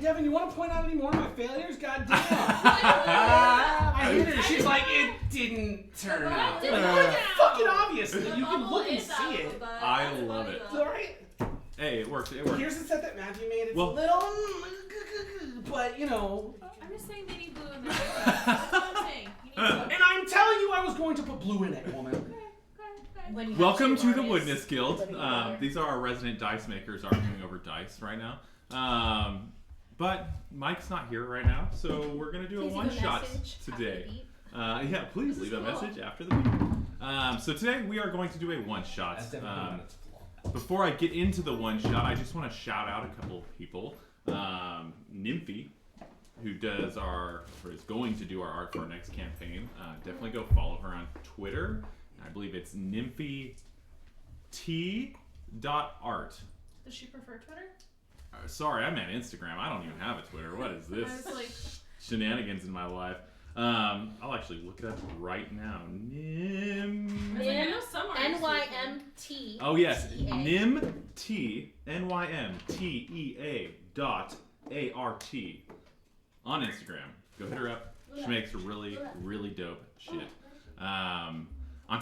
Devin, you want to point out any more of my failures? God damn. I hit her. She's like, it didn't turn out. It's fucking obvious that you can look and see it. I love it. All right. Hey, it worked. It worked. Here's the set that Matthew made. It's well, a little, but you know. I'm just saying they need blue in there. That's what I'm saying. And I'm telling you, I was going to put blue in it, woman. Welcome to the Woodness Guild. These are our resident dice makers arguing over dice right now. But Mike's not here right now, so we're going to do a one-shot today. Yeah, please leave a message after the beat. So today we are going to do a one-shot. Before I get into the one-shot, I just want to shout out a couple of people. Nymphy, who is going to do our art for our next campaign. Definitely go follow her on Twitter. I believe it's nymphyt.art. Does she prefer Twitter? Sorry, I meant Instagram. I don't even have a Twitter. What is this? I was like... Shenanigans in my life. I'll actually look it up right now. NYMT. Oh yes, NYMT NYMTEA.ART on Instagram. Go hit her up. She makes really, really dope shit. On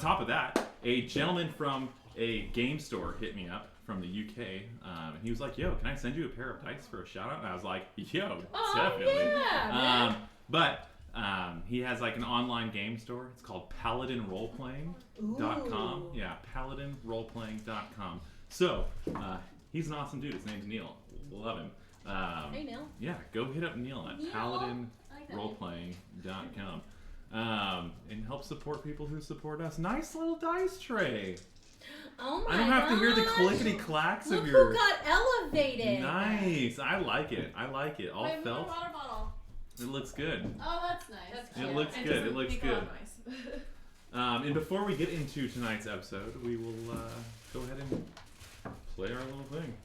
top of that, a gentleman from a game store hit me up from the UK, and he was like, "Yo, can I send you a pair of dice for a shout out?" And I was like, "Yo, definitely." Yeah, but he has like an online game store. It's called PaladinRoleplaying.com. Yeah, PaladinRoleplaying.com. So he's an awesome dude. His name's Neil. Love him. Hey Neil. Yeah, go hit up Neil at PaladinRoleplaying.com. And help support people who support us. Nice little dice tray. Oh my god. I don't have to hear the clickety clacks Look of your. who got elevated. Nice. I like it. All Wait, felt. water bottle. It looks good. Oh, that's nice. That's cute. It looks good. It looks good. And before we get into tonight's episode, we will go ahead and play our little thing.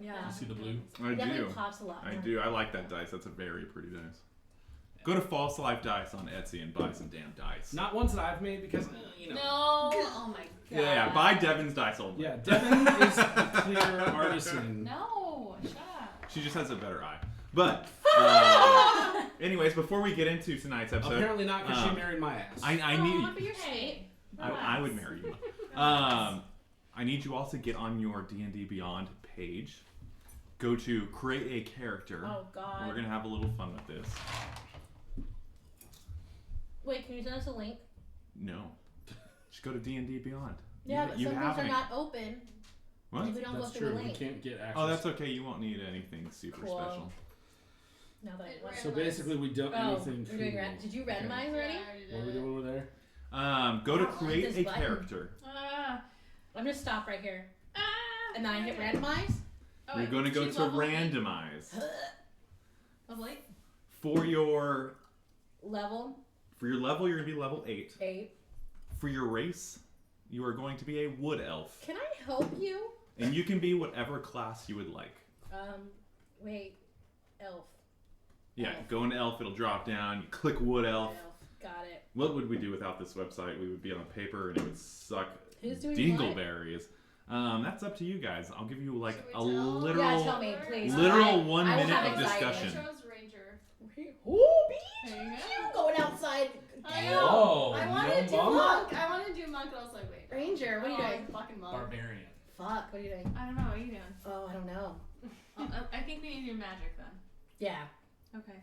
You see the blue? I do. Pops a lot I do. I like that dice. That's a very pretty dice. Go to False Life Dice on Etsy and buy some damn dice. Not ones that I've made because, you know. No. Oh my god. Yeah, buy Devin's dice only. Yeah, Devin is the clear artisan. No, shut up. She just has a better eye. But, anyways, before we get into tonight's episode. Apparently not because she married my ass. I need. But you're straight. I would marry you. I need you all to get on your D&D Beyond page. Go to create a character. Oh god. We're gonna have a little fun with this. Wait, can you send us a link? No. Just go to D&D Beyond. Yeah, but some things are not open. What? If we don't That's go through true. the link. We can't get access. Oh, that's okay. You won't need anything super special. No, but so basically, we don't anything. We're doing did you randomize already? What are we doing over there? Go to create a character. I'm gonna stop right here. And then I hit randomize. You're going to go to randomize. Level 8? For your level, you're going to be level 8. 8. For your race, you are going to be a wood elf. Can I help you? And you can be whatever class you would like. Wait, elf. Yeah, elf. go into elf, it'll drop down. You click wood elf. Got it. What would we do without this website? We would be on paper and it would suck Who's doing dingleberries. That's up to you guys. I'll give you like a literal, yeah, tell me, please. 1 minute of discussion. Ranger. Oh, There you bitch! going outside. I know. Oh, I wanted to do mama. monk. I wanted to do monk, but I was like, wait. Ranger, what are you doing? Fucking monk. Barbarian. Fuck, what are you doing? I don't know. What are you doing? Oh, I don't know. I think we need to do magic then. Yeah. Okay.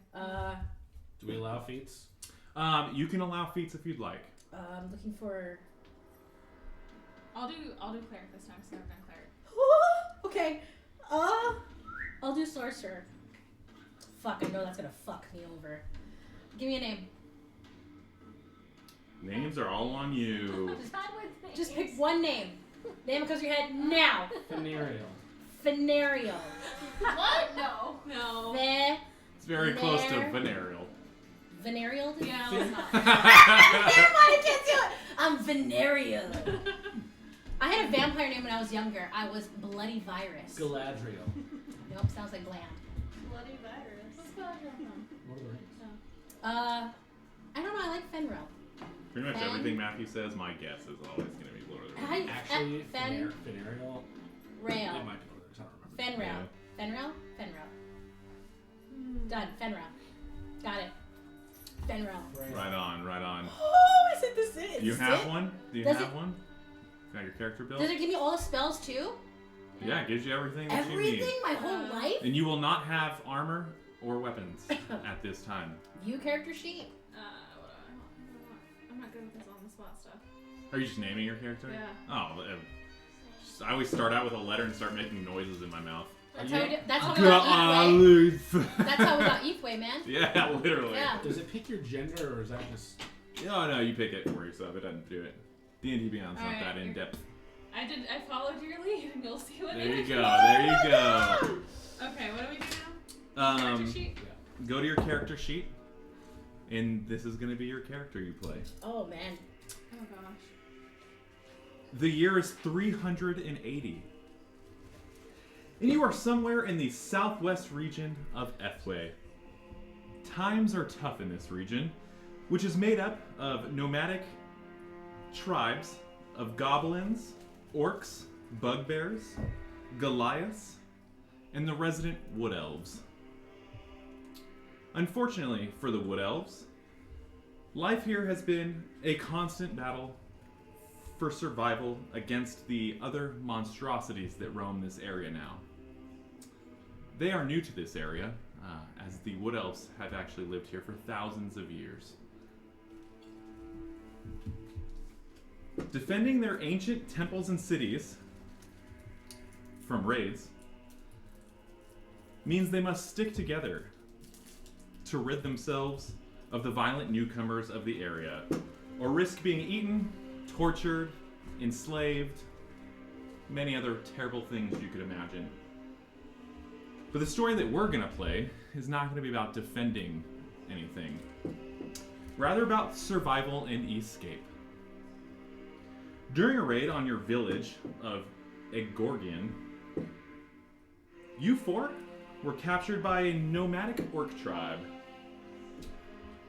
Do we allow feats? You can allow feats if you'd like. I'm looking for. I'll do cleric this time because I've never done cleric. Okay. I'll do sorcerer. Fuck, I know that's gonna fuck me over. Give me a name. Names are all on you. Just pick one name. Name it comes to your head now. Venereal. What? No. It's very close to venereal. Venereal? Yeah, let's not. Never mind, I can't do it. I'm venereal. I had a vampire name when I was younger. I was Bloody Virus. Galadriel. Nope, sounds like bland. Bloody virus. What's Galadriel from? Lord of the Rings. I don't know. I like Fenrir. Pretty much everything Matthew says, my guess is always going to be Lord of the Rings. Actually, Fenrir. Fenrir. Rail. It might be Lord of the Rings. I don't remember. Fenrir. Fenrir. Fenrir. Done. Fenrir. Got it. Fenrir. Right on. Oh, is it this? Is You this have it? one? Do you Does have it- one? Got your character built? Does it give me all the spells too? Yeah, it gives you everything that you Everything? need. My whole life? And you will not have armor or weapons at this time. View character sheet. I'm not good with this on the spot stuff. Are you just naming your character? Yeah. Oh, I always start out with a letter and start making noises in my mouth. That's how we got Ethway. That's how we got Ethway, man. Yeah, literally. Yeah. Does it pick your gender, or is that just... No, you pick it for yourself. It doesn't do it. D&D Beyond's not Alright, that in depth. I followed your lead, and you'll see what There you image go. we There you have. go. Okay, what do we do now? Character sheet? Go to your character sheet, and this is going to be your character you play. Oh, man. Oh gosh. The year is 380. And you are somewhere in the southwest region of Ethway. Times are tough in this region, which is made up of nomadic tribes of goblins, orcs, bugbears, Goliaths, and the resident wood elves. Unfortunately for the wood elves, life here has been a constant battle for survival against the other monstrosities that roam this area now. They are new to this area, as the wood elves have actually lived here for thousands of years. Defending their ancient temples and cities from raids means they must stick together to rid themselves of the violent newcomers of the area, or risk being eaten, tortured, enslaved, many other terrible things you could imagine. But the story that we're going to play is not going to be about defending anything, rather about survival and escape. During a raid on your village of Gragerion, you four were captured by a nomadic orc tribe,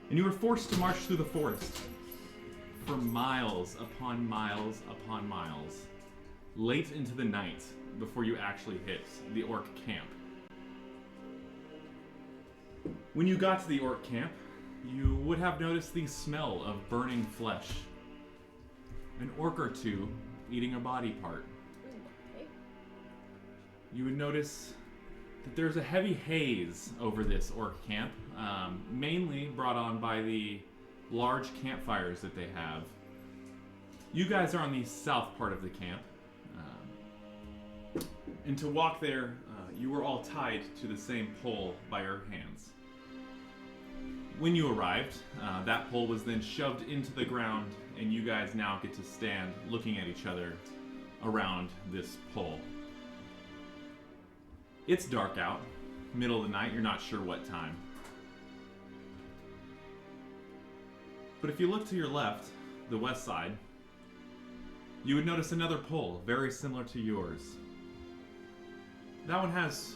and you were forced to march through the forest for miles upon miles upon miles, late into the night before you actually hit the orc camp. When you got to the orc camp, you would have noticed the smell of burning flesh. An orc or two eating a body part. You would notice that there's a heavy haze over this orc camp, mainly brought on by the large campfires that they have. You guys are on the south part of the camp, and to walk there, you were all tied to the same pole by your hands. When you arrived, that pole was then shoved into the ground, and you guys now get to stand looking at each other around this pole. It's dark out, middle of the night, you're not sure what time. But if you look to your left, the west side, you would notice another pole very similar to yours. That one has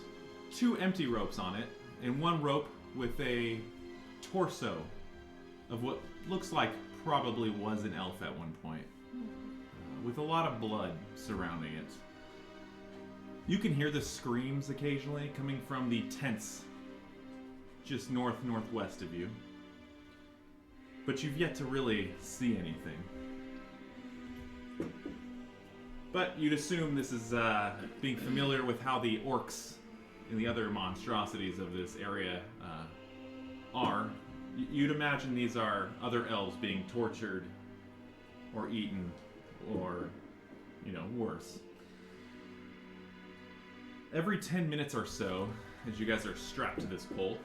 2 empty ropes on it, and one rope with a torso of what looks like probably was an elf at one point, with a lot of blood surrounding it. You can hear the screams occasionally coming from the tents just northwest of you, but you've yet to really see anything. But you'd assume this is being familiar with how the orcs and the other monstrosities of this area are. You'd imagine these are other elves being tortured or eaten or, worse. Every 10 minutes or so, as you guys are strapped to this pole,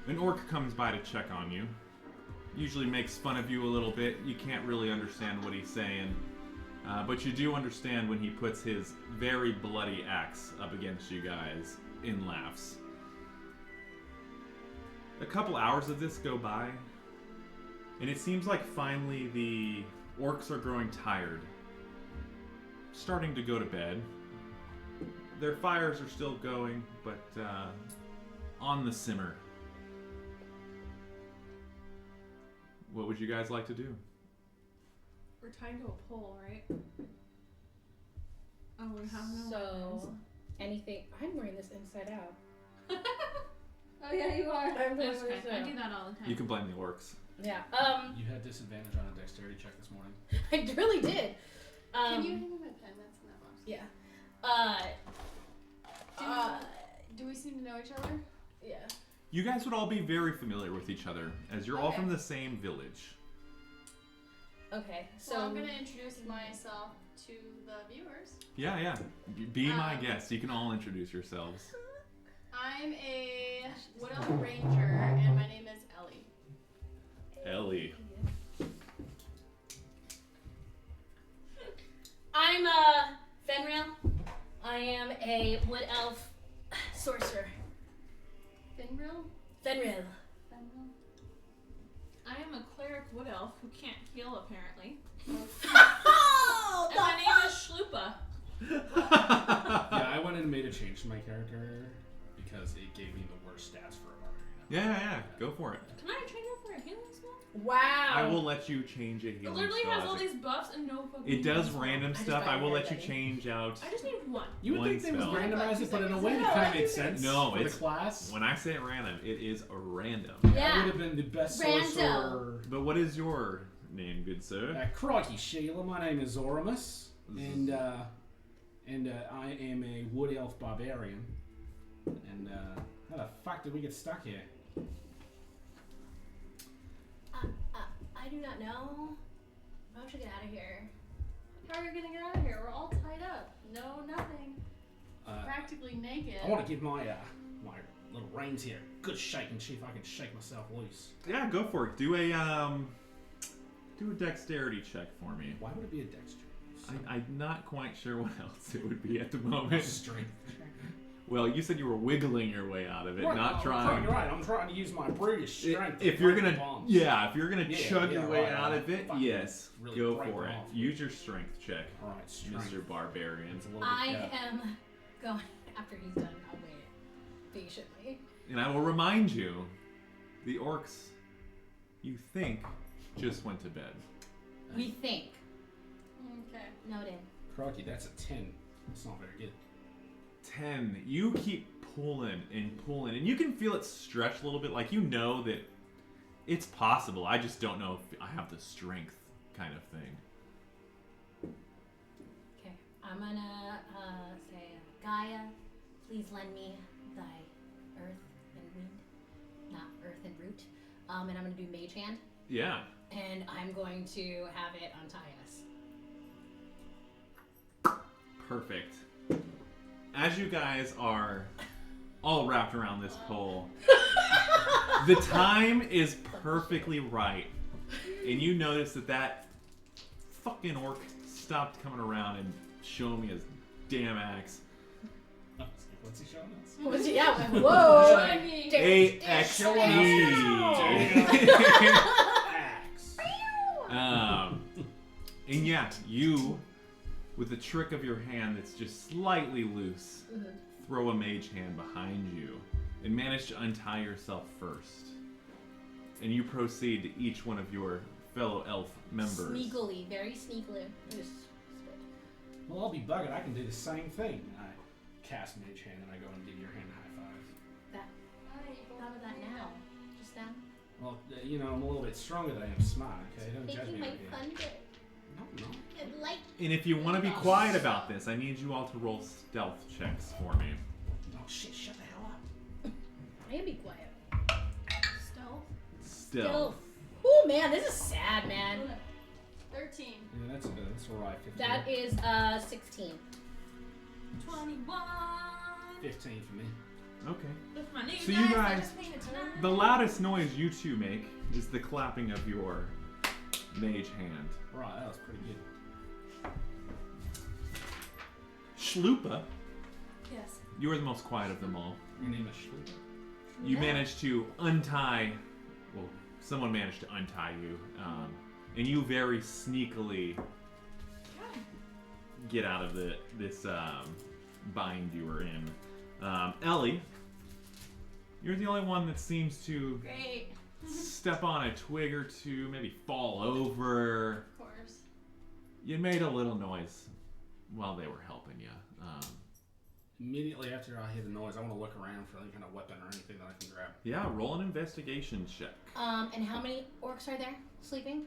an orc comes by to check on you. Usually makes fun of you a little bit. You can't really understand what he's saying. But you do understand when he puts his very bloody axe up against you guys and laughs. A couple hours of this go by, And it seems like finally the orcs are growing tired. Starting to go to bed. Their fires are still going, but on the simmer. What would you guys like to do? We're tied to a pole, right? Oh, we have no weapons. So, anything. I'm wearing this inside out. Oh yeah, you are. I'm wearing That's this okay. I out. do that all the time. You can blame the orcs. Yeah. You had disadvantage on a dexterity check this morning. I really did. Can you hand me my pen? That's in that box. Yeah. Do we seem to know each other? Yeah. You guys would all be very familiar with each other, as you're all from the same village. Okay, so I'm gonna introduce myself to the viewers. Yeah. Be my guest. You can all introduce yourselves. I'm a Wood Elf Ranger, and my name is Ellie. Ellie. I'm Fenrir. I am a Wood Elf sorcerer. Fenrir? Fenrir. I am a cleric wood elf who can't heal apparently. Oh, And my name is Shlupa. Yeah, I went and made a change to my character because it gave me the worst stats for a barbarian. Yeah. Go for it. Can I train you for a healing spell? Wow. I will let you change a It healing literally spell has as all it- these buffs and no fucking It does healing spell. random just stuff. buy I will let you everybody. change out. I just need one. You would One think they would spell. randomize it, but in a way No, that kind I of made do sense No, for it's the class. when I say random, it is random. I Yeah. would have been the best Rando. sorcerer. But what is your name, good sir? Crikey, Sheila. My name is Zoramus, and I am a wood elf barbarian. And how the fuck did we get stuck here? I do not know. Why don't you get out of here? How are you gonna get out of here? We're all tied up. No, nothing. Practically naked. I want to give my my little reins here a good shake and see if I can shake myself loose. Yeah, go for it. Do a dexterity check for me. Why would it be a dexterity? I'm not quite sure what else it would be at the moment. Strength. Well, you said you were wiggling your way out of it, not trying. You're right. I'm trying to use my brutish strength. If to you're break gonna, the bonds. if you're gonna Yeah, chug your way right, out of it, fucking yes, really go break for them it. off. Use your strength check, All right, strength. Mr. Barbarian. It's a little bit I better. am going after he's done. I'll wait patiently. And I will remind you, the orcs, you think, just went to bed. We think. Okay. Noted. Crikey, that's a 10. That's not very good. 10. You keep pulling, and you can feel it stretch a little bit. Like, you know that it's possible. I just don't know if I have the strength, kind of thing. Okay. I'm gonna say, Gaia, please lend me thy earth and wind, not earth and root. And I'm gonna do mage hand, Yeah. and I'm going to have it untie us. Perfect. As you guys are all wrapped around this pole, the time is perfectly right. And you notice that fucking orc stopped coming around and showing me his damn axe. What's he showing us? What's he out? Whoa! AXE. Axe. And yeah, you, with the trick of your hand that's just slightly loose, throw a mage hand behind you and manage to untie yourself first. And you proceed to each one of your fellow elf members. Sneakily, very sneakily. Just spit. Well, I'll be buggered. I can do the same thing. I cast mage hand and I go and give your hand a high five. Thought of that now. Just now. Well, you know, I'm a little bit stronger than I am smart, okay? Don't judge Taking me my over here. thunder. No. And like. And if you want to be quiet about this, I need you all to roll stealth checks for me. Oh, shit, shut the hell up. I can be quiet. Stealth. Oh man, this is sad, man. 13. Yeah, that's all right. 15. That is 16. 21. 15 for me. Okay. With my new So you dice, I guys- just painted tonight. The loudest noise you two make is the clapping of your mage hand. Right, that was pretty good. Shlupa, Yes. you are the most quiet of them all. Your name is Shlupa? You manage to untie, well, someone managed to untie you, and you very sneakily get out of this bind you were in. Ellie, you're the only one that seems to step on a twig or two, maybe fall over. Of course. You made a little noise while they were helping you. Immediately after I hear the noise, I want to look around for any kind of weapon or anything that I can grab. Yeah, roll an investigation check. And how many orcs are there sleeping?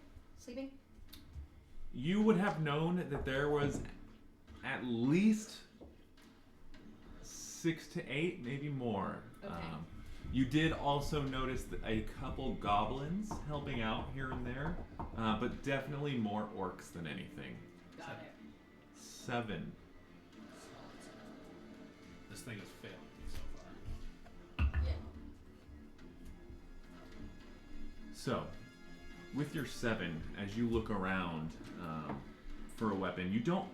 You would have known that there was at least 6 to 8, maybe more. Okay. You did also notice that a couple goblins helping out here and there, but definitely more orcs than anything. Got it. 7. This thing has failed me so far. Yeah. So, with your 7, as you look around for a weapon, you don't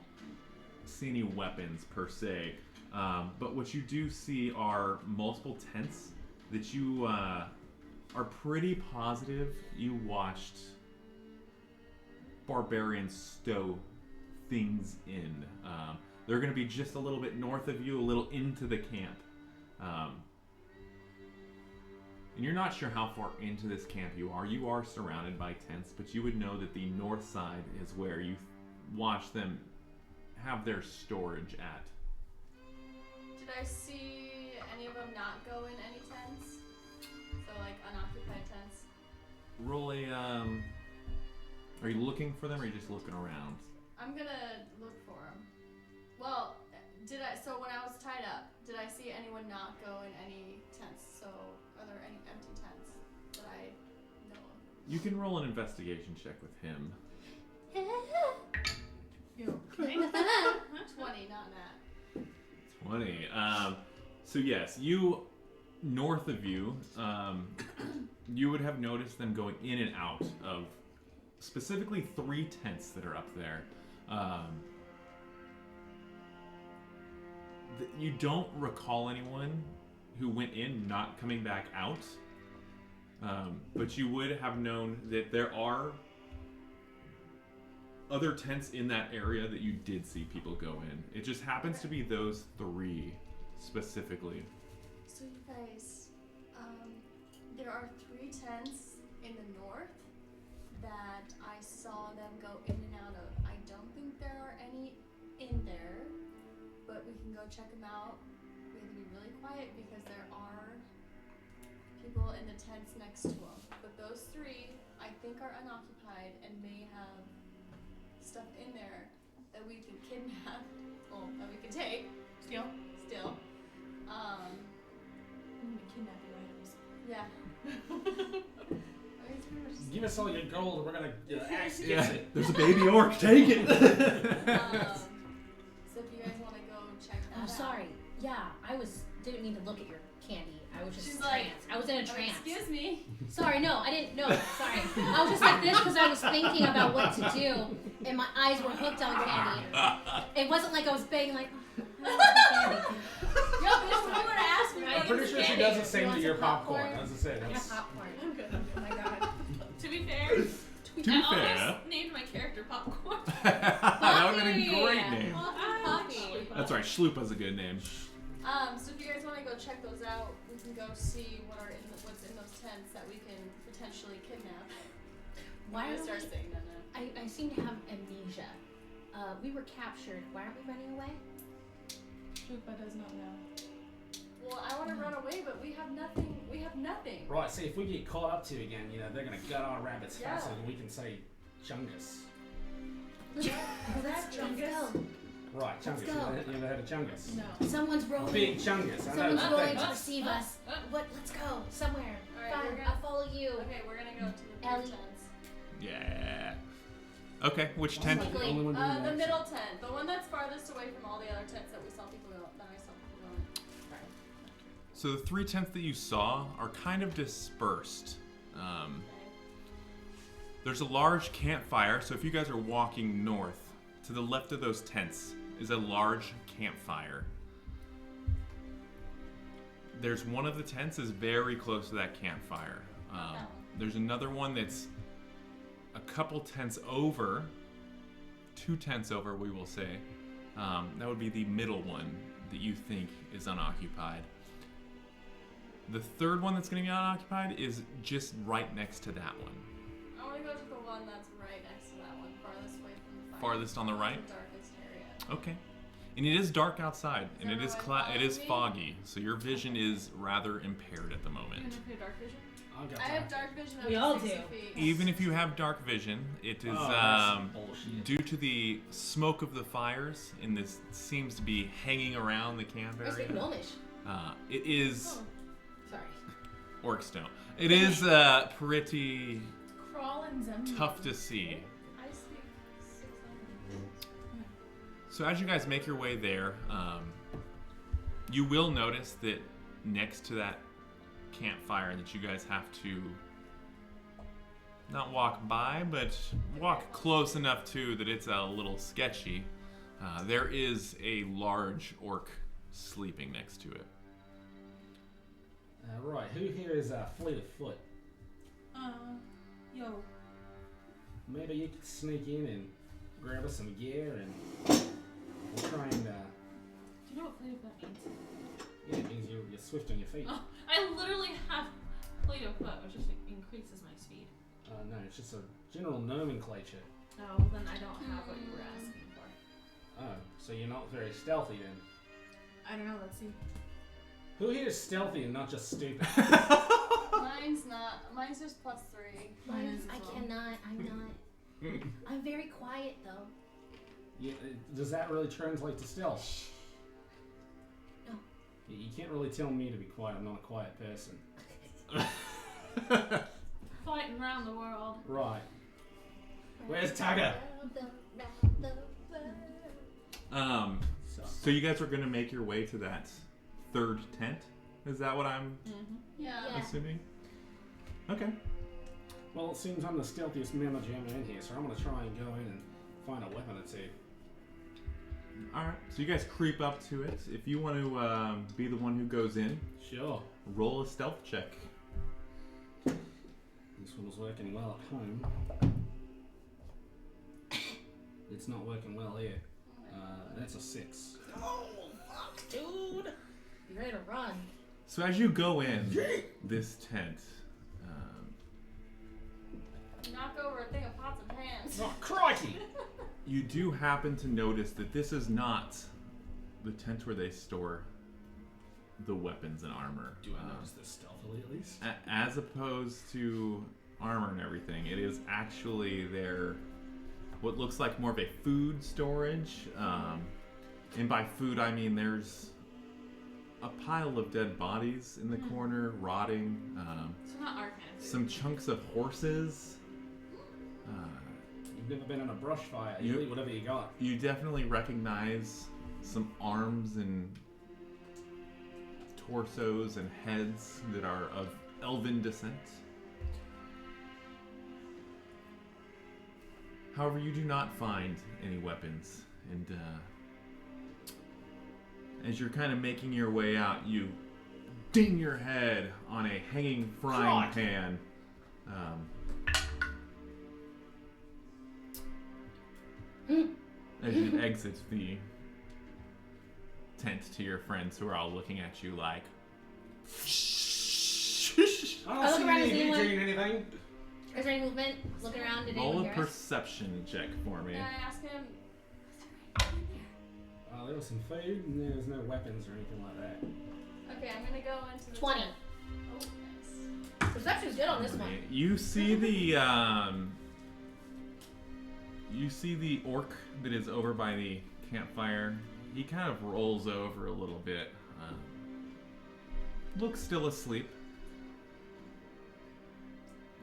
see any weapons per se, but what you do see are multiple tents that you are pretty positive you watched barbarians stow things in. They're going to be just a little bit north of you, a little into the camp. And you're not sure how far into this camp you are. You are surrounded by tents, but you would know that the north side is where you watch them have their storage at. Did I see any of them not go in any tents? So like unoccupied tents? Roll a, are you looking for them or are you just looking around? I'm gonna look for them. Well, so when I was tied up, did I see anyone not go in any tents? So are there any empty tents that I know of? You can roll an investigation check with him. You okay? 20, not that. 20. So yes, you, north of you, you would have noticed them going in and out of specifically 3 tents that are up there. You don't recall anyone who went in not coming back out, but you would have known that there are other tents in that area that you did see people go in. It just happens to be those 3 specifically. So you guys, there are 3 tents in the north that I saw them go in and out of. I don't think there are any in there, but we can go check them out. We have to be really quiet because there are people in the tents next to them. But those 3, I think, are unoccupied and may have stuff in there that we can kidnap, well, that we can take. Still. Kidnapping items. Yeah. Give us all your gold, and we're gonna axe Yeah, it. there's a baby orc. Take it. So if you guys want to go check that out. Sorry. Yeah, didn't mean to look at your candy. I was just She's trance. like, I was in a trance. Excuse me. Sorry, no, I didn't. No, sorry. I was just like this because I was thinking about what to do, and my eyes were hooked on candy. It wasn't like I was begging, like, I want some candy. Yo, bitch, when you were to ask me, I'm pretty sure she does the same to You your want some popcorn. popcorn? As I said, Yeah, that's popcorn. I'm good. Oh my god. To be fair, To be I fair, almost named my character Popcorn. that would have been a great name. Poppy. That's right, Schlupa's a good name. So if you guys want to go check those out, we can go see what's in those tents that we can potentially kidnap. Why I'm are gonna start we, saying that now. I seem to have amnesia. We were captured. Why aren't we running away? Chupa does not know. Well, I want to run away, but we have nothing. We have nothing. right. See, if we get caught up to again, they're gonna gut our rabbits Yeah. faster than we can say Chungus. Let's go. Right, Chungus. Let's go. You ever heard of Chungus? No. Someone's rolling. Big Chungus. I know Someone's it's rolling big. to receive us. What? Let's go somewhere. Alright, Fine, we're gonna- I'll follow you. Okay, we're gonna go to the Ellie. blue tents. Yeah. Okay, which tent? I'm the only one doing The that. middle tent, the one that's farthest away from all the other tents that we saw people go. That I saw people go in. So the 3 tents that you saw are kind of dispersed. Okay. There's a large campfire, so if you guys are walking north, to the left of those tents is a large campfire. There's one of the tents is very close to that campfire. There's another one that's a couple tents over, 2 tents over, we will say. That would be the middle one that you think is unoccupied. The third one that's going to be unoccupied is just right next to that one. I want to go to the one that's right next to that one, farthest away from the fire. Farthest on the right? The darkest area. Okay. And it is dark outside, and it that is why it is me? foggy, so your vision is rather impaired at the You're moment. gonna play dark vision? I have dark vision up We to all 60 do. feet. Even if you have dark vision, it is that's bullshit. due to the smoke of the fires, and this seems to be hanging around the camp I speak area. Gnomish. It is Sorry. orcs don't. It is pretty Crawl and zombie. tough to see. I speak 6 languages. So as you guys make your way there, you will notice that next to that campfire that you guys have to not walk by, but walk close enough to that it's a little sketchy. There is a large orc sleeping next to it. Right, who here is fleet of foot? Yo. Maybe you could sneak in and grab us some gear and we'll try and, Do you know what fleet of foot means? yeah, it means you're swift on your feet. Oh, I literally have fleet of foot, which just increases my speed. No, it's just a general nomenclature. Oh, well then I don't have what you were asking for. Oh, so you're not very stealthy then. I don't know, let's see. Who here is stealthy and not just stupid? Mine's not. Mine's just +3. Mine is I as well. cannot. I'm not. I'm very quiet though. Yeah, does that really translate to stealth? No. You can't really tell me to be quiet. I'm not a quiet person. Fighting around the world. Right. Where's Tugger? So you guys are going to make your way to that third tent? Is that what I'm Yeah. Yeah. assuming? Okay. Well, it seems I'm the stealthiest mamma jamma in here, so I'm gonna try and go in and find a weapon or two. Alright, so you guys creep up to it. If you want to be the one who goes in, Sure. roll a stealth check. This one's working well at home. It's not working well here. That's a 6. Oh, fuck, dude. Be ready to run. So as you go in this tent, Knock over a thing of pots and pans. Oh, crikey! you do happen to notice that this is not the tent where they store the weapons and armor. Do I notice this stealthily at least? As opposed to armor and everything, it is actually their what looks like more of a food storage. And by food, I mean there's a pile of dead bodies in the corner, rotting. So not our kind of food. Some chunks of horses. You've never been in a brush fire. You- You eat whatever you got. You definitely recognize some arms and torsos and heads that are of elven descent. However, you do not find any weapons, and as you're kind of making your way out, you ding your head on a hanging frying pan. As you exit the tent to your friends who are all looking at you like, I look don't around see and any see of you anyone. doing anything. Is there any movement? Look around. Did roll anyone a hear us? perception check for me. Can I ask him? There was some food and there was no weapons or anything like that. Okay, I'm gonna go into the 20. tent. Oh, nice. Perception's good on this one. You see the orc that is over by the campfire. He kind of rolls over a little bit. Looks still asleep.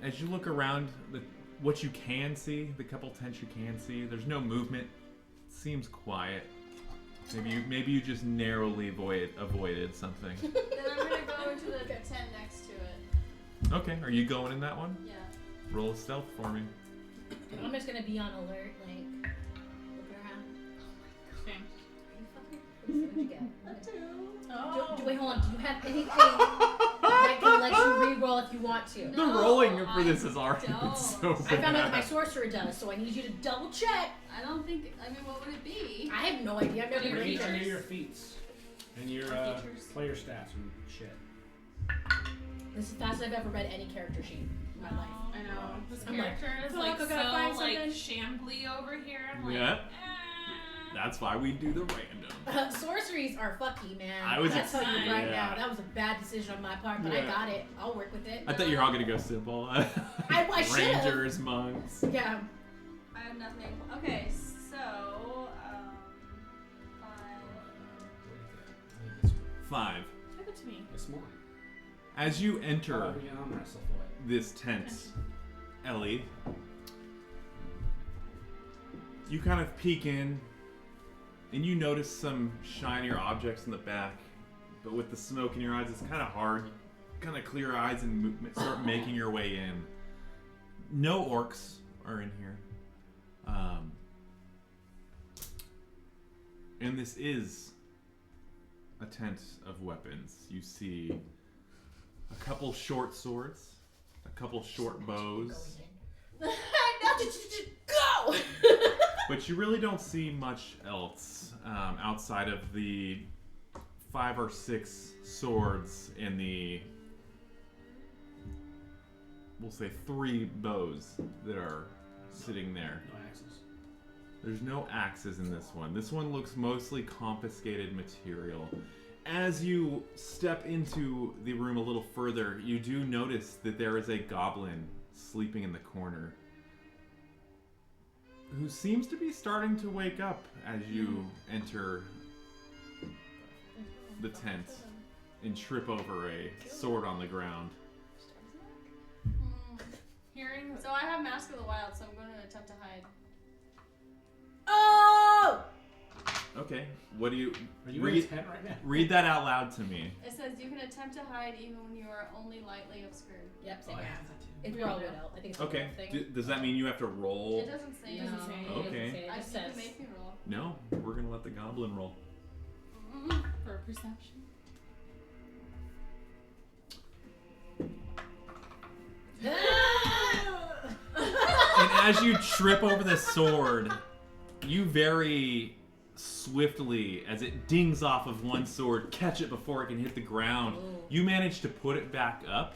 As you look around, what you can see, the couple tents you can see, there's no movement. Seems quiet. Maybe you just narrowly avoided something. Then I'm gonna go into the tent next to it. Okay, are you going in that one? Yeah. Roll a stealth for me. I'm just gonna be on alert, like, look around. Okay. Are you fucking? What'd you get? A 2. Oh. Wait, hold on. Do you have anything that can let you roll if you want to. The rolling for this is already don't. so bad. I found out that my sorcerer does, so I need you to double check. I don't think. I mean, what would it be? I have no idea. I've never Your I need heard of it. your feats and your Features. player stats and shit. This is the fastest I've ever read any character sheet in my life. I know. This I'm like, character is fuck, like I gotta find so like something. shambly over here. I'm like, Yeah. That's why we do the random. Sorceries are fucky, man. I was I'll tell you right yeah. now. That was a bad decision on my part, but I Yeah. got it. I'll work with it. I thought you were all gonna go simple. I should've. Rangers, monks. Yeah. I have nothing. Okay, so 5. 5. Give it to me. This morning. As you enter Oh, yeah, I'm wrestle for it. this tent, Ellie, you kind of peek in, and you notice some shinier objects in the back. But with the smoke in your eyes, it's kind of hard. You kind of clear your eyes and start making your way in. No orcs are in here. And this is a tent of weapons. You see a couple short swords, a couple short bows, Go! but you really don't see much else outside of the 5 or 6 swords and the, we'll say 3 bows that are sitting there. No axes. There's no axes in this one. This one looks mostly confiscated material. As you step into the room a little further, you do notice that there is a goblin sleeping in the corner who seems to be starting to wake up as you enter the tent and trip over a sword on the ground. Hearing So I have Mask of the Wild, so I'm going to attempt to hide. Oh! Okay, what do you Are you in a tent right now? read that out loud to me? It says you can attempt to hide even when you are only lightly obscured. Yep, same Oh, I here. have that too. It's We we're all all do. good out. I think it's a Okay, little thing. does that mean you have to roll? It doesn't say. No, doesn't say. it doesn't Okay. say it. It I just you can says. make me roll. No, we're gonna let the goblin roll. for perception. And as you trip over the sword, you very swiftly, as it dings off of one sword, catch it before it can hit the ground. Ooh. You manage to put it back up,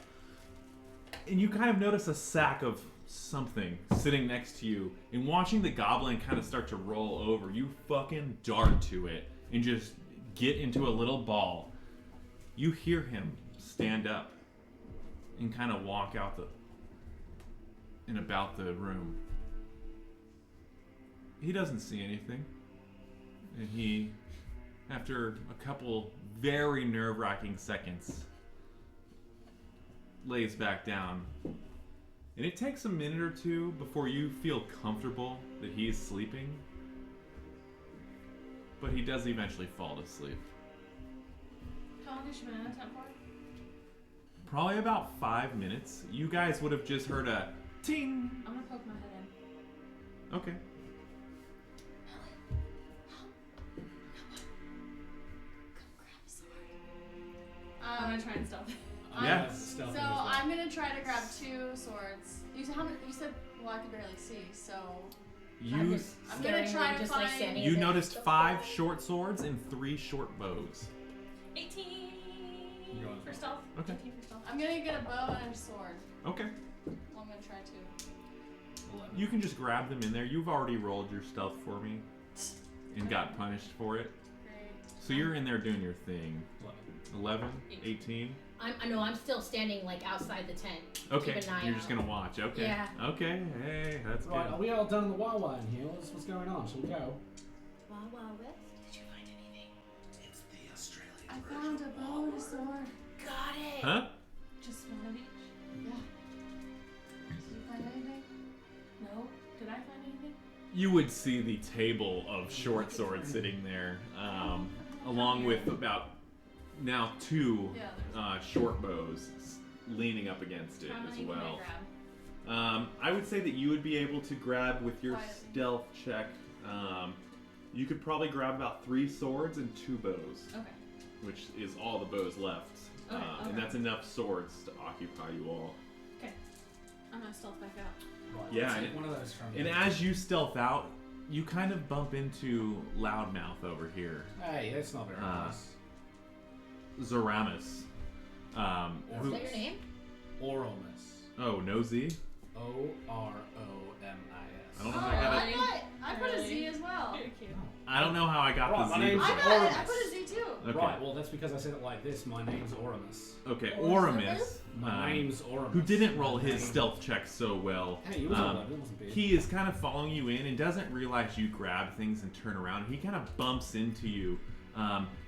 and you kind of notice a sack of something sitting next to you. And watching the goblin kind of start to roll over, you fucking dart to it and just get into a little ball. You hear him stand up and kind of walk out and about the room. He doesn't see anything. And he, after a couple very nerve-wracking seconds, lays back down. And it takes a minute or two before you feel comfortable that he's sleeping. But he does eventually fall to sleep. How long is she been in a tent for? Probably about 5 minutes. You guys would have just heard a ting. I'm gonna poke my head in. Okay. I'm gonna try and stealth. Yeah. Stealthy So as well. I'm gonna try to grab 2 swords. You said, you said, well, I could barely see, so You I'm gonna try to just find. like standing you there. noticed 5 short swords and 3 short bows. 18 You're going for stealth. Okay. 18 for stealth. I'm gonna get a bow and a sword. Okay. Well, I'm gonna try to. 11. You can just grab them in there. You've already rolled your stealth for me and got punished for it. Great. So you're in there doing your thing. 11, 18. I know I'm still standing like outside the tent. Okay. Keep an eye You're just out. gonna watch. Okay. Yeah. Okay. Hey, that's Right, are good. we all done the Wawa in here? What's going on? Shall we go? Wild Wild West. Did you find anything? It's the Australian I version. found a bow and a sword. Got it. Huh? Just one of each. Yeah. Did you find anything? No. Did I find anything? You would see the table of short swords sitting there, along with about now 2 Yeah. short bows leaning up against it How as many can well. I grab? I would say that you would be able to grab with your Quietly. stealth check. You could probably grab about 3 swords and 2 bows, Okay. which is all the bows left Okay, and that's enough swords to occupy you all. Okay. I'm gonna stealth back out. Right, Yeah, let's and- take one of those from And you. as you stealth out, you kind of bump into Loudmouth over here, Hey, that's not very nice. Zoramus. Is that Who, your name? Oromus. oh, Nosy? O-R-O-M-I-S. I don't know how I got it. I put a Z as well. Very cute. I don't know how I got Right, the my Z. name's I Oromus. put a Z too. Okay. Right, well, that's because I said it like this. My name's Oromus. Okay, Oromus? Oramus, My name's Oromus. who didn't roll My his name- stealth check so well. Hey, he was 11. It wasn't big. He is kind of following you in and doesn't realize you grab things and turn around. He kind of bumps into you.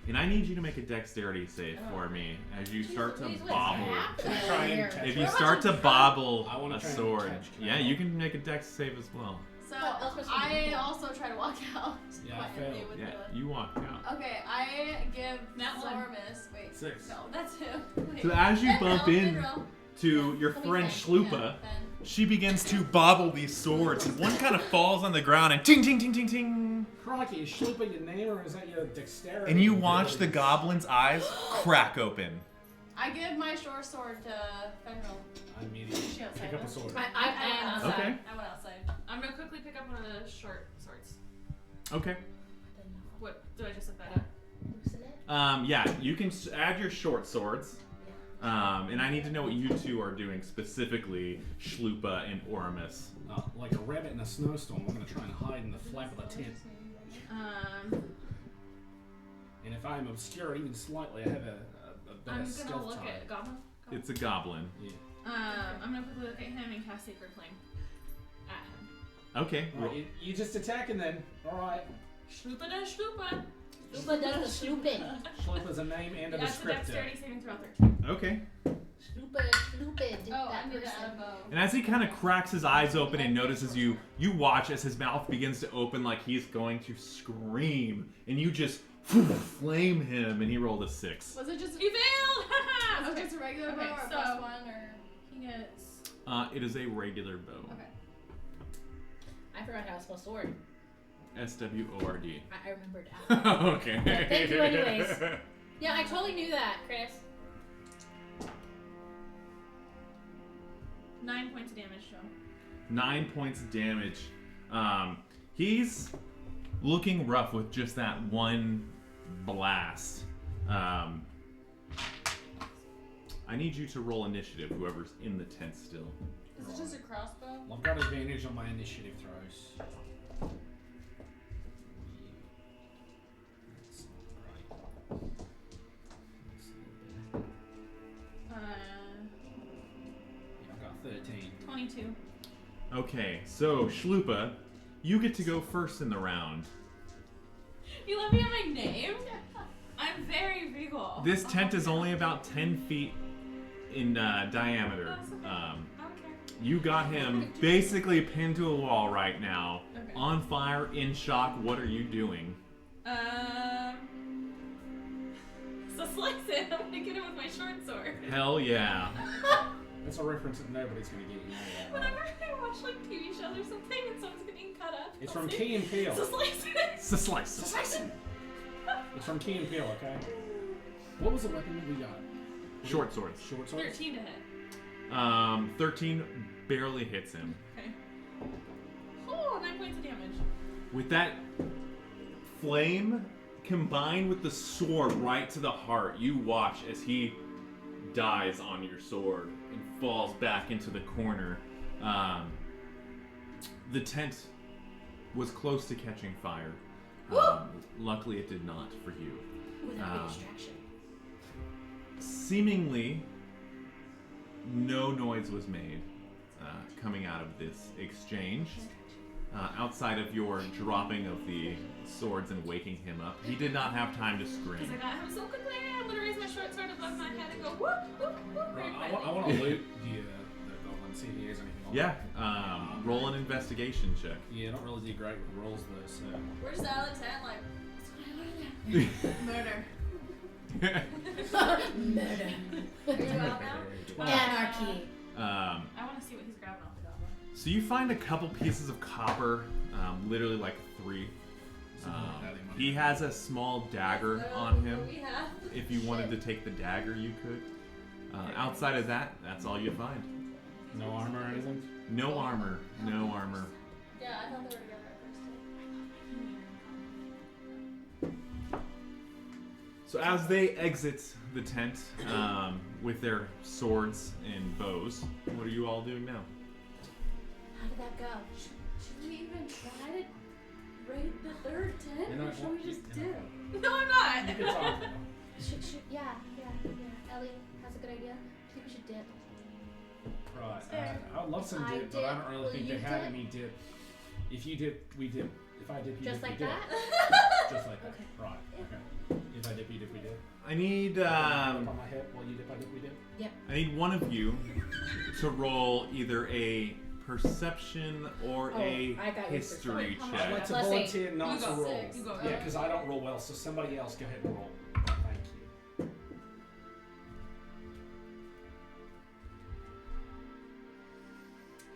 And I need you to make a dexterity save for me as you start to Please, what's bobble. happening Try and here? catch If it. you start to bobble I wanna a try and sword, catch yeah, Cal. you can make a dex save as well. So But that's supposed to be I cool. also try to walk out. Yeah, I quietly failed. with Yeah, the- you walk out. Okay, I give That one. Zormus. Wait, 6. no, that's him. Wait. So as you bump Fenrir, in Fenrir. to your Let me friend think. Schlupa, Ben. she begins to bobble these swords, and one kind of falls on the ground and ting ting ting ting ting. Crikey, is Schlupa your name or is that your dexterity? And you watch the ability? goblin's eyes crack open. I give my short sword to Fenrir. I immediately She outside pick up a us? sword. I I am went outside. outside. Okay. I went outside. I'm gonna quickly pick up one of the short swords. Okay. What? Do I just look that up? Loosen it. Yeah, you can add your short swords. And I need to know what you two are doing specifically, Schlupa and Oramus. Like a rabbit in a snowstorm, we're going to try and hide in the flap of the tent. And if I'm obscure even slightly, I have a better I'm stealth gonna look time. at Goblin. It's a goblin. Yeah. I'm gonna quickly look at him and cast Sacred Flame at him. Okay. Right, you just attack and then, alright. Shlupa da shlupa. Lupa does the slooping. Schlupa's a name and a That's the descriptor. dexterity saving throw 13. Okay. Slupa, slooping. Oh, I that need to person. add a bow. And as he kind of cracks his eyes open and notices you, you watch as his mouth begins to open like he's going to scream, and you just flame him, and he rolled a 6. Was it just He failed! was it just a regular bow Okay, or so- plus one or? He gets. It is a regular bow. Okay. I forgot how to spell sword. SWORD. I remembered after. Okay. Yeah, thank you anyways. Yeah, I totally knew that, Chris. 9 points of damage, Joe. 9 points of damage. He's looking rough with just that one blast. I need you to roll initiative, whoever's in the tent still. Is it just a crossbow? Well, I've got advantage on my initiative throws. That's not right. Yeah, I've got 13. 22. Okay, so Schlupa, you get to go first in the round. You let me have my name? I'm very regal. This tent is only about 10 feet in diameter. That's okay. I don't care. You got him basically pinned to a wall right now, Okay. on fire, in shock. What are you doing? So slice it. I'm gonna get him with my short sword. Hell yeah. That's a reference that nobody's going to get. You know that, right? Whenever I watch like TV shows or something and someone's getting cut up, It's I'll from say, Key and Peele. So slice it. It's a slice. It's from Key and Peele, okay? What was the weapon that we got? Short swords. Short swords? 13 to hit. 13 barely hits him. Okay. Oh, 9 points of damage. With that flame combined with the sword right to the heart, you watch as he dies on your sword and falls back into the corner. The tent was close to catching fire. Luckily, it did not for you. Without a distraction. Seemingly, no noise was made coming out of this exchange. Outside of your dropping of the swords and waking him up, he did not have time to Because scream. I got him so quickly, I'm gonna raise my short sword above my head and go whoop, whoop, whoop. Right, very I quietly. want to loot the goblin, see if he has anything on Yeah, him. roll an investigation check. Yeah, I don't really do great with rolls though, so. We're just out of the tent, like murder. Murder. Are you out now? Anarchy. I want to see what he's grabbing off the goblin. So you find a couple pieces of copper, literally like 3. He has a small dagger on him. If you wanted to take the dagger, you could. Outside of that, that's all you find. No armor or anything? No armor. No armor. Yeah, I thought they were together at first. So as they exit the tent with their swords and bows, what are you all doing now? How did that go? Should we even try to raid the third tent? You know Or what? should we just dip? No, I'm not. You can talk. Yeah. Ellie has a good idea. I think we should dip. Right. Fair. I would love some I dip, but I don't dip. really Will think you they have dip? any dip. If you dip, we dip. If I dip, you Just dip, like we dip. that? Just like that. Okay. Right. Okay. If I dip, you dip, we dip. I need Dip on my hip while you dip, I dip, we dip. I need one of you to roll either a perception or a I got your history perception. I'd check. like to Let's see. volunteer not You to go roll. six. You go Yeah, up. because I don't roll well, so somebody else go ahead and roll. Thank you.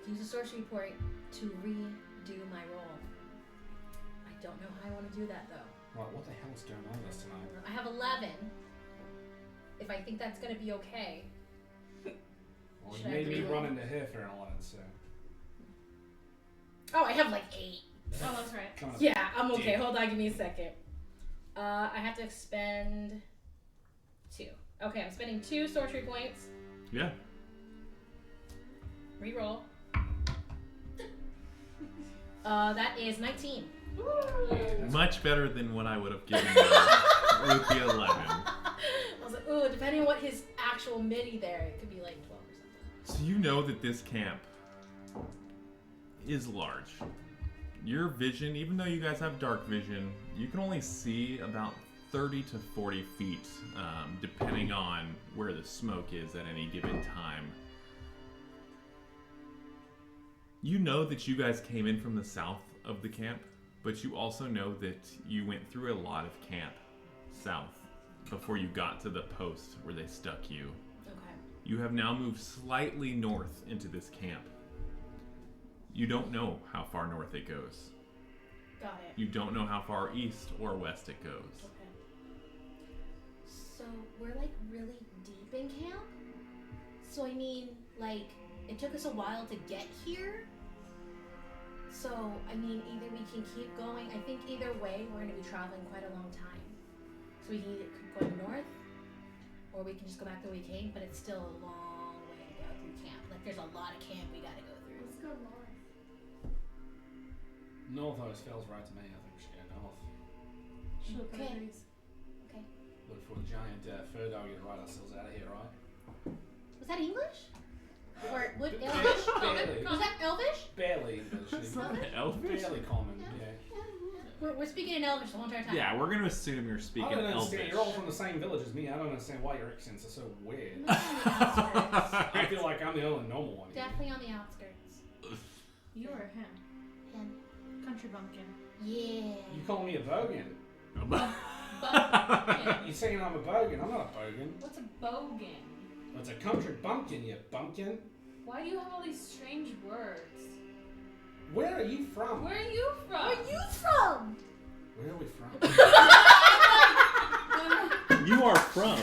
Use a sorcery point to redo my roll. I don't know how I want to do that though. Right, what the hell is going on with us tonight? I have 11. If I think that's gonna be okay. Well, Should you I made me reroll? run into here for an 11, so. Oh, I have like 8. Oh, that's right. Come on. Yeah, I'm okay. Dude. Hold on, give me a second. I have to expend 2. Okay, I'm spending 2 sorcery points. Yeah. Reroll. That is 19. Much better than what I would have given you with the 11. I was like, ooh, depending on what his actual MIDI there, it could be like 12 or something. So you know that this camp is large. Your vision, even though you guys have dark vision, you can only see about 30 to 40 feet, depending on where the smoke is at any given time. You know that you guys came in from the south of the camp, but you also know that you went through a lot of camp south before you got to the post where they stuck you. Okay. You have now moved slightly north into this camp. You don't know how far north it goes. Got it. You don't know how far east or west it goes. Okay. So we're like really deep in camp? So I mean, like, it took us a while to get here? So, I mean, either we can keep going. I think either way, we're going to be traveling quite a long time. So we can either keep going north, or we can just go back the way we came, but it's still a long way to go through camp. Like, there's a lot of camp we got to go through. Let's go north. North always feels right to me. I think we should go north. Okay. Okay. Look for a giant fur dog and ride ourselves out of here, right? Was that English? Or what? Barely. Elvish? Barely. Was that Elvish? Barely English. Elvish? Barely common, yeah. We're speaking in Elvish the whole entire time. Yeah, we're gonna assume you're I speaking don't understand. Elvish. You're all from the same village as me. I don't understand why your accents are so weird. On the outskirts. I feel like I'm the only normal one here. Definitely on the outskirts. You or him? Him. Country bumpkin. Yeah. You call me a bogan. Bumpkin. You're saying I'm a bogan. I'm not a bogan. What's a bogan? It's a country bumpkin, you bumpkin. Why do you have all these strange words? Where are you from? Where are you from? Where are you from? Where are we from? You are from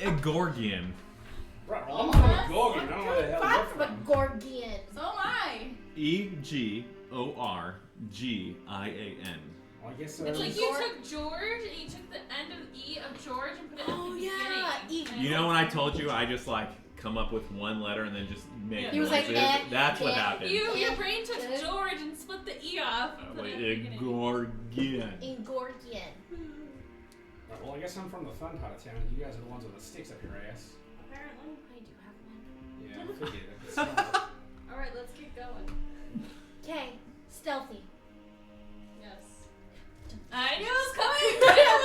Egorgian. Right, well, I'm from a Gorgon. I don't know where the hell I'm you're from a from. Gorgian. So am I. Egorgian. Well, I guess so. It's like you took George and you took the end of E of George and put it at Oh, the yeah, beginning. E. You know when I told you I just like come up with one letter and then just make Yeah. He was like, noises? That's what eh. happened. Your brain took George and split the E off. And put it at the beginning. Egorgian. In Gorgian. Right, well, I guess I'm from the fun part of town, and you guys are the ones with the sticks up your ass. Apparently. I do have one. Yeah, I figured. I could smell it. Alright, let's keep going. Okay. Stealthy. Yes. I knew it was coming!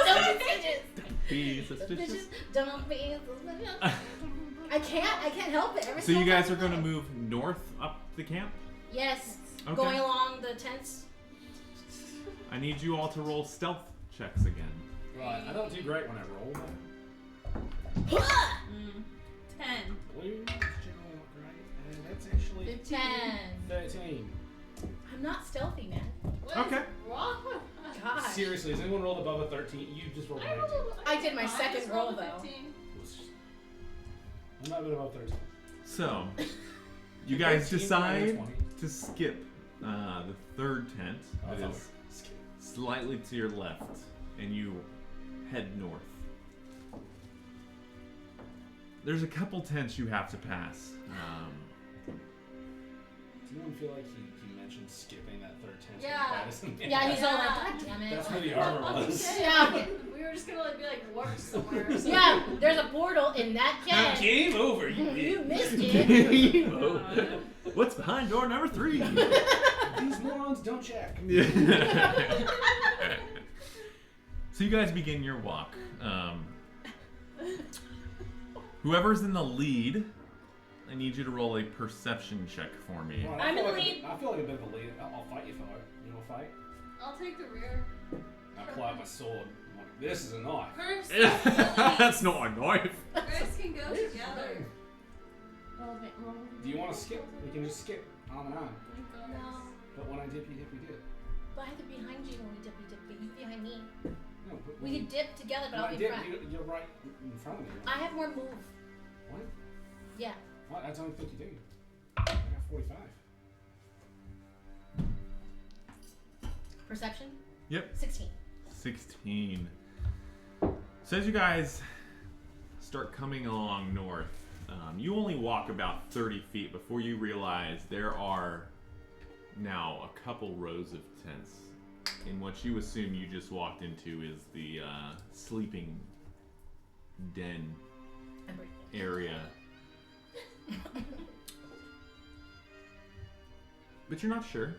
Don't be suspicious. Be suspicious. Don't be suspicious. I can't help it. Every So you single guys time are going to I- move north up the camp? Yes. Okay. Going along the tents. I need you all to roll stealth checks again. Right, I don't do great when I roll, though. 10. Blue is generally not great, and that's actually 10. 13. I'm not stealthy, man. What Okay. is wrong with us? Gosh. Seriously, has anyone rolled above a 13? You just rolled a 19. I did my just second rolled roll, a though. 15. I'm not been above 13. So, you guys 13, decide 20. to skip the third tent I that thought is we skipped. slightly to your left, and you head north. There's a couple tents you have to pass. Does anyone feel like he mentioned skipping that third tent? Yeah. Yeah, he's all like, Yeah. God damn it. That's where the armor was. Yeah. We were just gonna like be like work somewhere. Or something. Yeah, there's a portal in that tent. Game over, you You bitch. missed it. God. What's behind door number 3? These morons don't check. So you guys begin your walk. Whoever's in the lead, I need you to roll a perception check for me. Well, I'm feel in the like lead. I feel like a bit of a lead. I'll fight you for it. You want to fight? I'll take the rear. I pull out my sword. I'm like, this is a knife. First, That's not a knife. guys can go together. Do you want to skip? We can just skip arm in arm. No. But when I dip, you dip. But I have to be behind you when we dip, but you behind me. No, but We could dip together, but when I'll I be dip, front. you're right in front of me. I have more move. What? Yeah. What? I don't think you do. I got 45. Perception? Yep. 16. 16. So as you guys start coming along north, you only walk about 30 feet before you realize there are now a couple rows of tents. And what you assume you just walked into is the sleeping den I'm ready. area. But you're not sure.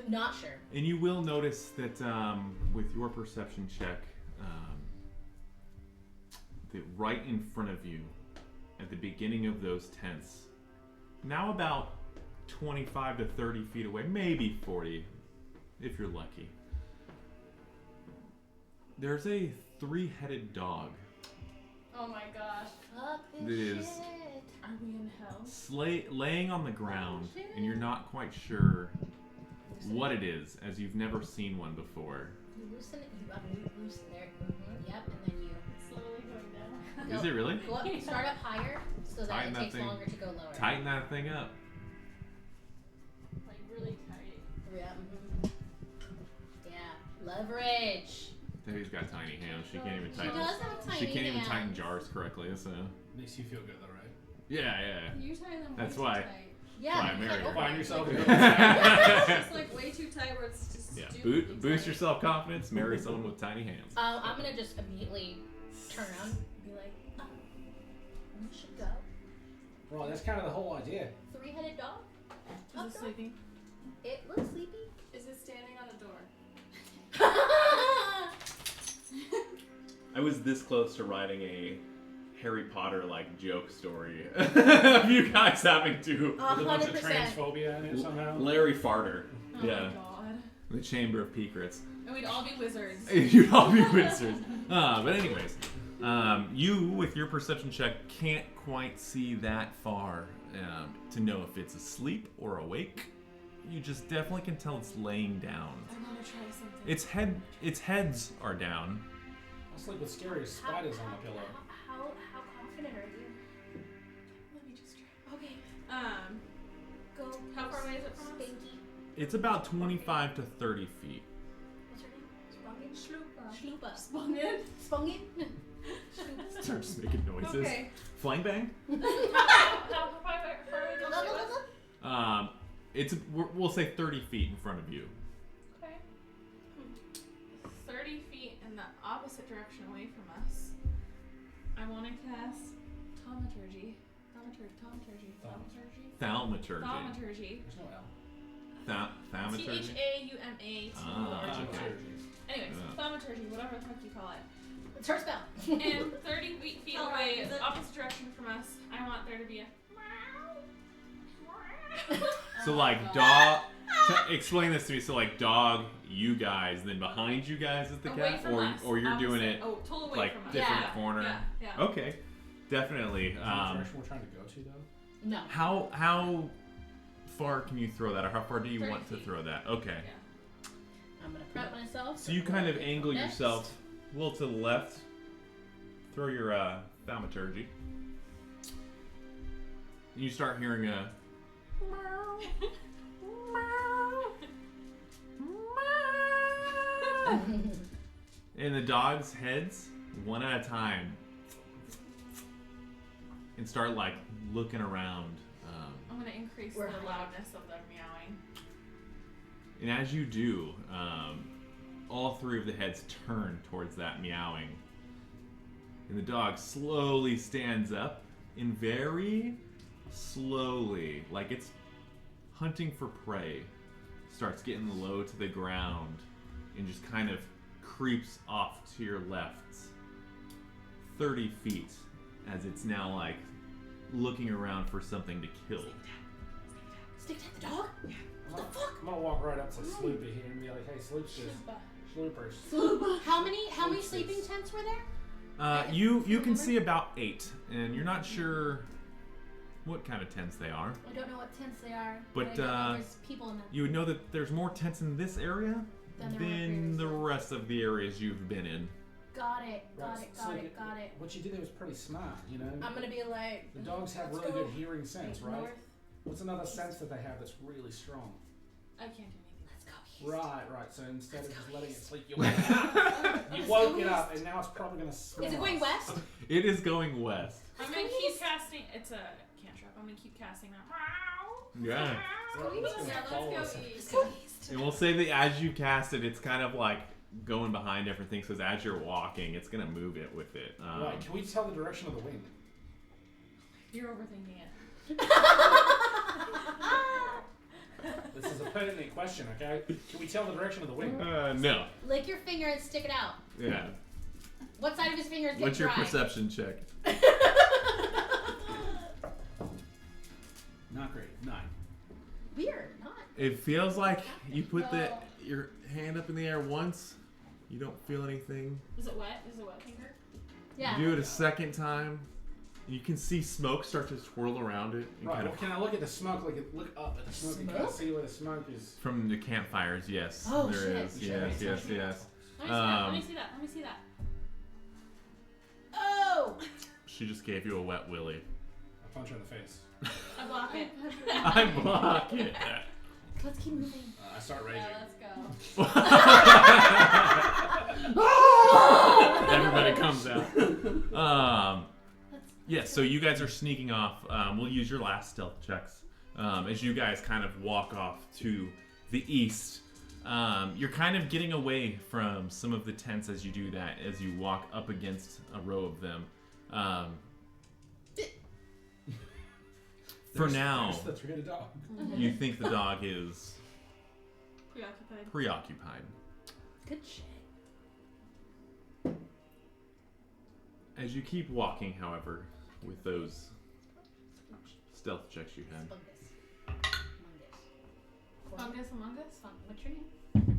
Not sure. And you will notice that with your perception check, that right in front of you, at the beginning of those tents, now about 25 to 30 feet away, maybe 40, if you're lucky, there's a 3-headed dog. Oh my gosh. Fuck That this is- shit. Are we in hell? Laying on the ground, and you're not quite sure what it is, as you've never seen one before. You loosen it. You loosen there. Mm-hmm. Yep, and then you. It's slowly going down. Is it really? Go up, start up higher so that Tighten it that takes thing. longer to go lower. Tighten that thing up. Like really tight. Yeah. Mm-hmm. Yeah. Leverage. Debbie's got tiny hands. She can't even She tighten. does have tiny She can't even hands. tighten jars correctly. So Makes you feel good though, right? yeah. You tie them That's way why. too tight. Yeah. Why, it's Mary? like, oh, Find yourself. It's just like way too tight where it's just Yeah. stupidly Boost tight. your self confidence. Marry someone with tiny hands. I'm gonna just immediately turn around and be like, oh, we should go. Well, that's kind of the whole idea. 3-headed dog? Is it sleeping? It looks sleepy. Is it standing on a door? I was this close to writing a Harry Potter like joke story of you guys having to With a bunch of 100%. transphobia in it somehow. Larry Farter. Oh Yeah. my god. The Chamber of Secrets. And we'd all be wizards. You'd all be wizards. But anyways, you with your perception check can't quite see that far to know if it's asleep or awake. You just definitely can tell it's laying down. I want to try something. Its heads are down. I'll sleep with scary spiders on the pillow. How confident are you? Let me just try. Okay, Go. How far away is it from us? Spanky. It's about 25 to 30 feet. What's her name? Spungin? Schlupa. Schlupa. Spungin? Spungin? Start just making noises. Okay. Flying bang? How far away did you say it was? We'll say 30 feet in front of you. Okay. 30 feet in the opposite direction away from us. I want to cast Thaumaturgy. Thaumaturgy. Thaumaturgy. There's no L. Thaumaturgy. Thaumaturgy. Ah, okay. Anyways, Thaumaturgy, whatever the fuck you call it. It's her spell. And 30 feet Alright, away, is it- opposite direction from us, I want there to be a So like dog. Explain this to me. So like dog, you guys, then behind you guys is the away cat, from us. or you're doing opposite. it Oh, total away like from us. different Yeah, corner. Yeah. Okay, definitely. Is that the direction we're trying to go to though? No. How far can you throw that, or how far do you 30 want to feet. throw that? Okay. Yeah. I'm gonna prep myself. So you kind of angle Next. yourself a little to the left. Throw your thaumaturgy. And you start hearing a and the dogs' heads, one at a time, and start like looking around. I'm gonna increase We're the hiding. loudness of their meowing. And as you do, all three of the heads turn towards that meowing. And the dog slowly stands up and very slowly, like it's hunting for prey, starts getting low to the ground and just kind of creeps off to your left 30 feet as it's now like looking around for something to kill. Stick tag the dog? What the fuck? I'm gonna walk right up to Sloopy here and be like, hey, Sloop's just Sloopers. How many sleeping tents were there? You can see about 8, and you're not sure what kind of tents they are. I don't know what tents they are. But, I don't know there's people in them. You would know that there's more tents in this area Than there were than the previously. rest of the areas you've been in. Got it. Right, so what you did there was pretty smart, you know? I'm gonna be like. The dogs have let's really go good hearing sense, right? north. What's another sense that they have that's really strong? I can't do anything. Let's go east. Right. So instead of Let's just go letting it east. sleep, you woke it up. You woke it up, and now it's probably gonna smell. Is it going west? It is going west. I'm gonna keep casting. It's a cantrip. I'm gonna keep casting that. Yeah. Well, it's gonna Yeah, follow let's us. go east. Go east. And we'll say that as you cast it, it's kind of like going behind different things, because as you're walking, it's going to move it with it. Right, can we tell the direction of the wind? You're overthinking it. This is a pertinent question, okay? Can we tell the direction of the wind? No. Lick your finger and stick it out. Yeah. What side of his finger is What's your dry? perception check? Not great. 9. Weird, not. It feels like you put your hand up in the air once, you don't feel anything. Is it wet? Is it wet finger? Yeah. You do it a second time, you can see smoke start to swirl around it. And Right, kind well, of can I look at the smoke, look up at the smoke and kind of Smoke? see where the smoke is? from the campfires, yes. Oh, there shit. is. Yes. Let me see that. Let me see that. Let me see that. Oh! She just gave you a wet willy. I punch her in the face. I block it. I block it. Let's keep moving. I start raging. Yeah, let's go. Everybody comes out. Yes, so you guys are sneaking off. We'll use your last stealth checks. As you guys kind of walk off to the east. You're kind of getting away from some of the tents as you do that, as you walk up against a row of them. For now, There's the three-headed dog. you think the dog is Preoccupied. preoccupied. Good shit. As you keep walking, however, with those stealth checks you had. Fungus among us? What's your name?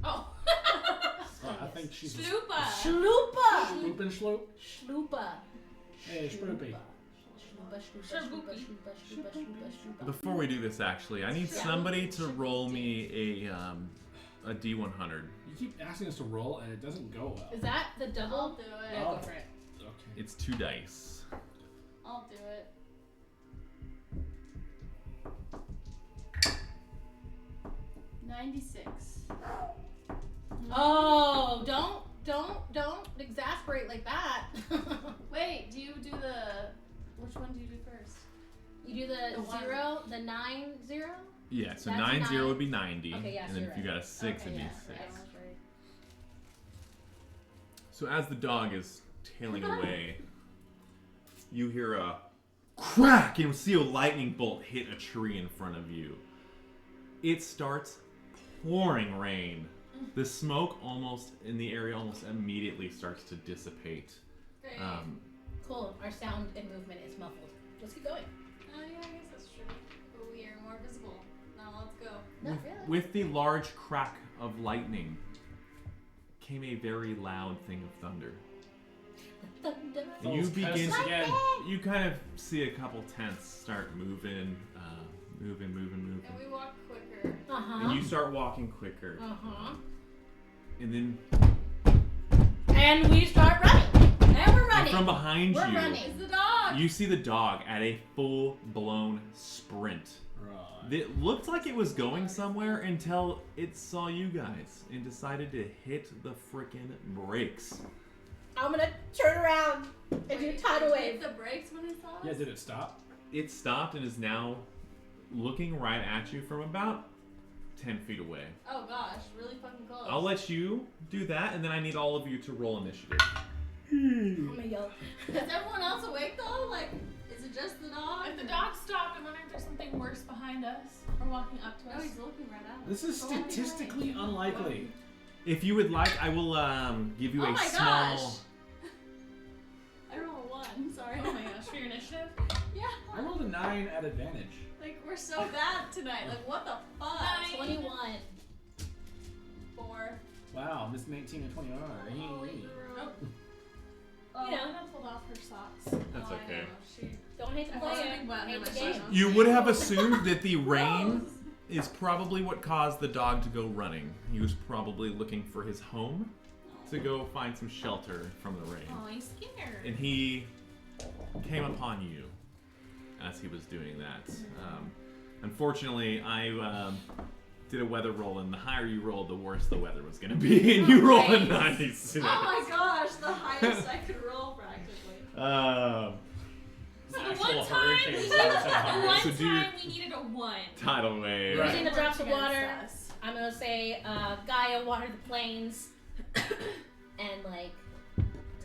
Oh. I think she's Sloopa. Shlupa! Sloop and Sloop. Shlupa. Hey, Spoopy. Before we do this, actually, I need somebody to roll me a D100. You keep asking us to roll, and it doesn't go well. Is that the I'll double? do it. Yeah, go for it. Okay. It's 2 dice. I'll do it. $96. Oh, don't exasperate like that. Wait, do you do the... Which one do you do first? You do the The one. 0, the 9-0? Yeah, so That's 90 9. would be 90. Okay, yeah, and so then you're if you right. got a 6, Okay, it'd be yeah, 6. right. So as the dog is tailing away, you hear a crack and see a lightning bolt hit a tree in front of you. It starts pouring rain. The smoke almost in the area almost immediately starts to dissipate. Great. Cool. Our sound and movement is muffled. Let's keep going. Oh yeah, I guess that's true. But we are more visible. Now let's go. Not really. With the large crack of lightning came a very loud thing of thunder. Thunder. And you Those begin curses again. You kind of see a couple tents start moving, Moving. And we walk quicker. And you start walking quicker. And then... And we start running. And we're running. And from behind we're you, running. It's the dog. you see the dog at a full-blown sprint. Right. It looked like it was going somewhere until it saw you guys and decided to hit the frickin' brakes. I'm gonna turn around and do tidal wave. Hit the brakes when it saw us? Yeah, did it stop? It stopped and is now looking right at you from about 10 feet away. Oh gosh, really fucking close. I'll let you do that, and then I need all of you to roll initiative. I'm gonna yell. Is everyone else awake though? Like, is it just the dog? If the dog stopped, I'm wondering if there's something worse behind us or walking up to No, us. he's looking right at us. This is statistically unlikely. If you would like, I will give you Oh a my small... gosh. I rolled a 1, sorry. Oh my gosh, for your initiative? Yeah. I rolled a 9 at advantage. Like, we're so bad tonight. Like, what the fuck? 21. 4. Wow, Miss 19 and 21. Oh, You know. Luna pulled off her socks. That's I okay. know, she... Don't hate the I was player. thinking about Hate the it. game. You would have assumed that the rain is probably what caused the dog to go running. He was probably looking for his home to go find some shelter from the rain. Oh, he's scared. And he came upon you as he was doing that. Unfortunately, I did a weather roll, and the higher you rolled, the worse the weather was going to be, and you rolled a nice. Oh my gosh, the highest I could roll practically. So the Actual one time we hurricanes needed, outside. So do you- we needed a 1. Tidal wave. Right. Using the drops of Against water, us. I'm gonna say Gaia water the plains and like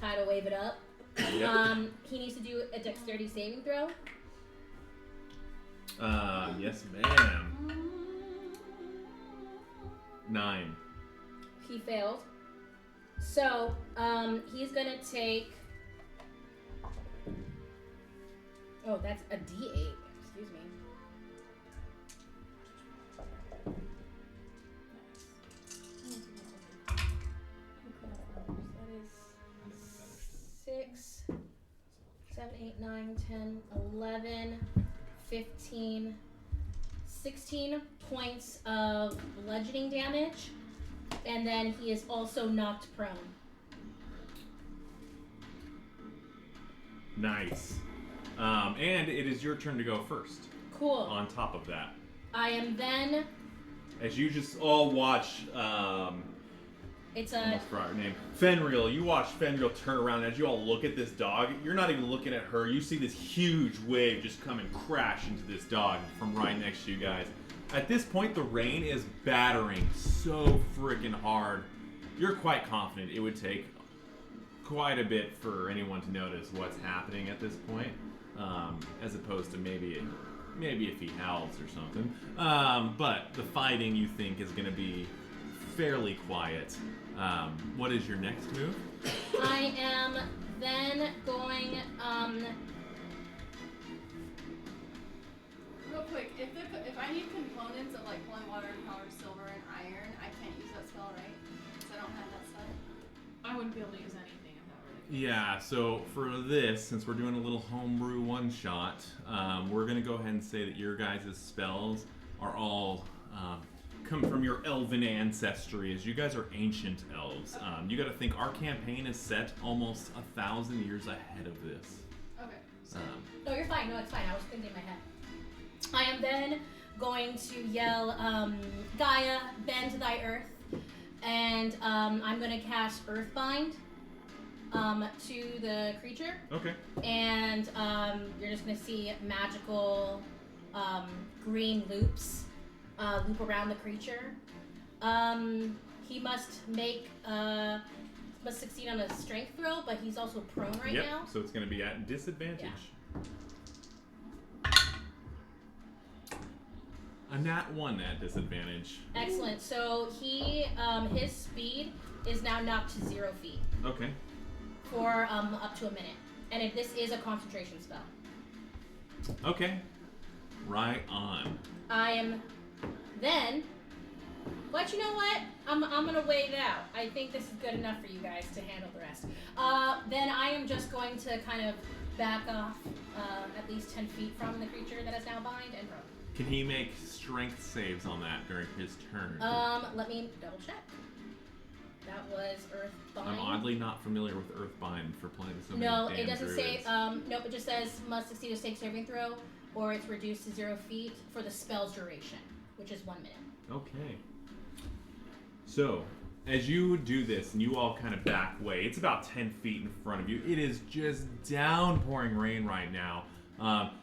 tidal wave it up. Yep. He needs to do a dexterity saving throw. Yes, ma'am. 9. He failed. So he's gonna take. Oh, that's a D8. Excuse me. That is 6, 7, 8, 9, 10, 11, 15, 16 points of bludgeoning damage, and then he is also knocked prone. Nice. And it is your turn to go first. Cool. On top of that, I am then. as you just all watch, It's a. almost forgot her name, Fenrir. You watch Fenrir turn around. As you all look at this dog, you're not even looking at her. You see this huge wave just come and crash into this dog from right next to you guys. At this point, the rain is battering so freaking hard. You're quite confident it would take quite a bit for anyone to notice what's happening at this point, as opposed to maybe if he howls or something. But the fighting, you think, is going to be fairly quiet. What is your next move? I am then going. Real quick, if I need components of like pulling water, power, silver, and iron, I can't use that spell, right? Because I don't have that stuff. I wouldn't be able to use anything if that were the case. Yeah, so for this, since we're doing a little homebrew one-shot, we're going to go ahead and say that your guys' spells are all come from your elven ancestry, as you guys are ancient elves. You got to think our campaign is set almost 1,000 years ahead of this. Okay. So No, you're fine. No, it's fine. I was thinking in my head. I am then going to yell, Gaia, bend thy earth, and I'm going to cast Earthbind to the creature, Okay. and you're just going to see magical green loops loop around the creature. He must succeed on a strength throw, but he's also prone right Yep, now. so it's going to be at disadvantage. A nat 1 at disadvantage. Excellent. So he, his speed is now knocked to 0 feet Okay. for up to a minute, and this is a concentration spell. Okay. Right on. I am then, but you know what? I'm gonna wait it out. I think this is good enough for you guys to handle the rest. Then I am just going to kind of back off at least 10 feet from the creature that is now bind and prone. Can he make strength saves on that during his turn? Let me double check. That was Earthbind. I'm oddly not familiar with Earthbind for playing so many No, damn it doesn't say. druids. Nope, it just says must succeed a stake saving throw, or it's reduced to 0 feet for the spell's duration, which is 1 minute. Okay. So, as you do this, and you all kind of back away, it's about 10 feet in front of you. It is just downpouring rain right now.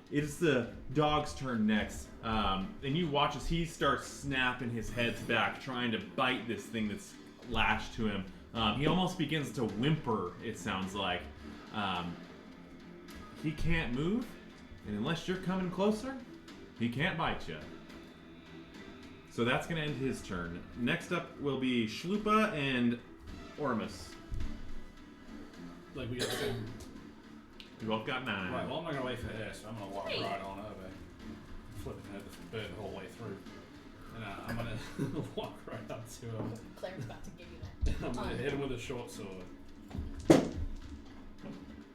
It is the dog's turn next, and you watch as he starts snapping his heads back, trying to bite this thing that's lashed to him. He almost begins to whimper, it sounds like. He can't move, and unless you're coming closer, he can't bite you. So that's going to end his turn. Next up will be Shlupa and Ormus. Like we got the same. You both got 9. Right, well, I'm not going to wait for her, so I'm going to walk right on over. Flipping her the bird the whole way through. And I'm going to walk right up to him. Claire's about to give you that. I'm going to hit him with a short sword.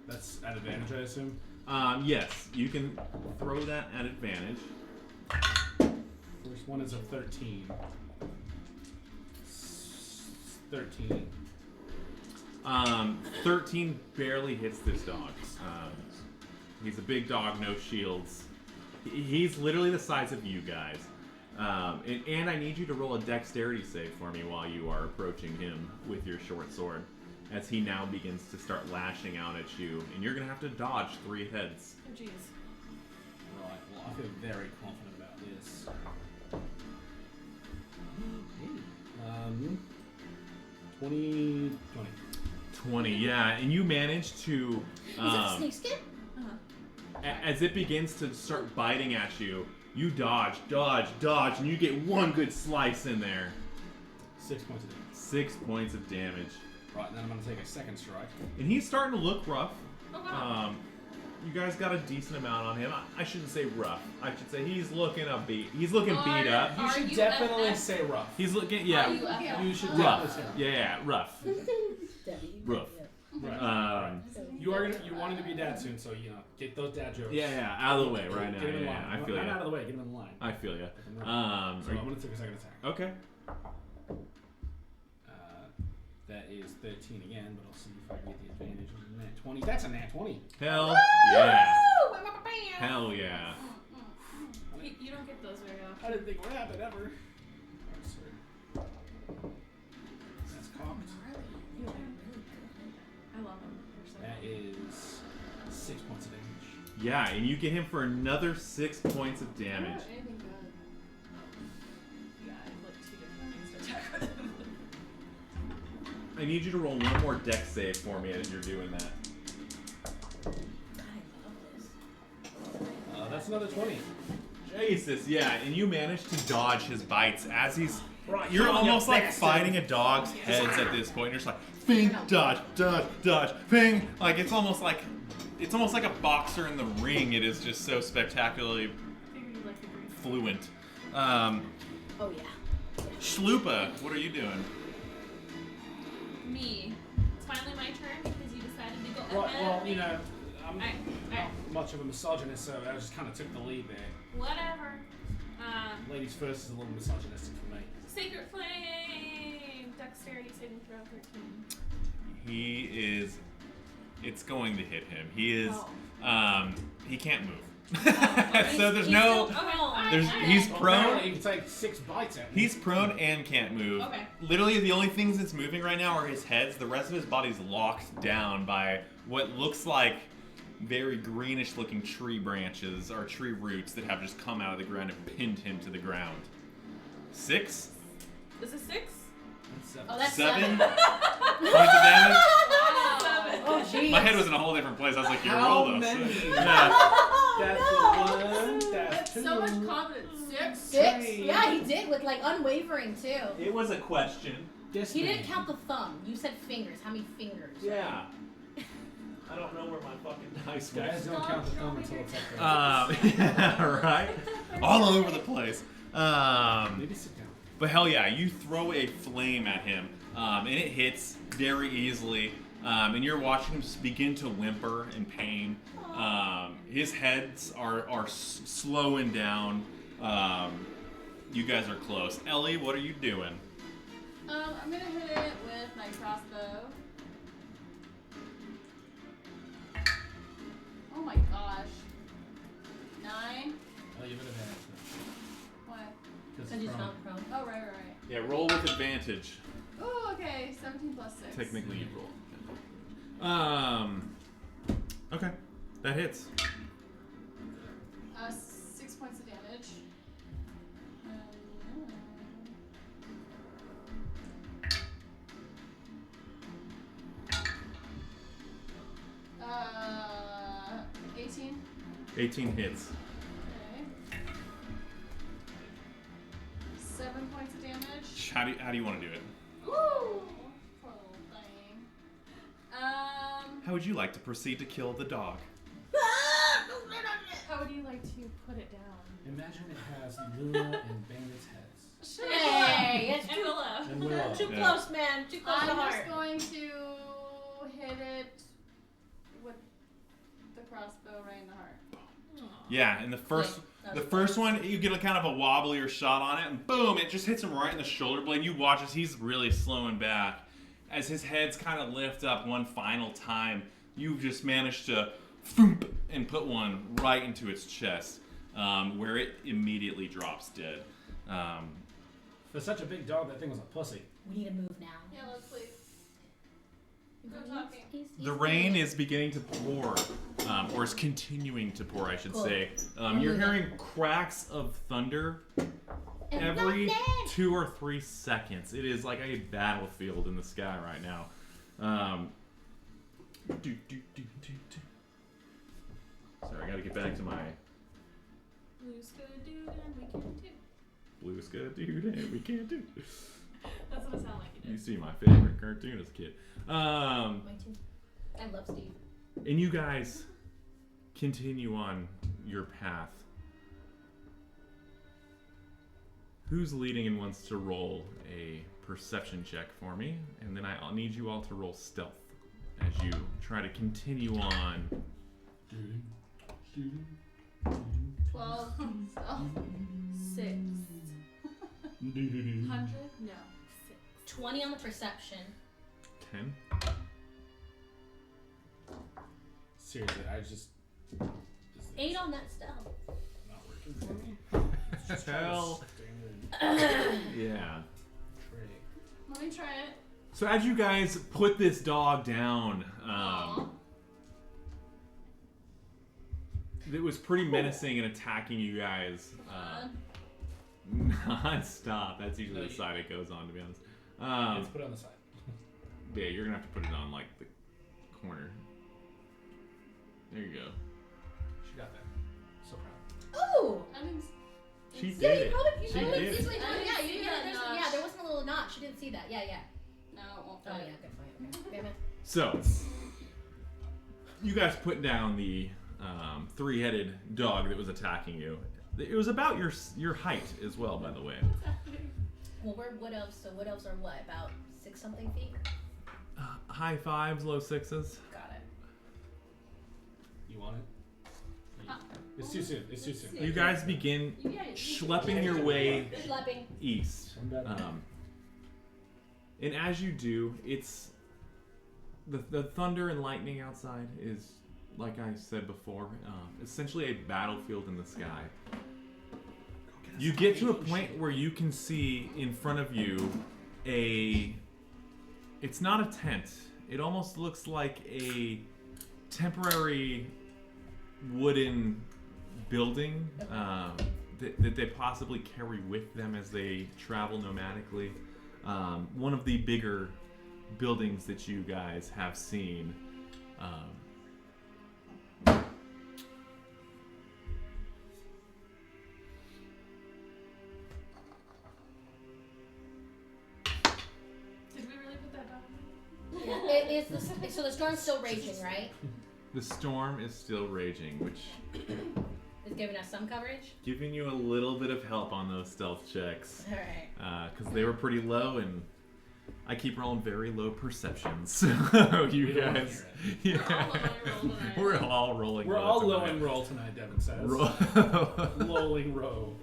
That's at advantage, I assume? Yes, you can throw that at advantage. First one is a 13. 13. 13 barely hits this dog. He's a big dog, no shields. He's literally the size of you guys. And I need you to roll a dexterity save for me while you are approaching him with your short sword, as he now begins to start lashing out at you, and you're going to have to dodge 3 heads. Oh, jeez. Right, well, I feel very confident about this. 20. 20, yeah, and you manage to... Is it snake skin? As it begins to start biting at you, you dodge, and you get one good slice in there. 6 points of damage. 6 points of damage. Right, and then I'm going to take a second strike. And he's starting to look rough. Oh, wow. You guys got a decent amount on him. I shouldn't say rough. I should say he's looking beat. He's looking beat up. You should definitely say rough. He's looking, yeah, You should rough. definitely say rough. Yeah, rough. Rough. Right. You wanted to be dad soon, so get those dad jokes. Yeah, out of the way right now. Get him in line. Yeah, I feel Not you. out of the way. Get him in line. I feel you. So I'm gonna take a second attack. Okay. That is 13 again, but I'll see if I can get the advantage of the nat 20. That's a nat 20. Hell yeah. Hell yeah. You don't get those very often. I didn't think it would happen ever. That's cocked. I love them. They're so That is 6 points of damage. Yeah, and you get him for another 6 points of damage. anything good. Yeah, I have like 2 different things to attack with. I need you to roll one more dex save for me as you're doing that. That's another 20. Jesus, yeah, and you manage to dodge his bites as he's... Right, You're come on, almost you like bastard. fighting a dog's heads at this point. You're just like, ping, dodge, ping. Like it's almost like a boxer in the ring. It is just so spectacularly fluent. Oh yeah. Shlupa, what are you doing? Me. It's finally my turn because you decided to go Well, ahead. I'm Alright. not much of a misogynist, so I just kind of took the lead there. Whatever. Ladies first is a little misogynistic for me. Sacred Flame! Dexterity saving throw 13. He is... It's going to hit him. He is... Oh. He can't move. So there's no... He's prone. Apparently you can take 6 bites at me. He's prone and can't move. Okay. Literally, the only things that's moving right now are his heads. The rest of his body's locked down by what looks like very greenish-looking tree branches or tree roots that have just come out of the ground and pinned him to the ground. 6? Is it 6? Oh, that's 7 7. points of damage. Oh jeez. My head was in a whole different place. I was like, "You're How roll those." many? Yeah. That's the 1, that's 2. So much confidence. 6? 6? Yeah, he did with like unwavering too. It was a question. He didn't count the thumb. You said fingers. How many fingers? Yeah. I don't know where my fucking dice went. Guys don't count the thumb until it's up there. Yeah, right? All over the place. Maybe sit down. But hell yeah, you throw a flame at him, and it hits very easily. And you're watching him begin to whimper in pain. His heads are slowing down. You guys are close. Ellie, what are you doing? I'm gonna hit it with my crossbow. Oh my gosh. 9. Oh, you have an advantage. What? Because he's not prone. Oh, right. Yeah, roll with advantage. Oh, okay. 17 plus 6. Technically, you roll. Okay, that hits. 6 points of damage. Uh, 18. 18 hits. Okay. 7 points of damage. How do you want to do it? Woo! Poor little thing. How would you like to proceed to kill the dog? How would you like to put it down? Imagine it has Luna and Bandit's heads. Hey, it's And Willow. And Willow. too Yeah. close, man. Too close to I'm heart. just going to hit it with the crossbow right in the heart. Yeah, and the first one, you get a kind of a wobblier shot on it, and boom, it just hits him right in the shoulder blade. You watch as he's really slowing back. As his head's kind of lift up one final time, you've just managed to thump and put one right into its chest, where it immediately drops dead. For such a big dog, that thing was a pussy. We need to move now. Yeah, let's leave. Go talking. The rain is beginning to pour, or is continuing to pour, I should say. You're hearing cracks of thunder every 2 or 3 seconds. It is like a battlefield in the sky right now. Sorry, I gotta get back to my Blue's good dude and we can too. blue sky dude, and we can't do. That's what it sounded like you You did. see my favorite cartoon as a kid. Mine too. I love Steve. And you guys continue on your path. Who's leading and wants to roll a perception check for me? And then I'll need you all to roll stealth as you try to continue on. 12. So. 6. 100? No. 6. 20 on the perception. 10. Seriously, I just... 8 on that stealth. Not working for me. It's just Hell. Yeah. Tray. Let me try it. So as you guys put this dog down, Aw. it was pretty menacing and attacking you guys non-stop. That's usually the side it goes on, to be honest. Let's put it on the side. Yeah, you're gonna have to put it on like the corner. There you go. She got that. So proud. Ooh! I didn't. She Yeah, did you it. probably She you did it. easily I did it. didn't Yeah, see that notch. yeah, there wasn't a little notch. She didn't see that. Yeah. No, it won't Oh fit. yeah, good point. Okay. Damn it. So, you guys put down the 3-headed dog that was attacking you. It was about your height as well, by the way. Well, we're wood elves, so wood elves are what? About 6-something feet? High 5s, low 6s. Got it. You want it? It's too soon. It's too soon. You guys begin schlepping your way Schlepping. east. And as you do, it's the thunder and lightning outside is, like I said before, essentially a battlefield in the sky. You get to a point where you can see in front of you it's not a tent. It almost looks like a temporary wooden building that they possibly carry with them as they travel nomadically. One of the bigger buildings that you guys have seen. Did we really put that down? Yeah. So the storm's still raging, right? The storm is still raging, which It's giving us some coverage. giving you a little bit of help on those stealth checks. All right. Because they were pretty low, and I keep rolling very low perceptions. So you guys, We're all on a roll tonight. we're all rolling. We're low all low tonight. and roll tonight, Devin says. Lowing row.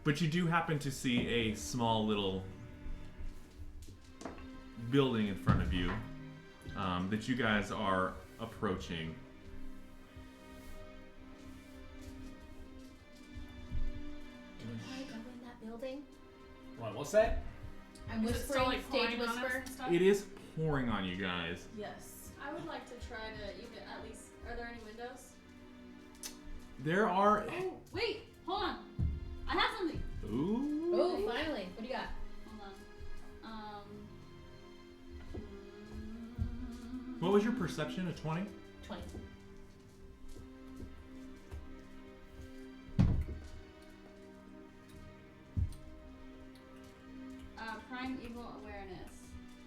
But you do happen to see a small little building in front of you that you guys are approaching. Can I go in that building? What? What's that? I'm Is it still, whispering, like, stage pouring on us whisper. and stuff? It is pouring on you guys. Yes. I would like to try to even at least. Are there any windows? There are. Oh, wait, hold on. I have something. Ooh. Oh, finally. What do you got? Hold on. What was your perception? A 20? 20. Prime Evil Awareness.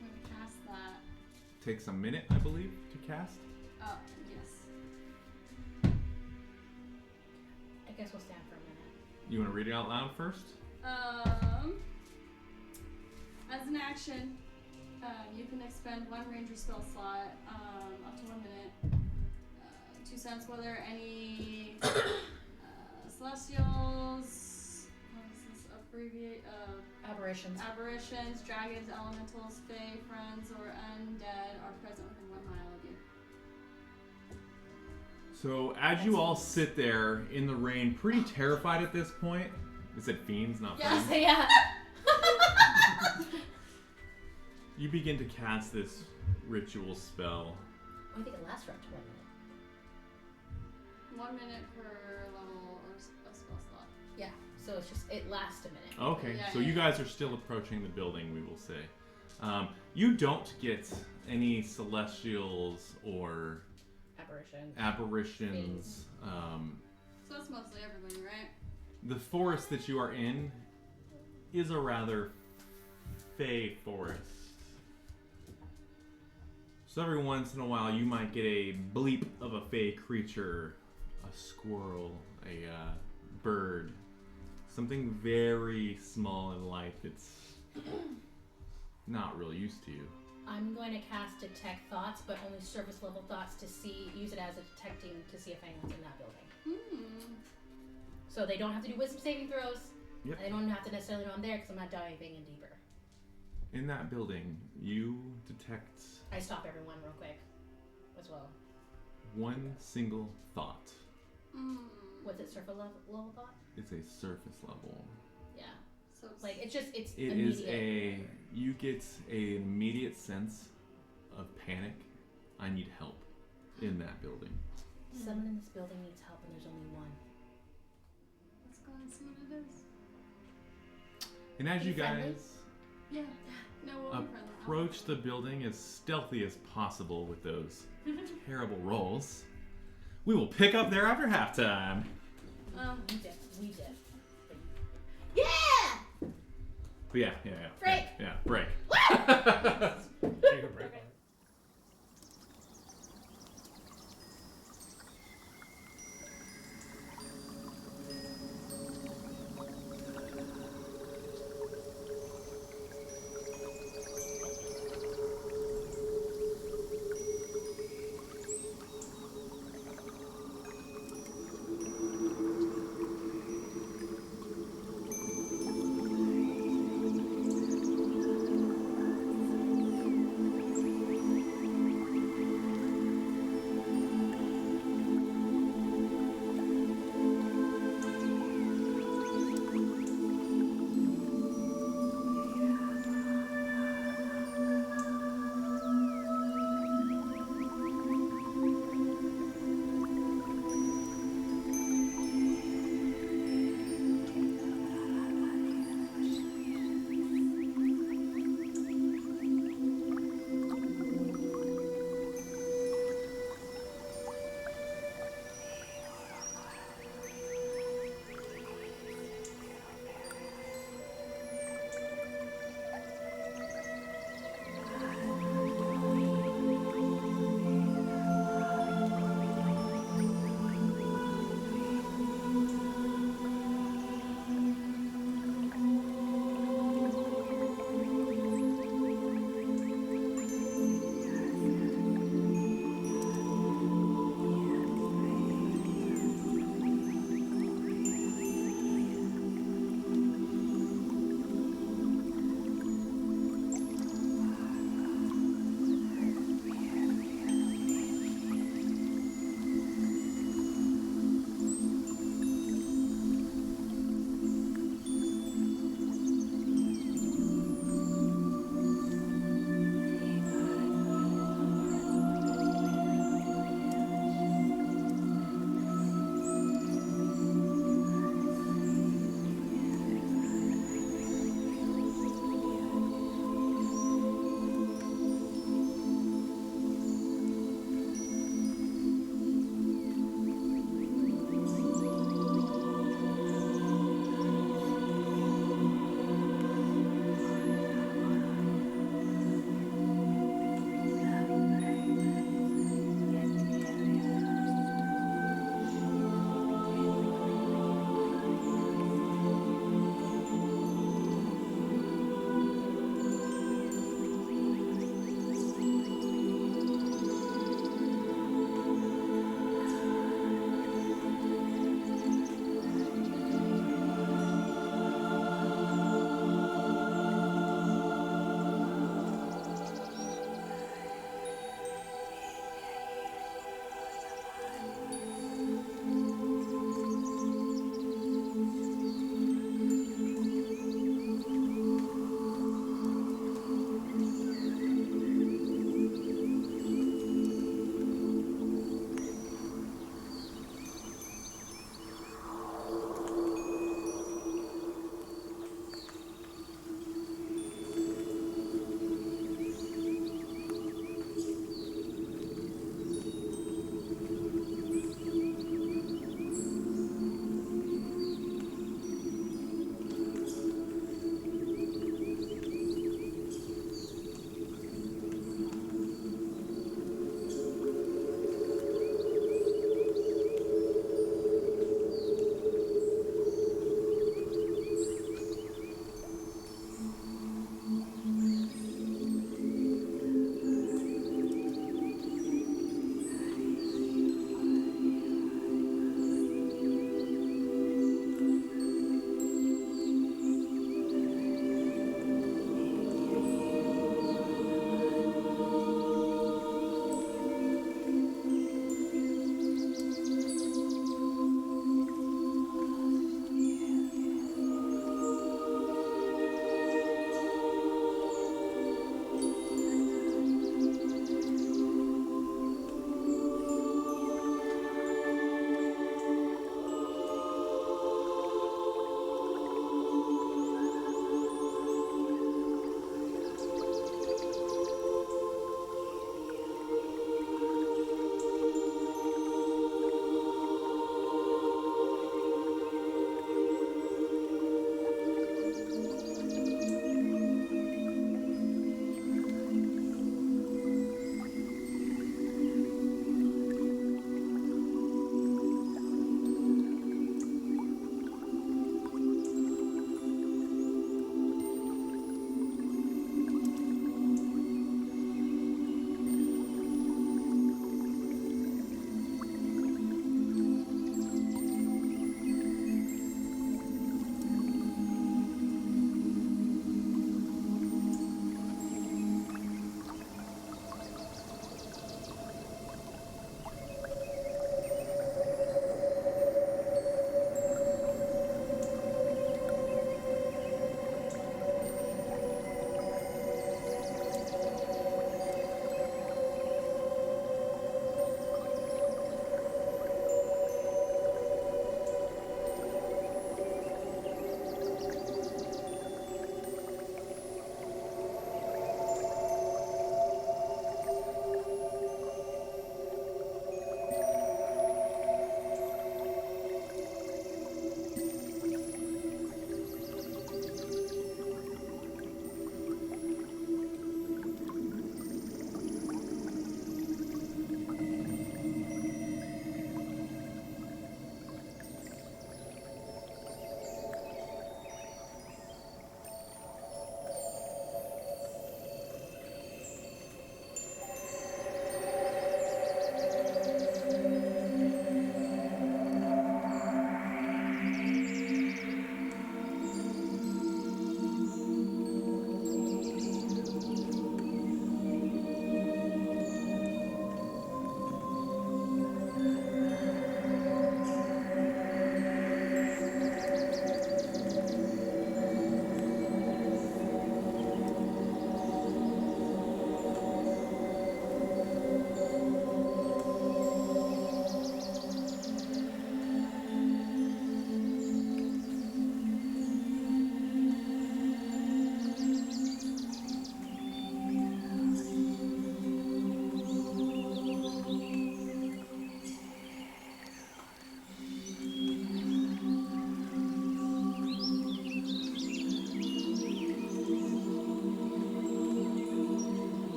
I'm gonna cast that. Takes a minute, I believe, to cast. Oh, yes. I guess we'll stand for a minute. You want to read it out loud first? As an action, you can expend one ranger spell slot up to 1 minute to sense whether any celestials, what is this, abbreviate, Aberrations. aberrations, dragons, elementals, fae, friends, or undead are present within 1 mile of you. So, as you all sit there in the rain, pretty terrified at this point. Is it fiends, not Yes, fiends? yeah. You begin to cast this ritual spell. I think it lasts for up to 1 minute. 1 minute per level or a spell slot. Yeah, so it's just, it lasts a minute. Okay, Yeah, so yeah, you yeah. guys are still approaching the building, we will say. You don't get any celestials or Aberration. aberrations. So that's mostly everybody, right? The forest that you are in is a rather fey forest. So every once in a while you might get a bleep of a fey creature, a squirrel, a bird, something very small and light that's not real used to you. I'm going to cast Detect Thoughts, but only surface level thoughts to use it as a detecting to see if anyone's in that building. So they don't have to do wisdom saving throws. Yep. They don't have to necessarily know I'm there because I'm not diving in deeper. In that building, you detect I stop everyone real quick as well. one single thought. What's it, surface level thought? It's a surface level. Yeah. So it's Like, it's It immediate. is you get an immediate sense of panic. I need help in that building. Someone in this building needs help and there's only one. let's go and see what it is. And as Be you friendly? guys Yeah. No, we'll be friendly. approach the building as stealthy as possible with those terrible rolls, we will pick up there after halftime. We did. Yeah! But yeah. Break! Yeah, break. Take a break.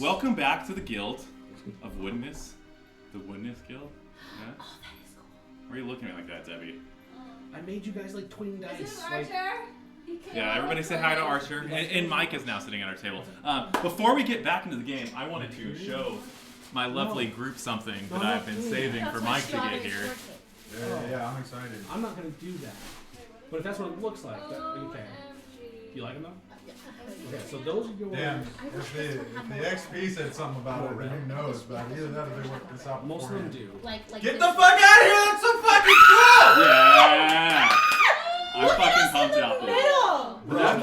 welcome back to the Guild of Woodness. The Woodness Guild? Yeah? Oh, that is cool. Why are you looking at me like that, Debbie? I made you guys like twin dice. Is this Like, Archer? Yeah, everybody say hi to Archer. And Mike is now sitting at our table. Before we get back into the game, I wanted to show my lovely group something that I've been saving for Mike to get here. Yeah, I'm excited. I'm not gonna do that. But if that's what it looks like, that, okay. You like them though? Okay, so those are yours. Damn, if the XP said something about it, then who knows? But either that or they worked this out Most of them beforehand. do. Like Get this. the fuck out of here! That's so fucking cool! Yeah! I'm fucking pumped about this. Bro, that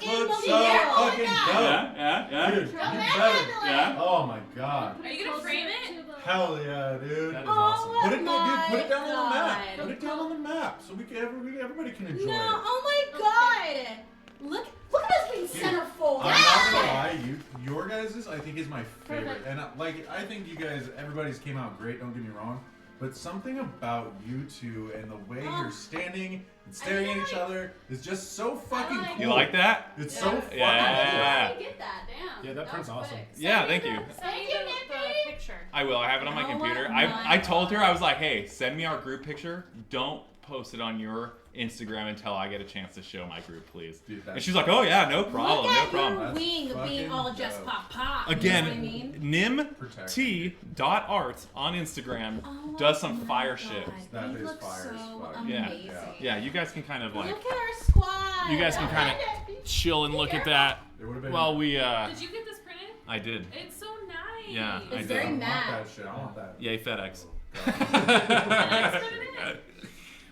looks so fucking dope. Yeah. Dude, you better. Yeah. Oh my god. Are you gonna frame it? Hell yeah, dude. That is Oh awesome. my Put it, dude, put it down on the map. God. Put it down on the map so we can everybody can enjoy No, it. oh my god! Look at us being centerfold. I'm not gonna lie, your guys' I think is my favorite, and I think you guys, everybody's came out great. Don't get me wrong, but something about you two and the way you're standing and staring at each other is just so fucking cool. You like that? It's so fucking Yeah. I get that, damn. Yeah, that print's was awesome. quick. Yeah, thank you. Send me the picture. I will. I have it on my Oh computer. my I told her, I was like, hey, send me our group picture. Don't post it on your Instagram until I get a chance to show my group, please. Dude, And she's like, oh yeah, no problem, Look no at problem. your That's wing being all fucking just dope. pop. Again, You know what I mean? nimt.art on Instagram Oh does some my fire God. shit. That We is look fire as so fuck. Yeah. amazing. Yeah, you guys can kind of like, Look at our squad. you guys can kind of chill and look at that It would have been. while we, Did you get this printed? I did. It's so nice. Yeah, I It's did. very I want matte. that shit. I want that. Yay, FedEx. FedEx put it in.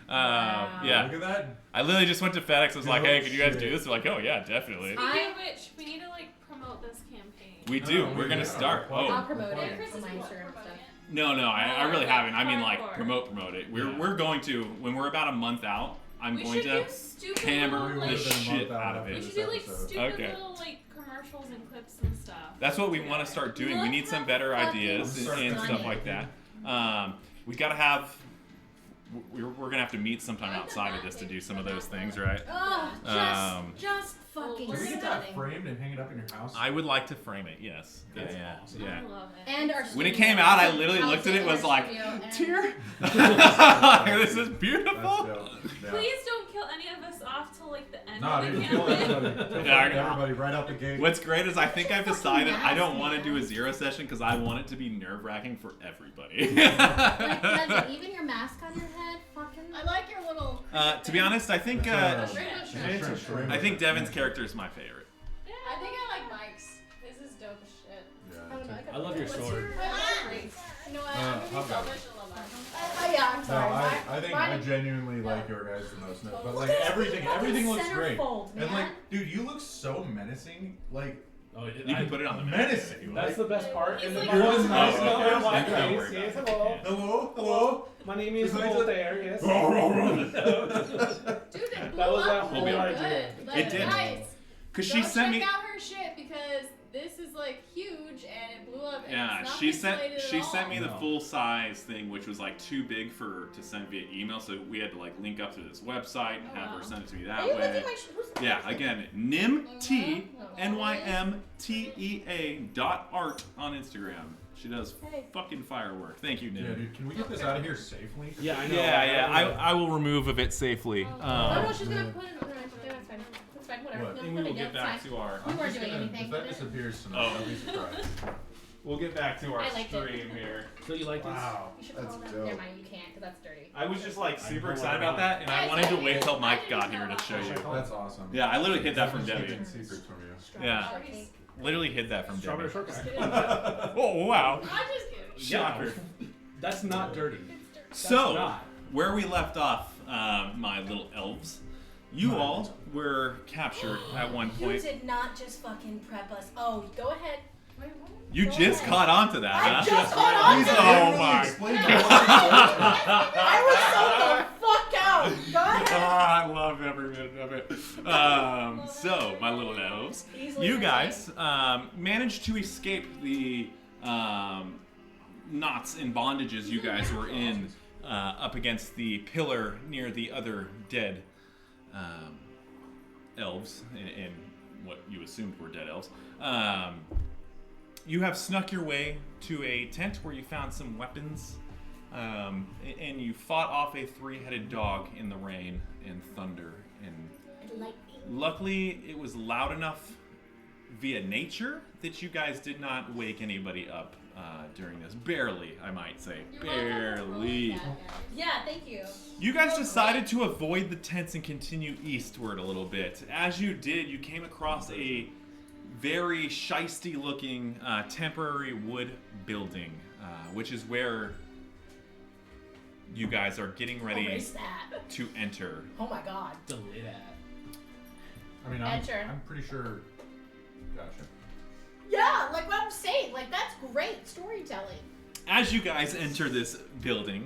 Yeah. Look at that. I literally just went to FedEx. I was like, hey, Good could you guys shit. do this? They're like, oh yeah, definitely. Speaking of which, we need to like promote this campaign. We do. No, We're we gonna do. start. I'll Oh. promote Yeah, it Chris on is my cool. Instagram and stuff. No, I really haven't. I mean, like, Hardcore. promote it. We're going to, when we're about a month out, I'm We going should to do stupid hammer little, the like, shit out of we it. should do like episode. stupid Okay. little like commercials and clips and stuff. That's what we want to start doing. We Look need some how better fucking ideas and funny. stuff like that. We gotta have. We're gonna have to meet sometime outside of this to do some of those things, right? Oh, just fucking Can we get stunning. that framed and hang it up in your house? I would like to frame it. Yes. That's Yeah. awesome. Yeah. I love it. And our When it studio. came out, I literally I'll looked at take it, our was like, studio and- tear. This is beautiful. That's dope. Yeah. Please don't kill any of us off till like the end Nah, of the dude, kill campaign. everybody. Kill Yeah, I- everybody right out the gate. What's great is I think I've fucking decided I don't nasty, want to do a man. zero session because I want it to be nerve-wracking for everybody. Like, Leslie, even your mask on your head, fucking. I like your little. To be honest, I think That's Rainbow shirt. shrimp. I think Devin's character is my favorite. I think I like Mike's. His is dope as shit. Yeah. I love your sword. You know what? Uh, I'm gonna be I'll go. selfish and love mine. Yeah, I'm No, sorry. I think I genuinely like your guys the most. But like everything looks great. Centerfold, And man. like, dude, you look so menacing. Like Oh, You can put it on the map menacing. if you That's want. the best part. He's And then like- my Yours voice is nice. is not my Don't worry face. about Yes, it. hello. Hello. My name is It's like Voltaire. Yes. Dude, it blew That was up that whole really idea. good. Like, It did. Guys, Cause go she sent check me. out her shit because this is like huge and it blew up. And Yeah, it's not she sent pixelated at me the No. full size thing, which was like too big to send via email. So we had to like link up to this website and have her send it to me Are that you looking way. at my shoes? Yeah, again, NYMTEA.art on Instagram. She does fucking firework. Thank you, Yeah, Nim. dude, can we get this out of here safely? Yeah, I know. Yeah. I will remove of it safely. Oh, no, she's gonna put it on. That's fine. That's fine. Whatever. What? No, And put we it will down. get back It's fine. to our. We weren't doing If anything. that disappears tonight, Oh. I'll be surprised. We'll get back to our I liked it. stream here. So you like this? Wow, You should that's call them. dope. Never mind, you can't because that's dirty. I was just like super I know excited what I about that, and I wanted to wait till Mike I got didn't here to show you. That's awesome. Yeah, I literally hid that from Keeping Debbie. secrets from you. Yeah. Shortcake. Literally hid that from Strawberry Debbie. shortcake. Oh wow! I'm just kidding. Shocker. That's not dirty. So, not. where we left off, my little elves, you all were captured at one You point. did not just fucking prep us. Oh, go ahead. Wait, what? You Go just ahead. caught on to that, I huh? just caught on to Oh it. my! I was so the fuck out. Go ahead. Ah, I love every minute of it. So, my little elves, Easily you entertained. guys managed to escape the knots and bondages you guys were in up against the pillar near the other dead elves, in what you assumed were dead elves. You have snuck your way to a tent where you found some weapons, and you fought off a 3-headed dog in the rain and thunder. And luckily, it was loud enough via nature that you guys did not wake anybody up during this. Barely, I might say. Barely. Yeah, thank you. You guys decided to avoid the tents and continue eastward a little bit. As you did, you came across a very shisty looking temporary wood building, which is where you guys are getting ready to enter. Oh my god. Delete that. I mean, Enter. I'm pretty sure. Gotcha. Yeah, like what I'm saying. Like, that's great storytelling. As you guys enter this building,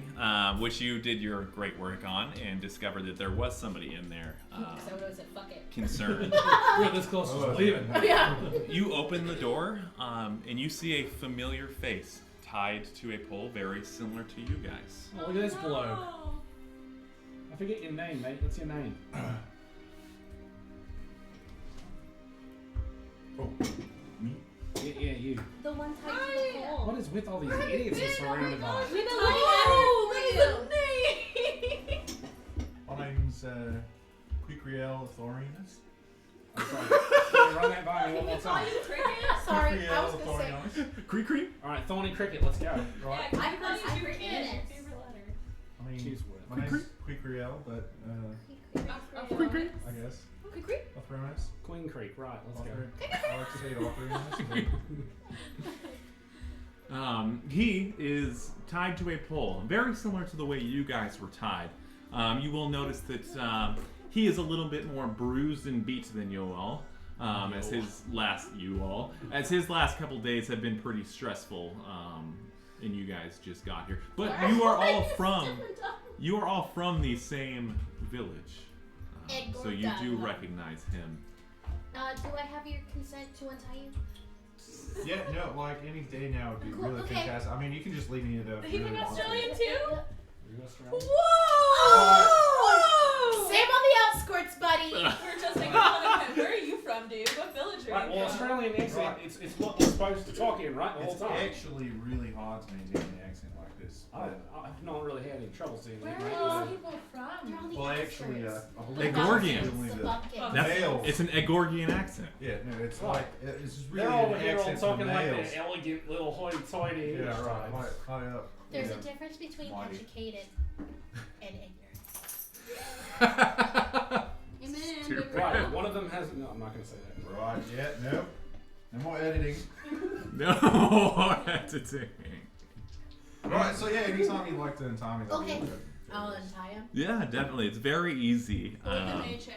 which you did your great work on, and discovered that there was somebody in there So it was a fuck it. concerned. We're this close to leaving. Yeah. You open the door, and you see a familiar face tied to a pole, very similar to you guys. Oh, look at this bloke. I forget your name, mate. What's your name? Oh, me? Yeah, you. The one tied to the pole. What is with all these idiots you're surrounded by? We've been Oh, looking at you. My name's Quiccriel Thorinus. I'm sorry. Can you run that by me one more time? Sorry, I was gonna say. Creak creak. Alright, Thorny Cricket, let's go. Right. I forget it. I mean, Choose word. my name's Quiccriel, but I guess. Thorinus. Queen Creek, right, let's go. I like to say it Thorinus. He is tied to a pole, very similar to the way you guys were tied. You will notice that he is a little bit more bruised and beat than you all, as his last couple days have been pretty stressful, and you guys just got here. But you are all from the same village, so you do recognize him. Do I have your consent to untie you? Yeah, no, like any day now would be Cool, really okay. fantastic. I mean, you can just leave me to Even really Australian too? You're Australian? Whoa! Same on the outskirts, buddy. We're just making fun of him. Where are you from, dude? What village are Right, you well, from? Australian accent, it's what we're supposed to talk in, right? The whole It's time. actually really hard to maintain an accent like this. I've not really had any trouble seeing Where that. are Right? those people from? They're on the Well, outskirts. actually, I The believe Egorgian. bumpkins, the bumpkins. That's, Males. it's an Egorgian accent. Yeah, no, it's Right. like it's just really They're over an here all accent for talking like males. their elegant little hoity-toity English Yeah, right. types. High up. There's yeah. a difference between Mighty. educated and ignorant. Amen. Stupid. Right, one of them has... No, I'm not going to say that. Right. Yeah. No. No more editing. No editing. Right. So yeah, anytime you'd like to untie me, that'd be Okay. good. I'll untie him. Yeah, definitely. It's very easy. With the May-chan.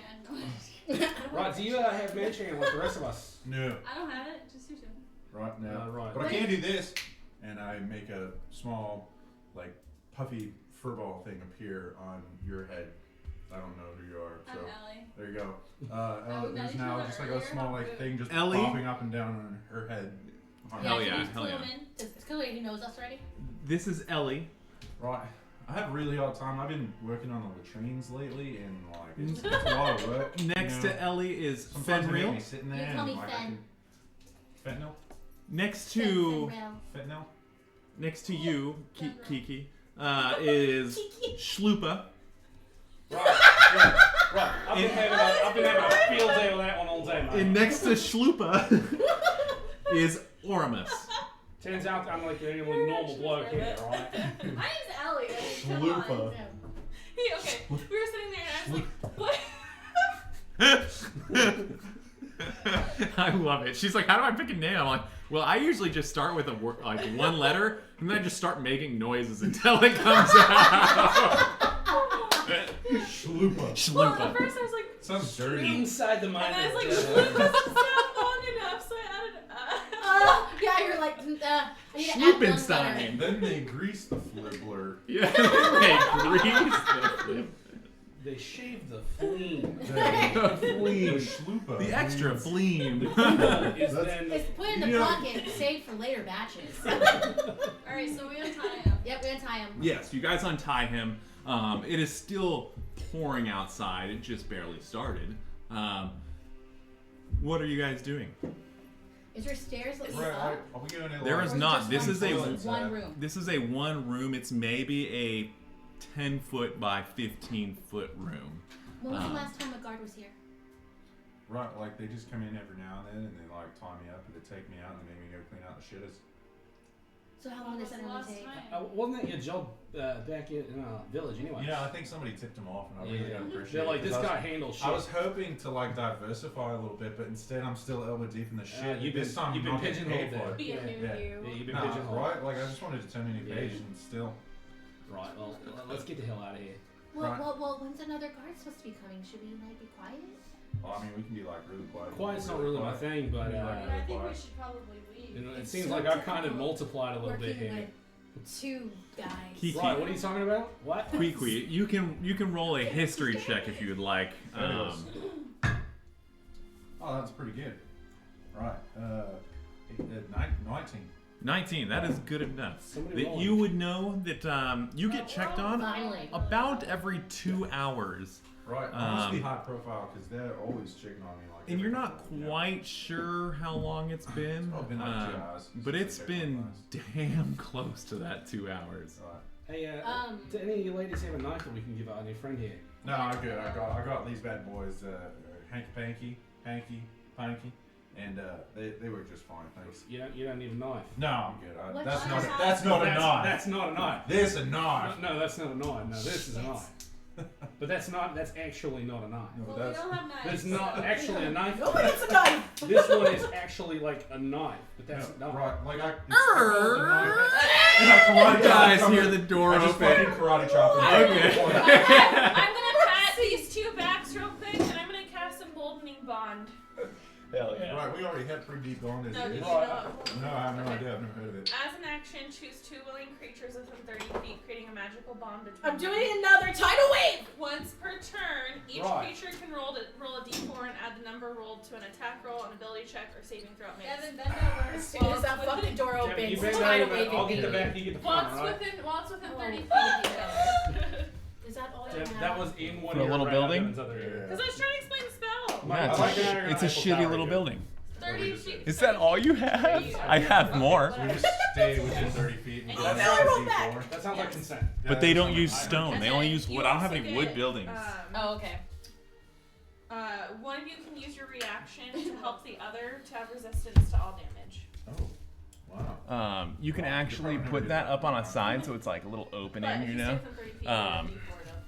Right, do you have Manchan like the rest of us? No. I don't have it. Just you two. Right now. Right. But I can do this, and I make a small, like, puffy furball thing appear on your head. I don't know who you are, so I'm Ellie. there you go. we There's met now each just other like a earlier, small how like rude. thing just Ellie? popping up and down on her head. Hell can yeah, you hell clue yeah. him in? It's clear he knows us already. This is Ellie. Right. I have a really hard time. I've been working on the latrines lately, and like it's a lot of work. Next you know? to Ellie is Sometimes they make Fenrir. me sitting there You call and, me like, Fen. Fentanyl? Next to Fentanyl? next to you, Kiki, is Shlupa. Right, yeah, right. I've been having a field day with that one all day, mate. And next to Shlupa is Oramus. Turns out I'm like the only normal bloke here, right? My name's Ellie. Come Shlupa. on. Hey, okay. We were sitting there and I was like, what? I love it. She's like, "How do I pick a name?" I'm like, "Well, I usually just start with a word, like one letter, and then I just start making noises until it comes out." Shlupa. Well, Shlupa. at first I was like, Sounds dirty. Inside the and mind. I was like, of Shloop doesn't sound long enough, so I added Yeah, you're like, I need to add one letter. Schlupenstein. Then they grease the flibbler. Yeah, they grease the flip. They shave the fleam. The Fleam. shlupa. The extra means- fleam. Is That's- then It's put in the Yeah. pocket, saved for later batches. Alright, so we untie him. Yep, we untie him. Yes, you guys untie him. It is still pouring outside. It just barely started. What are you guys doing? Is there stairs that lead Right, up? are we going in There like, is not. This is a One room. This is a 1 room. It's maybe a 10-foot by 15-foot room. When was the last time a guard was here? Right, like they just come in every now and then and they like tie me up and they take me out and they make me go clean out the shitters. So how long does that normally take? Wasn't that your job back in village anyway? Yeah, I think somebody tipped them off and I really don't appreciate They're it. like, this 'cause guy handles shit. I was hoping to like diversify a little bit, but instead I'm still elbow deep in the shit. You've this been, time you've I'm been not getting paid pigeonholed for there. it. Be a new Yeah. you. Yeah, you've been Nah, pigeonholed. right? Like I just wanted to turn any page and still. Right, well, let's get the hell out of here. Well, Right. well, when's another guard supposed to be coming? Should we like be quiet? Well, I mean, we can be like really quiet. Quiet's not really my quiet. thing, but But I think we should probably leave. it It's seems so like I've kind of difficult multiplied a little bit working here. with 2 guys. Kiki. Right, what are you talking about? What? Queequee, you can roll a history check if you would like. Oh, that's pretty good. Right. 19. 19. That is good enough. Somebody That roll. you would know that you get checked on Finally. about every 2 hours. Right. I must be high profile because they're always checking on me. Like. And you're every not couple- yeah. quite sure how long it's been. probably been like 2 hours. But it's been damn close to that 2 hours. Right. Hey, Um, do any of you ladies have a knife that we can give our new friend here? No, I'm good. I got these bad boys, Hanky Panky, and they work just fine. Thanks. You don't need a knife. No, I'm good. What That's kind not. of A, knife? that's not a knife. That's not a knife. This a knife. No, that's not a knife. No, this is a Shit. knife. But that's actually not a knife. No, Well, but we that's, don't have knives. That's not actually a knife. Nobody gets a knife! This one is actually like a knife, but that's no, not. right. Like I. Karate You guys chop. hear the door I just fucking open. karate chop them. Okay. I'm gonna pat these 2 backs real quick, and I'm gonna cast Emboldening Bond. Hell yeah. Right, we already had pretty deep bond as No, it did is. you not? No, I have no idea. I've never heard of it. As an action, choose 2 willing creatures within 30 feet, creating a magical bond between I'm them. doing another tidal wave! Once per turn, each Right. creature can roll a d4 and add the number rolled to an attack roll, an ability check, or saving throw it makes. Evan, bend over. As soon as that fucking door Yeah, opens, you bend tidal over, waving I'll get the me. back, you get the While front, right? while it's within 30 feet Oh. of each other. Is that all you Yeah, have? that was in one For a ear, little right building? out the other ear. Because I was trying to explain the spell. My- Yeah, I like that. it's a shitty little building. 30 feet. Is that all you have? I have more. We just stay within 30 feet and And go you down know to I rolled D4. That sounds like consent. Yeah, But they that's don't not use like- stone. They only use You wood. I don't have also any wood get, buildings. Oh, okay. One of you can use your reaction to help the other to have resistance to all damage. Oh, wow. You can actually put that up on a side so it's like a little But opening, if you you know? stay within 30 feet, you get a Um, d4 to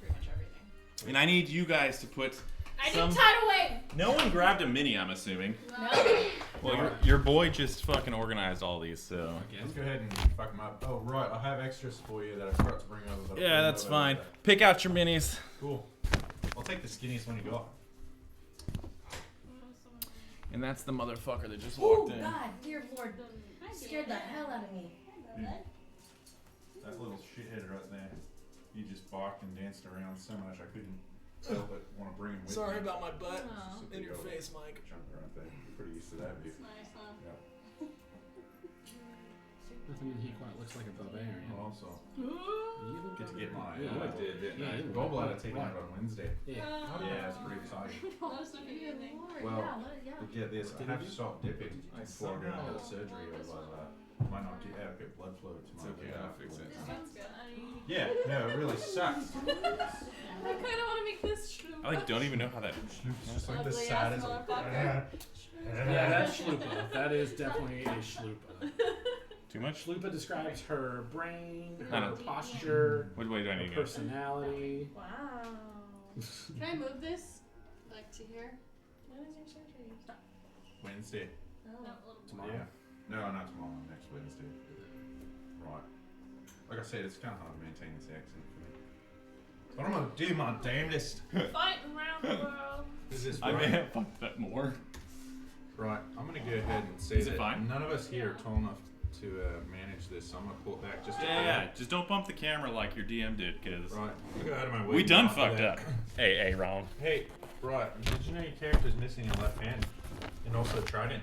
pretty much everything. And I need you guys to put I some... did tidal wave! No one grabbed a mini, I'm assuming. No. Well, your boy just fucking organized all these, so... Let's go ahead and fuck them up. Oh, right. I have extras for you that I forgot to bring over. but I'll Yeah, bring that's over fine. later. Pick out your minis. Cool. I'll take the skinniest one you got. And that's the motherfucker that just Oh, walked in. God, dear Lord. Scared the hell out of me. That little shithead right there. He just barked and danced around so much I couldn't help but want to bring him with Sorry me. about my butt. Oh. Just In your go face, Mike. Jumping right there. You're pretty used to that, dude. Nice, huh? Yeah. Nothing in here quite looks like a barbarian. Oh, also, You look get to get my Yeah, I did, didn't I? gallbladder taken out on Wednesday. Yeah. Yeah, it's pretty exciting. That's the Dear beginning. Lord, Well, yeah, what, yeah. But get this, I have to stop dipping before I go into the surgery or I might not get adequate blood flow to my okay, I'll fix it. Sounds good. Yeah, no, it really sucks. I kind of want to make this true. I like don't even know how that... It's just like the Ugly ass saddest. motherfucker. Yeah, that's Shlupa. That is definitely a Shlupa. Too much? Shlupa describes her brain, I her don't- posture, What way do I her need to go? personality. Wow. Can I move this? Like to here? When is your surgery? Wednesday. No, a little Tomorrow. Yeah. No, not tomorrow. Next Wednesday. Right. Like I said, it's kind of hard to maintain this accent for me. But I'm gonna do my damnedest. Fighting around the world. Is this I right? may have fucked that more. Right. I'm gonna go ahead and say Is it that fine? none of us here are tall enough to manage this, so I'm gonna pull it back just a Yeah, bit. just don't bump the camera like your DM did, cause Right. I'll go out of my way. we to done offer fucked that. up. Hey, Ron. Hey, right. Did you know your character's missing a left hand? And also a trident?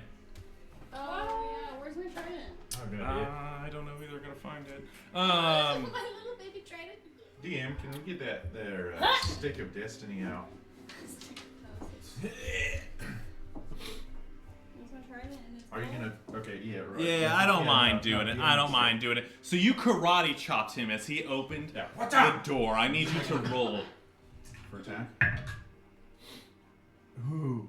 Oh, yeah. Where's my trident? I have no idea. I don't know either. Gonna find it. My little baby trident. DM, can we get that their stick of destiny out? Where's my turn it and it's Are you gonna? Okay, yeah. Right. Yeah, I don't mind doing it. you I don't understand. mind doing it. So you karate chopped him as he opened Yeah. Watch the out door. I need you to roll. for attack. Ooh.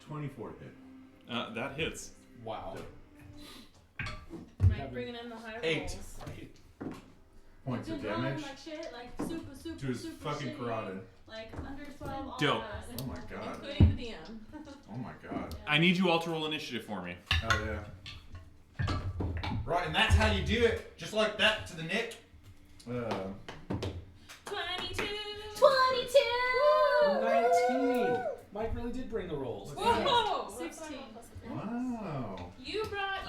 24 to hit. That hits. Wow. Mike bringing in the high 8. rolls. Points of Been rolling damage like shit, like super, to his super fucking shitty. carotid. Like under 12 all Dope. that. Oh my god. Including the DM. Oh my god. I need you all to roll initiative for me. Oh yeah. Right, and that's how you do it. Just like that to the neck. 22. 19. Mike really did bring the rolls. Whoa! 16. Wow. You brought.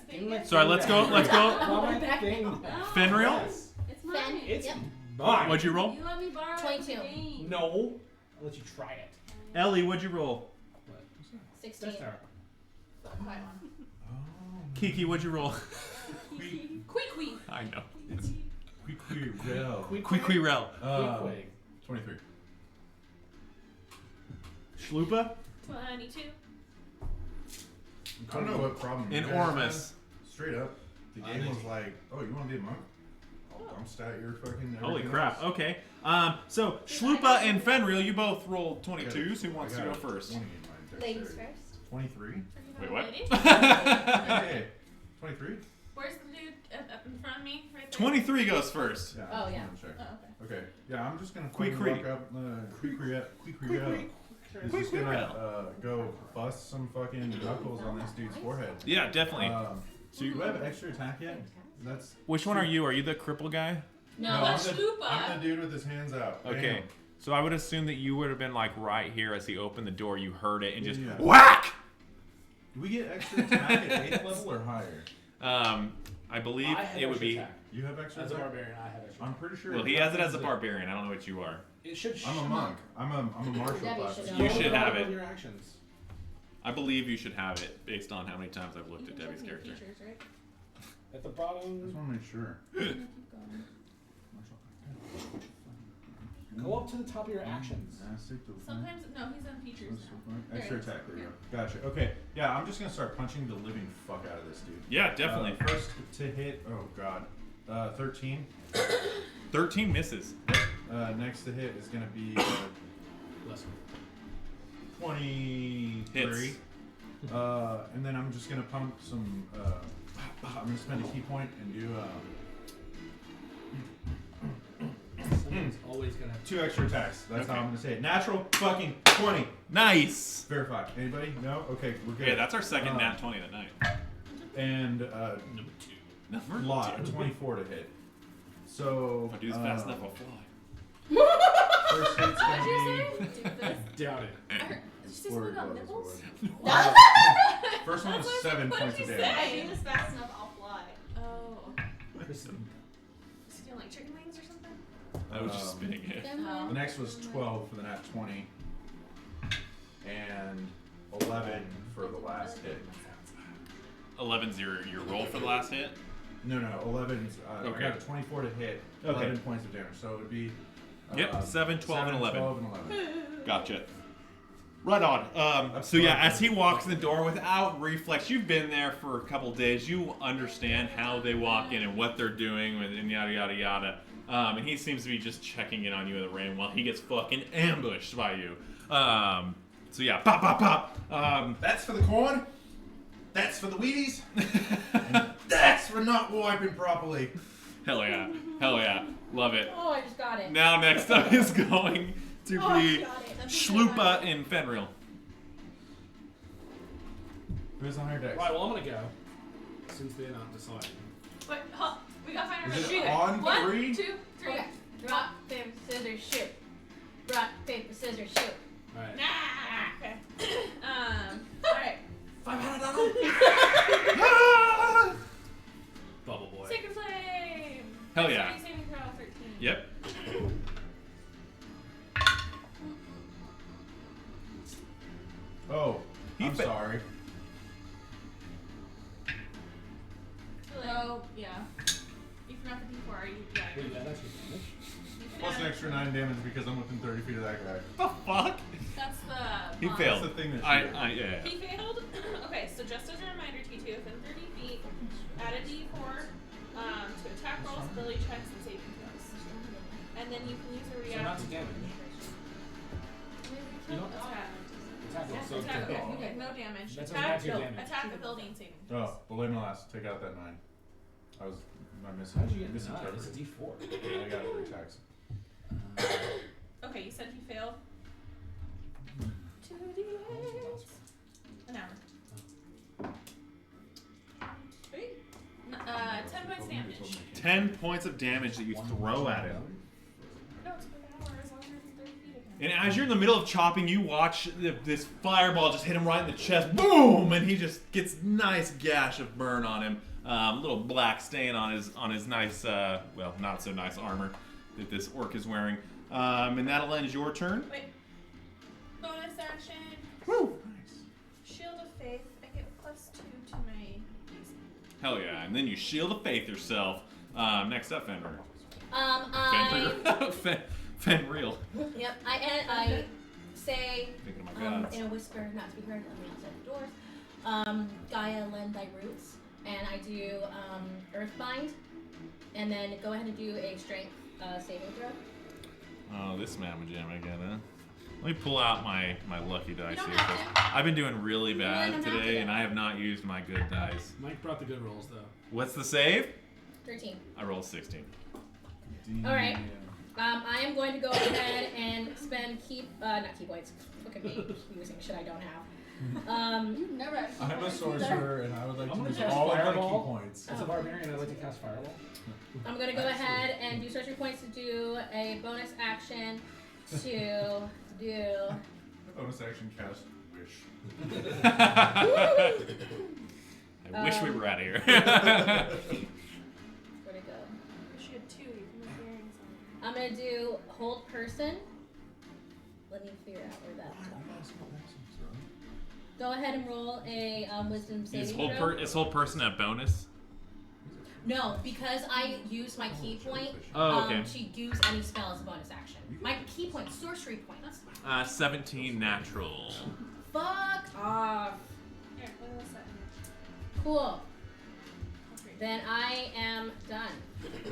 Thing back. Sorry, let's go. Let's go. Draw my thing back. Fenrir, Yes. It's mine. It's Yep. mine. what'd you roll? You let me borrow it 22. for the game. No. I'll let you try it. Ellie, what'd you roll? What? 16. That's our Oh. Kiki, what'd you roll? Queek. I know. It's Quiquirel. Quickwirel. 23. Shlupa? 22. I don't know what problem. And you guys Ormus. had. Straight up, the game was like, oh, you want to be a monk? I'm stat your fucking. Holy everything crap. else. Okay. So Shlupa and Fenrir, you both rolled 22s. Who wants I to got go a first? 20 in my Ladies dexterity. first. 23? Wait, what? Hey, 23? Where's the dude up in front of me? Right there. 23 goes first. Yeah. Oh, I just yeah. wanted to check. Oh, okay. Okay. Yeah, I'm just gonna Quick fucking creep. walk up. Quiquirel. He's just gonna go bust some fucking knuckles on this dude's forehead. Yeah, definitely. So you have extra attack yet? That's. Which one are you? Are you the cripple guy? No, I'm that's the Shlupa. dude with his hands out. Okay. Bam. So I would assume that you would have been like right here as he opened the door. You heard it and just Yeah. whack. Do we get extra attack at 8th level or higher? I believe I have it would extra be. attack. You have extra As a attack? barbarian, I have extra. I'm pretty sure. Well, he has it as a happens barbarian. I don't know what you are. It should. I'm a monk. I'm a martial Debbie class. should know. You should have it. On your actions. I believe you should have it based on how many times I've looked at Debbie's character. Features, right? At the I just bottom. want to make sure. Go up to the top of your actions. Sometimes no, he's on features now. Extra attack. There you go. Gotcha. Okay. Yeah, I'm just gonna start punching the living fuck out of this dude. Yeah, definitely. First to hit. Oh god. 13. 13 misses. Next to hit is gonna be Bless me. 23. Hits. And then I'm just gonna pump some. I'm gonna spend a key point and do Someone's always gonna. 2 extra attacks. That's Okay. how I'm gonna say it. Natural fucking 20. Nice. Verify. Anybody? No? Okay, we're good. Okay, that's our second nat 20 of the night. And Number 2. Number lot 2. 24 to hit. So My dude's fast enough, I'll fly. first hit's gonna be. Doubt it. Did you say something about nipples? First one was 7 What points did of you damage. say? He was fast enough, I'll fly. Oh. Stealing like chicken wings or something? I was just spinning it. The next was 12 for the nat 20. And 11 for the last hit. 11's your roll for the last hit. No, 11's. Okay. I got a 24 to hit. Okay. 11 points of damage. So it would be. Yep, 7, 12, and 11. 12 and 11. Gotcha. Right on. So yeah, as he walks in the door without reflex, you've been there for a couple days. You understand how they walk in and what they're doing and yada yada yada. And he seems to be just checking in on you in the rain while he gets fucking ambushed by you. So yeah, pop, pop, pop. That's for the corn. That's for the Wheaties. And that's for not wiping properly. Hell yeah, hell yeah, love it. Oh, I just got it. Now next up is going to be got it. Shlupa and Fenrir. Who's on her deck? Right, well, I'm gonna go. Since they're not deciding. Wait, we gotta find our Is shoot. it on 3? 1, 2, 3. Okay. Rock, paper, scissors, shoot. Rock, paper, scissors, shoot. Alright. Nah. Okay. Alright. Bubble boy. Sacred Flame. Hell yeah. Saving throw 13. Yep. Oh, I'm fa- sorry. Oh, yeah. You forgot the D4, are you? Yeah. Wait, that actually damage? Plus an extra 9 damage because I'm within 30 feet of that guy. The fuck? That's the. He mod. failed. That's the thing that Yeah. He failed. Okay, so just as a reminder, T2, within 30 feet, add a D4 to attack rolls, ability checks, and saving throws. And then you can use a So not to reaction. damage. You don't attack. Attack. So Attack. to- Okay, no damage. That's Attack, not your damage. attack, ability, and saving. Oh, belay my last. Take out that 9. I was. I missing. How'd you get missing nine? It's a coverage. D4. I got 3 attacks. Okay, you said he failed. 2d8. An hour. Wait. 10 points damage. 10 points of damage that you throw at him. No, it's per hour as long as you're 30 feet of him. And as you're in the middle of chopping, you watch this fireball just hit him right in the chest. Boom! And he just gets nice gash of burn on him. Little black stain on his nice, well, not so nice armor that this orc is wearing. And that'll end your turn. Wait. Bonus action. Woo! Shield of Faith. I get +2 to my AC. Hell yeah! And then you shield of faith yourself. Next up, Fenrir. Fenrir. Yep. I say Thinking of my gods. in a whisper, not to be heard on the outside the doors. Gaia, lend thy roots, and I do Earthbind, and then go ahead and do a Strength saving throw. Oh, this mamma jam again, huh? Let me pull out my lucky dice don't here. have 'Cause I've been doing really You bad don't have today, to. and I have not used my good dice. Mike brought the good rolls though. What's the save? 13. I rolled 16. All right. I am going to go ahead and spend not key points. Look at me using shit I don't have. You've never actually. I'm a sorcerer, and I would like I'm to gonna use cast all of my key Fireball. points. As a barbarian, I like to cast Fireball. I'm going to go ahead and do sorcery points to do a bonus action to do. Bonus action cast wish. I wish we were out of here. Where'd it go? She had 2. You can make earrings on. I'm going to do hold person. Let me figure out where that is. Go ahead and roll a wisdom Is saving hold, throw. is hold person a bonus? No, because I use my key point. Oh, okay. She use any spell as a bonus action. My key point, sorcery point. That's 17 natural. fuck off. Here, look at this side. Cool. Then I am done.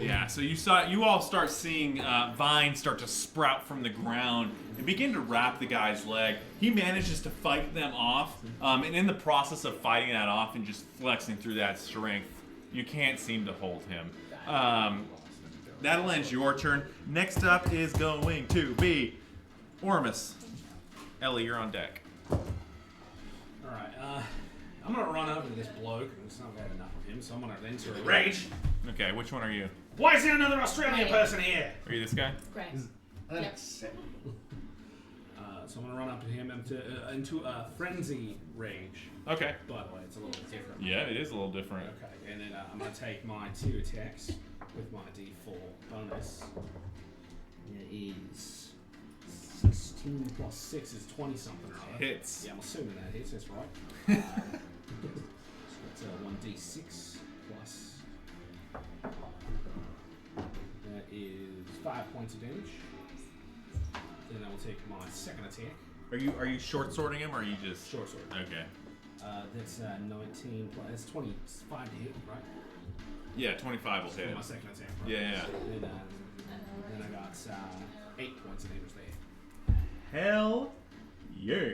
Yeah, so you all start seeing vines start to sprout from the ground and begin to wrap the guy's leg. He manages to fight them off, and in the process of fighting that off and just flexing through that strength, you can't seem to hold him. That'll end your turn. Next up is going to be Ormus. Ellie, you're on deck. Alright, I'm gonna run over to this bloke, and it's not bad enough of him, so I'm gonna enter a rage. Okay, which one are you? Why is there another Australian person here? Are you this guy? Great. Yep. So I'm gonna run up to him into a frenzy rage. Okay. By the way, it's a little bit different. Yeah, it is a little different. Okay, and then I'm gonna take my 2 attacks with my D4 bonus. It is 16 plus 6 is 20 something or other. Hits. Yeah, I'm assuming that hits. That's right. That's 1d6 plus. That is 5 points of damage. Then I will take my second attack. Are you short sorting him or are you just Short sword. Okay. That's 19 plus. That's 25 to hit, right? Yeah, 25 will hit him. My second attack. Right? Yeah. Then I got 8 points of damage there. Hell yeah.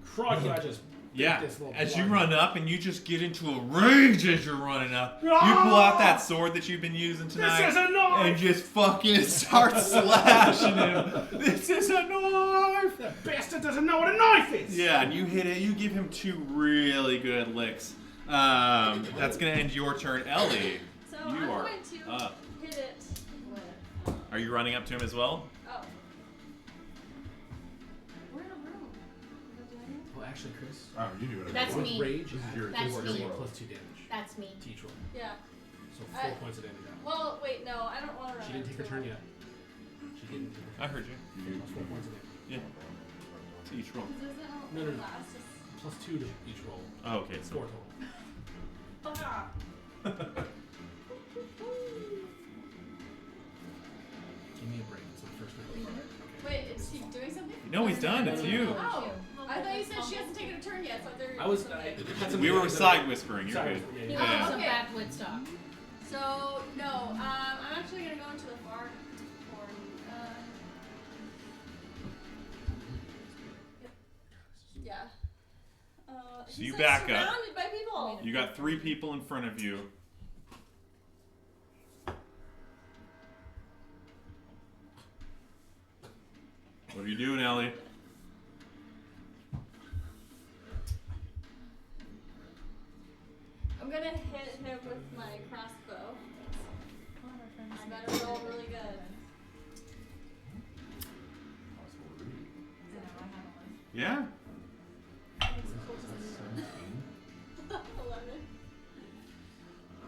Crikey, I just Yeah, beat this little as you bloke. run up and you just get into a rage as you're running up, you pull out that sword that you've been using tonight This is a knife! and just fucking start slashing him. This is a knife! That bastard doesn't know what a knife is! Yeah, and you hit it. You give him 2 really good licks. That's gonna end your turn, Ellie. So You I'm are going to up. hit it. Are you running up to him as well? Oh. We're in a room. Is that doing Well, actually, Chris. Oh, you do it. That's with me. Rage, This is your That's this is me. your plus 2 damage. That's me. Teach roll. it? Yeah. So 4 points of damage out. Well, wait, no, I don't want to run. She didn't take her into turn it. yet. She didn't take her I heard you. turn. Plus 4 points of damage. Yeah. To each roll. Does it No. last? Plus 2 to each roll. Oh, okay, 4 so total. Ah. Give me a break. It's my first round. Wait, is she doing something? No, he's done. It's you. Oh, I thought you said she hasn't taken a turn yet, so there. I was. Had some We were side whispering. You're Sorry. good. You Yeah. want some Okay. backwoods talk. So no, I'm actually gonna go into the far corner. Yeah. So he's you like back up. surrounded by people. You got 3 people in front of you. What are you doing, Ellie? I'm gonna hit him with my crossbow. I better roll really good. Yeah? 11. Oh,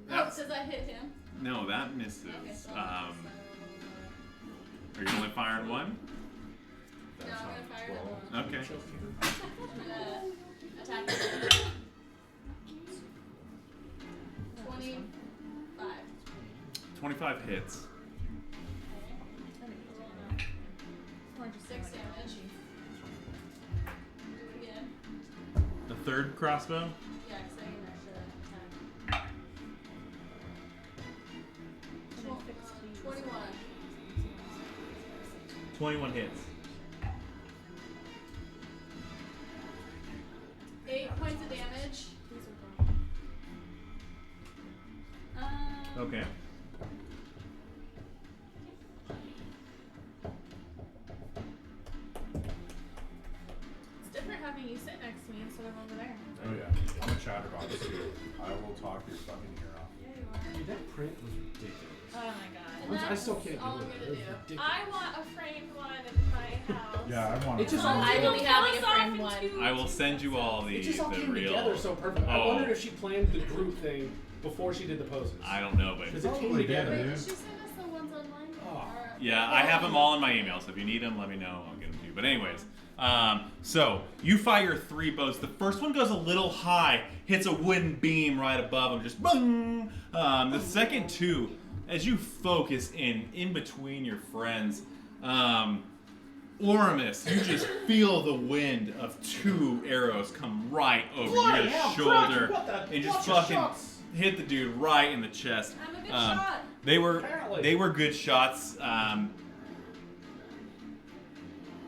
That's- says I hit him. No, that misses. Okay, so Are you only firing one? no, I'm gonna fire another one. Okay. I'm gonna attack him. 25. 25 hits. 6 damage. Do it again. The 3rd crossbow? Yeah, because I can actually attack. 21. 21 hits. 8 points of damage. Okay. It's different having you sit next to me instead of over there. Oh yeah, I'm a chatterbox too. I will talk your fucking ear off. Yeah, you are. Dude, that print was ridiculous. Oh my god. I still can't all do I'm it. gonna It was do. ridiculous. I want a framed one in my house. Yeah, I want. It's just to. all- I will be having a Kill us off friend in one. 2 I will send you all the, It just all the came real. together so perfect. I Oh. wondered if she planned the group thing before she did the poses. I don't know, but Because it came Probably together. did, Wait, dude. did she send us the ones online? Oh. Or- yeah, I have them all in my email. So if you need them, let me know. I'll get them to you. But anyways, so you fire 3 bows. The first one goes a little high, hits a wooden beam right above him, just boom. The second 2, as you focus in between your friends, Oramus, you just feel the wind of 2 arrows come right over Bloody your hell, shoulder Crocky, what the- and just watch your fucking shots. hit the dude right in the chest. I'm a good shot. They were Apparently. good shots.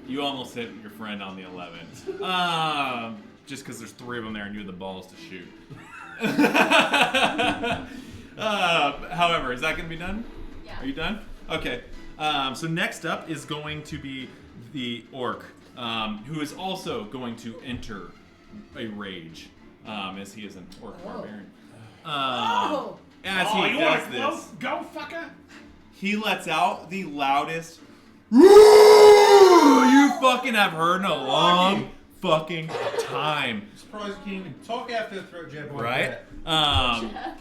You almost hit your friend on the 11. Just because there's 3 of them there and you had the balls to shoot. However, is that going to be done? Yeah. Are you done? Okay. So next up is going to be the orc, who is also going to enter a rage, as he is an orc barbarian. As he you does wanna this, go, fucker? he lets out the loudest you fucking have heard in a long fucking time. I'm surprised you can't even talk after the throat jab like Right? that.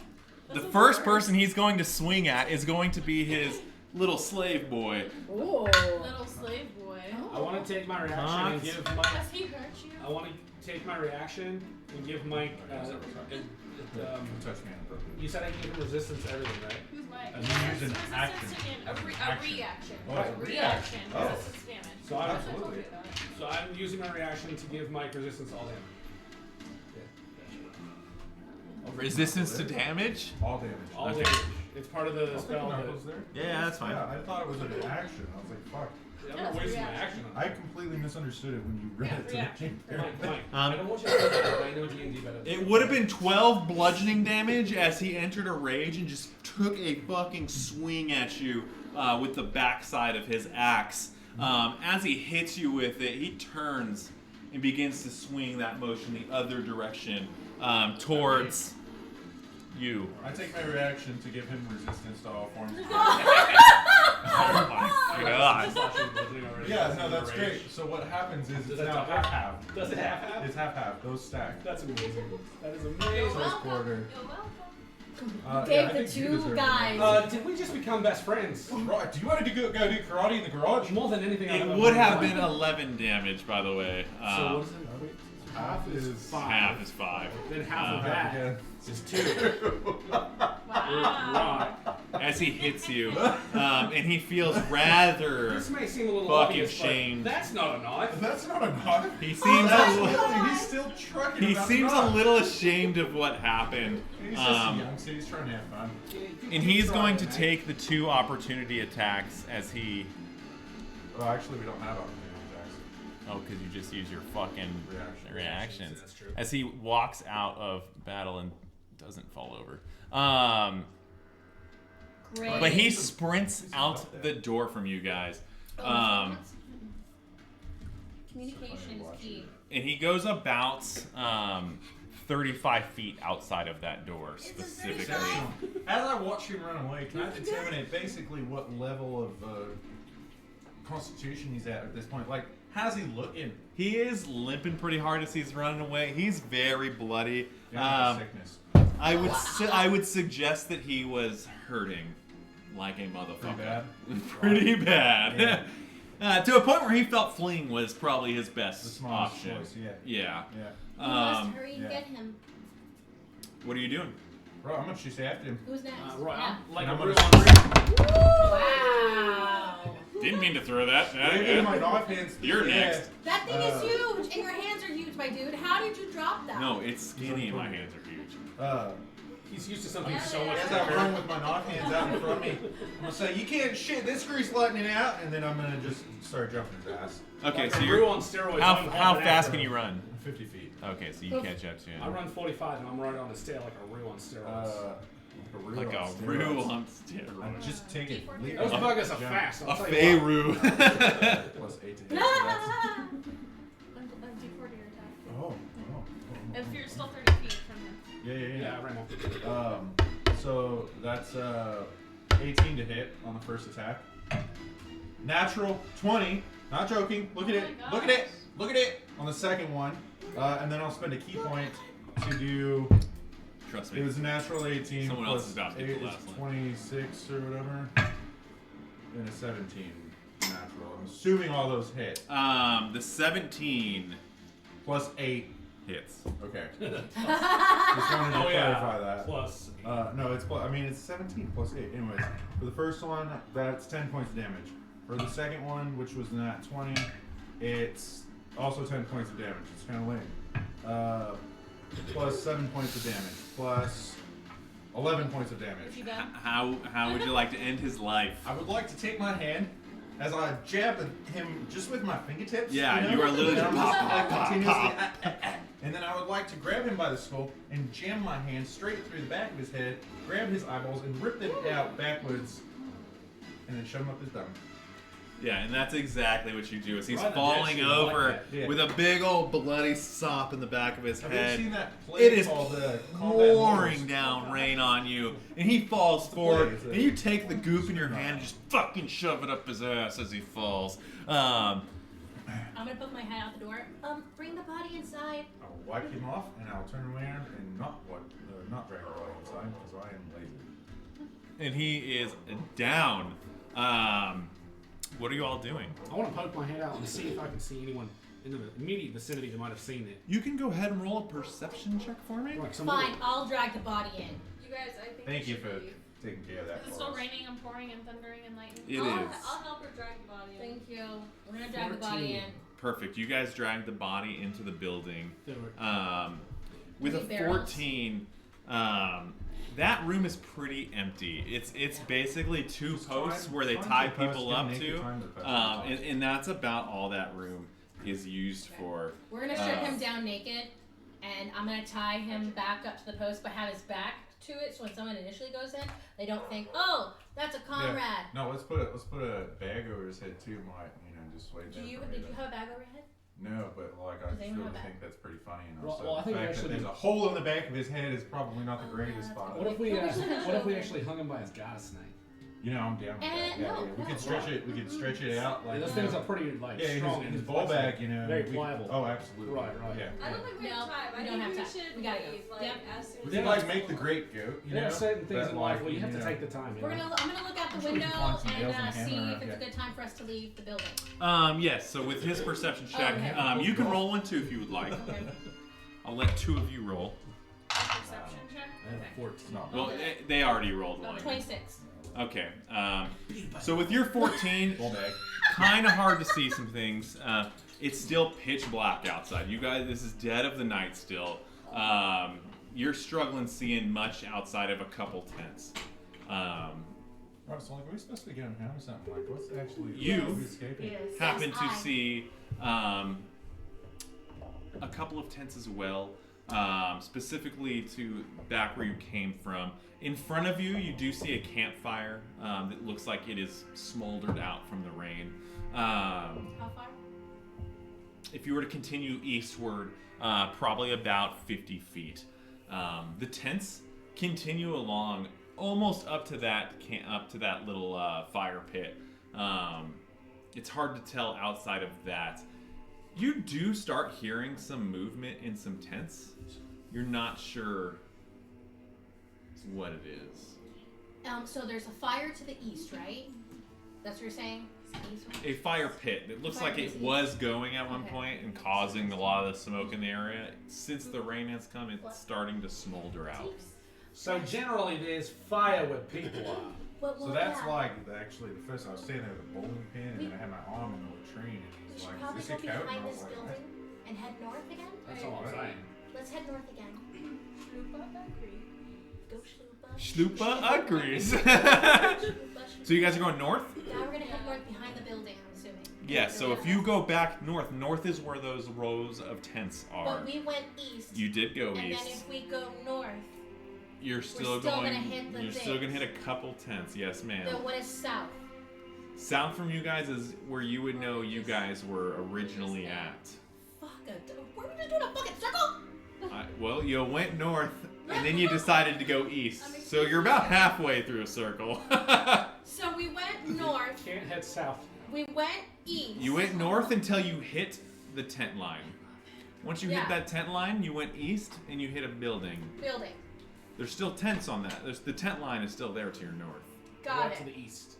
The first person he's going to swing at is going to be his little slave boy. Ooh. Little slave boy. I want to take my reaction and give Mike. Has he hurt you? I want to take my reaction and give Mike. Touch me inappropriately. You said I can give him resistance to everything, right? Who's Mike? And you use an Resistance action. to damage. A Action. reaction. Oh, it's a reaction. Oh. Resistance to damage. So I'm, Absolutely. so I'm using my reaction to give Mike resistance to all damage. Resistance to damage? All damage. All Okay. damage. It's part of the I was thinking spell. that That, was there. Yeah, that's fine. Yeah, I thought it was an action. I was like, fuck. I'm not wasting my action on I it. completely misunderstood it when you read it to reaction. me. Mike, I don't want you to do that, but I know D&D better. It would have been 12 bludgeoning damage as he entered a rage and just took a fucking swing at you with the backside of his axe. As he hits you with it, he turns and begins to swing that motion the other direction towards you. I take my reaction to give him resistance to all forms of Oh my god. Yeah, no, that's great. So what happens is it's now half-half. Does it half-half? It's half-half. Those stack. That's amazing. That is So amazing. it's quarter. You're welcome. Yeah, Gave I the think you 2 deserve it. guys. Did we just become best friends? Right, do you want to go do karate in the garage? More than anything I've It ever would have done. been 11 damage, by the way. So what is it? Half is 5. Half is 5. Then half of half that again. is 2. Wow. Right. as he hits you, and he feels rather This may seem a little fucking obvious, but shamed. that's not a knife. That's not a knife. He seems He's still trucking. he about seems the a knife. little ashamed of what happened. He's just young, so he's trying to have fun. And he's going to take the 2 opportunity attacks as he. Well, actually, we don't have opportunity attacks. Oh, because you just use your fucking reactions. That's true. As he walks out of battle and doesn't fall over. Great. But he sprints out the door from you guys. Communication is key. And he goes about 35 feet outside of that door specifically. As I watch him run away, can I determine basically what level of constitution he's at this point? Like, how's he looking? He is limping pretty hard as he's running away. He's very bloody. Sickness. I would suggest that he was hurting like a motherfucker. Pretty bad? Pretty bad. Yeah. To a point where he felt fleeing was probably his The best smallest option. choice, yeah. Yeah. Yeah. We must hurry and yeah. get him. What are you doing? Bro, how much you say after him? Who's next? Right, Yeah. I'm like And a I'm real Wow. Didn't mean to throw that. Maybe my knife hands. You're next. That thing is huge, and your hands are huge, my dude. How did you drop that? No, it's skinny and my hands are huge. He's used to something so much As I run with my knife hands out in front of me, I'm gonna say, "You can't shit this grease lightning out," and then I'm gonna just start jumping his ass. Okay, so Like a you're brew on steroids. how I'm how hopping fast after can him. you run? 50 feet. Okay, so you catch up to him. I run 45 and I'm right on his tail like a real on steroids. Like a real on steroids. I just take it. Leave Those it. buggers are Jump. fast. A I'll tell you what. Feyru. Plus 8 to hit. So that's... D4 to your attack. Oh. If you're still 30 feet from him. Yeah. Yeah, I ran up. So that's 18 to hit on the first attack. Natural 20. Not joking. Look at Oh it. my Look at it. Look at it on the second one. And then I'll spend a key point to do. Trust It me. was a natural 18. Someone plus else is about to get 8 the is last one. 26 or whatever. And a 17 natural. I'm assuming all those hit. The 17 Plus 8 hits. Okay. Just wanted to Oh, yeah. clarify that. Plus. No, it's plus. I mean, it's 17 plus 8. Anyways, for the first one, that's 10 points of damage. For the second one, which was not 20, it's also 10 points of damage. It's kind of lame. Plus 7 points of damage. Plus 11 points of damage. Is he done? How would you like to end his life? I would like to take my hand as I jab him just with my fingertips. Yeah, you are literally And I'm pop, just, pop, like, pop, continuously, pop. And then I would like to grab him by the skull and jam my hand straight through the back of his head, grab his eyeballs, and rip them out backwards, and then shove them up his dumb. Yeah, and that's exactly what you do. As he's Right in the falling ditch, you like over that, yeah. with a big old bloody sop in the back of his Have you head. seen that play It is called Combat pouring Mortals? down rain on you, and he falls forward, is it? and you take the goop in your hand and just fucking shove it up his ass as he falls. I'm gonna poke my head out the door. Bring the body inside. I'll wipe him off, and I'll turn around and not drag the body inside because I am lazy. And he is down. What are you all doing? I want to poke my head out and see if I can see anyone in the immediate vicinity that might have seen it. You can go ahead and roll a perception check for me. Like some Fine, I'll drag the body in. You guys, I think Thank we you should for leave. taking care of that. Is it for still us. raining and pouring and thundering and lightning? It I'll is. help her drag the body in. Thank you. We're gonna drag the body 14. in. Perfect. You guys drag the body into the building. There With a Three barrels. 14, that room is pretty empty. It's basically two Just posts find- where they find tie the post, people get up naked, to, find the post, and that's about all that room is used for. We're gonna strip him down naked, and I'm gonna tie him back up to the post, but have his back to it, so when someone initially goes in, they don't think, "Oh, that's a comrade." No, let's put a bag over his head too, Mike. Just wait Did there. you for have me to- a bag over your head? No, but like I Does anyone still have that? think that's pretty funny. Well, I think the fact actually- that there's a hole in the back of his head is probably not the Oh, greatest yeah, spot. What if we actually hung him by his goddess snake? You know, I'm down with that. No, We no, could stretch it. We could stretch it out like. Those things are pretty like Yeah, strong his and ball flexible. bag, you know. Very we- pliable. Oh, absolutely. Right. Yeah. I don't think we No, have time. we I don't think have we time. should We gotta go. leave, like, Yep. as soon We as could Yeah. like make the great goat. You There know. are certain things that, in like, life where you have to know. take the time. You know? I'm gonna look out the I'm sure we window can find some nails and and a see hammer, if it's yeah. a good time for us to leave the building. Yes. So with his perception check, Okay. you can roll one too if you would like. Okay. I'll let two of you roll. Perception check? I have 14. No. Well, they already rolled one. 26. Okay. So with your 14, kind of hard to see some things. It's still pitch black outside. You guys, this is dead of the night still. You're struggling seeing much outside of a couple tents. Right, so like, are we supposed to be going home or something? Like, what's actually You escaping? Yes. happen to Yes, I. see a couple of tents as well, specifically to back where you came from. In front of you, you do see a campfire that looks like it is smoldered out from the rain. How far? If you were to continue eastward, probably about 50 feet. The tents continue along almost up to that little fire pit. It's hard to tell outside of that. You do start hearing some movement in some tents. You're not sure what it is. So there's a fire to the east, right? That's what you're saying? East? A fire pit. It looks Fire like pit it to was going at one Okay. point and causing a lot of the smoke in the area. Since the rain has come, it's starting to smolder out. So generally, there's fire where people are. So that's like actually the first I was standing there with a bowling pin and then I had my arm in the latrine and We he's should like, probably is go this your coat? And behind I was this like, building and head north again. That's all I'm saying. Let's head north again. Go Shlupa. Shlupa agrees. Shlupa. So you guys are going north? Now we're gonna head north behind the building, I'm assuming. Yeah, so if you go back north is where those rows of tents are. But we went east. You did go and east. then if we go north, You're still still going. gonna hit the You're still gonna things. hit a couple tents. Yes, ma'am. then what is south? South from you guys is where you would know you guys were originally at. Fuck it. Were we just doing a fucking circle? Well, you went north, and then you decided to go east. So you're about halfway through a circle. So we went north. Can't head south. We went east. You went north until you hit the tent line. Once you hit Yeah. that tent line, you went east and you hit a building. Building. There's still tents on that. The tent line is still there to your north. Got Right it. to the east.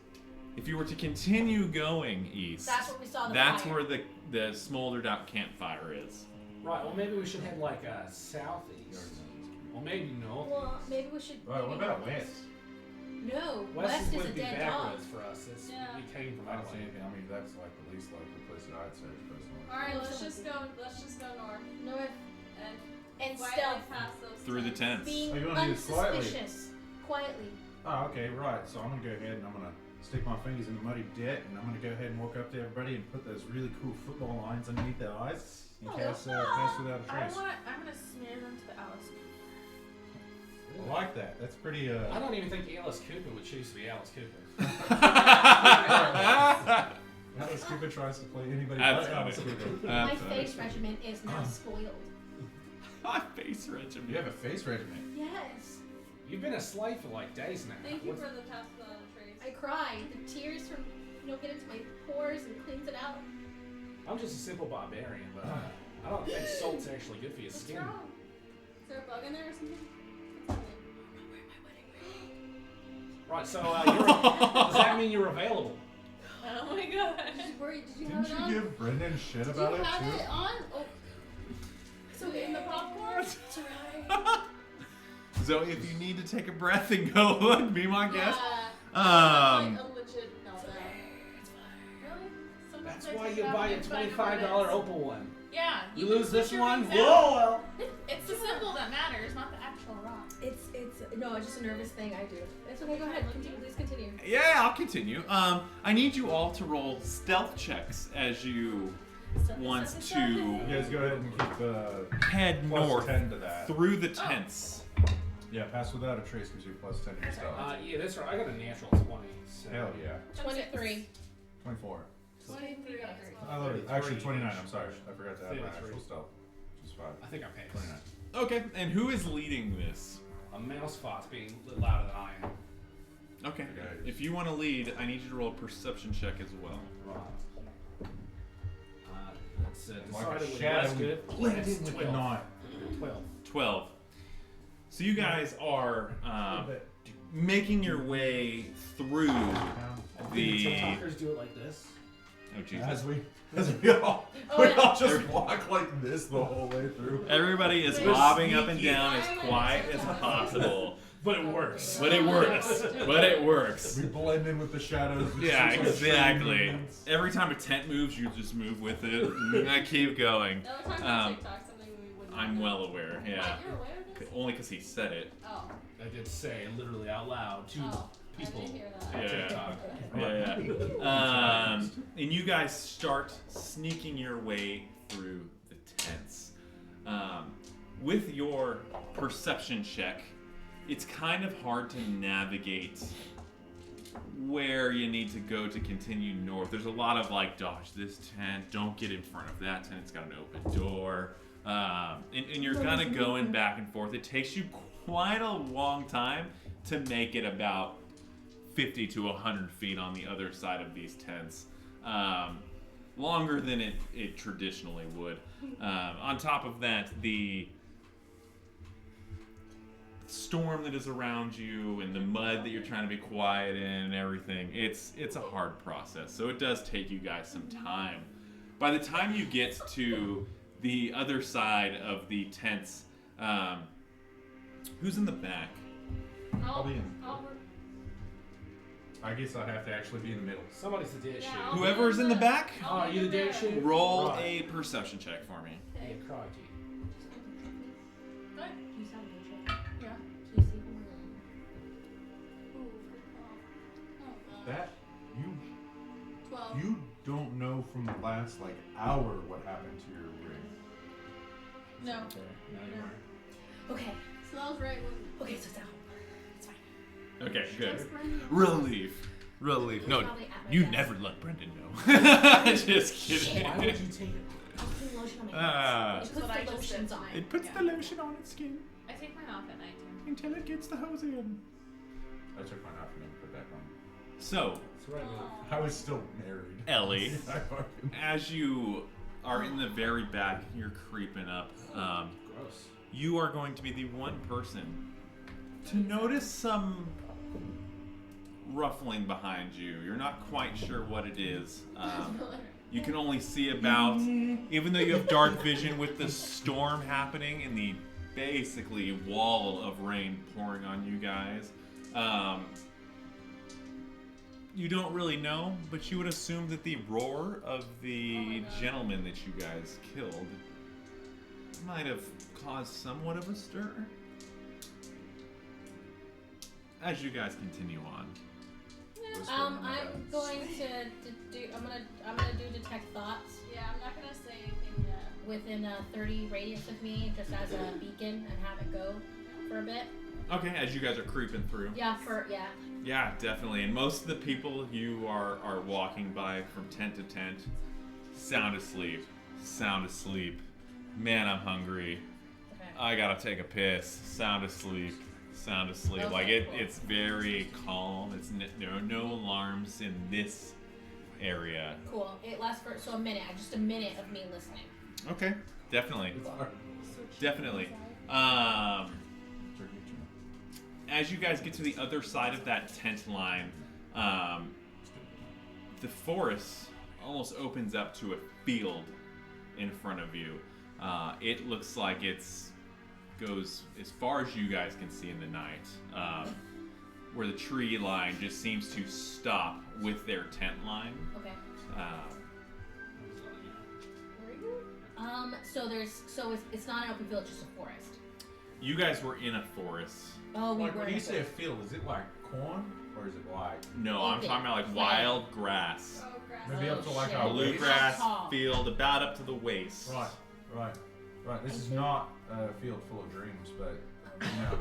If you were to continue going east, That's where we saw the that's fire. where the smoldered out campfire is. Right. Well, maybe we should head like southeast, or maybe north. Well, maybe we should. Right, what maybe about go west? No, West west is a would be dead dog. backwards for us. It's, Yeah. We came from I that don't see way. anything. I mean, that's like the least likely place that I'd search personally. Alright, Well, let's so- just go north. North And and quietly stealth. past those Through the tents. Being Oh, you wanna do this quietly? unsuspicious. Quietly. Oh, okay, right. So I'm gonna go ahead and I'm gonna stick my fingers in the muddy dirt and I'm gonna go ahead and walk up to everybody and put those really cool football lines underneath their eyes and cast without a trace. I'm gonna smear them to the Alice. I like that. That's pretty. I don't even think Alice Cooper would choose to be Alice Cooper. Alice Cooper tries to play anybody That's but Alice funny. Cooper. My face regimen is now spoiled. My face regimen. You have a face regiment. Yes. You've been a slave for like days now. Thank you What's- for the pass without a trace. I cry. The tears from get into my pores and cleans it out. I'm just a simple barbarian, but I don't think salt's actually good for your What's skin. wrong? Is there a bug in there or something? Right. So does that mean you're available? Oh my god. Did you Didn't have it you on? give Brendan shit Did about you it have too? it on? Oh. So in the popcorn? It's alright. So if you need to take a breath and go look, be my guest. Yeah. Um, Like a legit meltdown. Really? Sometimes That's I why take you it out buy a and find $25 what it is. opal one. Yeah. You can lose this switch your one? rings out. Whoa! Well. It's the symbol that matters, not the actual rock. It's no, it's just a nervous thing I do. It's okay. Go ahead. Continue. Please continue. Yeah, I'll continue. I need you all to roll stealth checks as you want to You guys go ahead and keep head plus north 10 to that. through the tents. Yeah, pass without a trace gives you plus 10 to your stealth. Yeah, that's right. I got a natural 20. So. Hell yeah. 23. 24. 23. I love it. Actually, 29. I'm sorry. I forgot to add my 33. actual stealth. Which is 5. I think I passed. 29. Okay, and who is leading this? A mouse fart's being a little louder than I am. Okay. Okay. If you want to lead, I need you to roll a perception check as well. Right. It's Like a decided with shadow less good. blend It's in with the 12. night. 12. 12. So you guys are making your way through the. TikTokers do it like this. Oh Jesus! As we all, Oh, we yeah. all just walk like this the whole way through. Everybody is We're bobbing up and sneaky. down as quiet as possible. But it works. But it works. But it works. We blend in with the shadows. Yeah, It's just like exactly. movements. Every time a tent moves, you just move with it. And I keep going. No, we're talking about TikTok, something we wouldn't I'm know. well aware, yeah. Wait, you're aware of this? Only because he said it. Oh. I did say literally out loud to Oh. people. I didn't hear on that. Yeah. TikTok. Yeah. And you guys start sneaking your way through the tents. With your perception check, it's kind of hard to navigate where you need to go to continue north. There's a lot of like, dodge this tent, don't get in front of that tent, it's got an open door. And you're kind of going back and forth. It takes you quite a long time to make it about 50 to 100 feet on the other side of these tents. Longer than it traditionally would. On top of that, the storm that is around you and the mud that you're trying to be quiet in and everything, it's a hard process. So it does take you guys some time. By the time you get to the other side of the tents, who's in the back? I'll be in. I'll I guess I have to actually be in the middle. Somebody's the data sheet. Yeah, Whoever's in the back, Oh, you the data sheet? roll Right. a perception check for me. Yeah, crikey. What? You sound good, Jay. Yeah. Can you see who we're Ooh, good call. Oh, God. That 12. you don't know from the last like hour what happened to your ring. No. Okay, now you are. Okay. So that was right when. Okay, so it's at home. It's fine. Okay, good. What's Brendan? Relief. No, Probably at my you desk. never let Brendan know. Just kidding. Why would you take it? I was putting lotion on my Ah. hands. It puts That's what I the just lotions did. on. It puts the lotion on its skin I take mine off at night too. until it gets the hose in. I took mine off and then put back on. So, It's right now. I was still married. Ellie, I fucking- as you are in the very back, you're creeping up. Gross. You are going to be the one person to notice some ruffling behind you. You're not quite sure what it is. You can only see about, even though you have dark vision with the storm happening and the basically wall of rain pouring on you guys. You don't really know, but you would assume that the roar of the gentleman that you guys killed might have caused somewhat of a stir. As you guys continue on. I'm going to do. I'm gonna do detect thoughts Yeah, I'm not gonna say anything yet. within a 30 radius of me, just as a beacon, and have it go for a bit. Okay, as you guys are creeping through. Yeah, Yeah, definitely. And most of the people you are walking by from tent to tent, sound asleep. Man, I'm hungry. Okay. I gotta take a piss. Sound asleep. Okay, Like cool. it's very calm. There are no alarms in this area. Cool. It lasts for a minute. Just a minute of me listening. Okay, definitely. Definitely. As you guys get to the other side of that tent line, the forest almost opens up to a field in front of you. It looks like goes as far as you guys can see in the night, where the tree line just seems to stop with their tent line. Okay. So it's not an open field, just a forest. You guys were in a forest. Oh, we Like, were. when in you a say a forest. field, is it like corn or is it like No, I'm Open. talking about like Plant. wild grass. Oh, grass. maybe up to like shit. a Bluegrass Tall. field about up to the waist. Right. This is not a field full of dreams, but you know,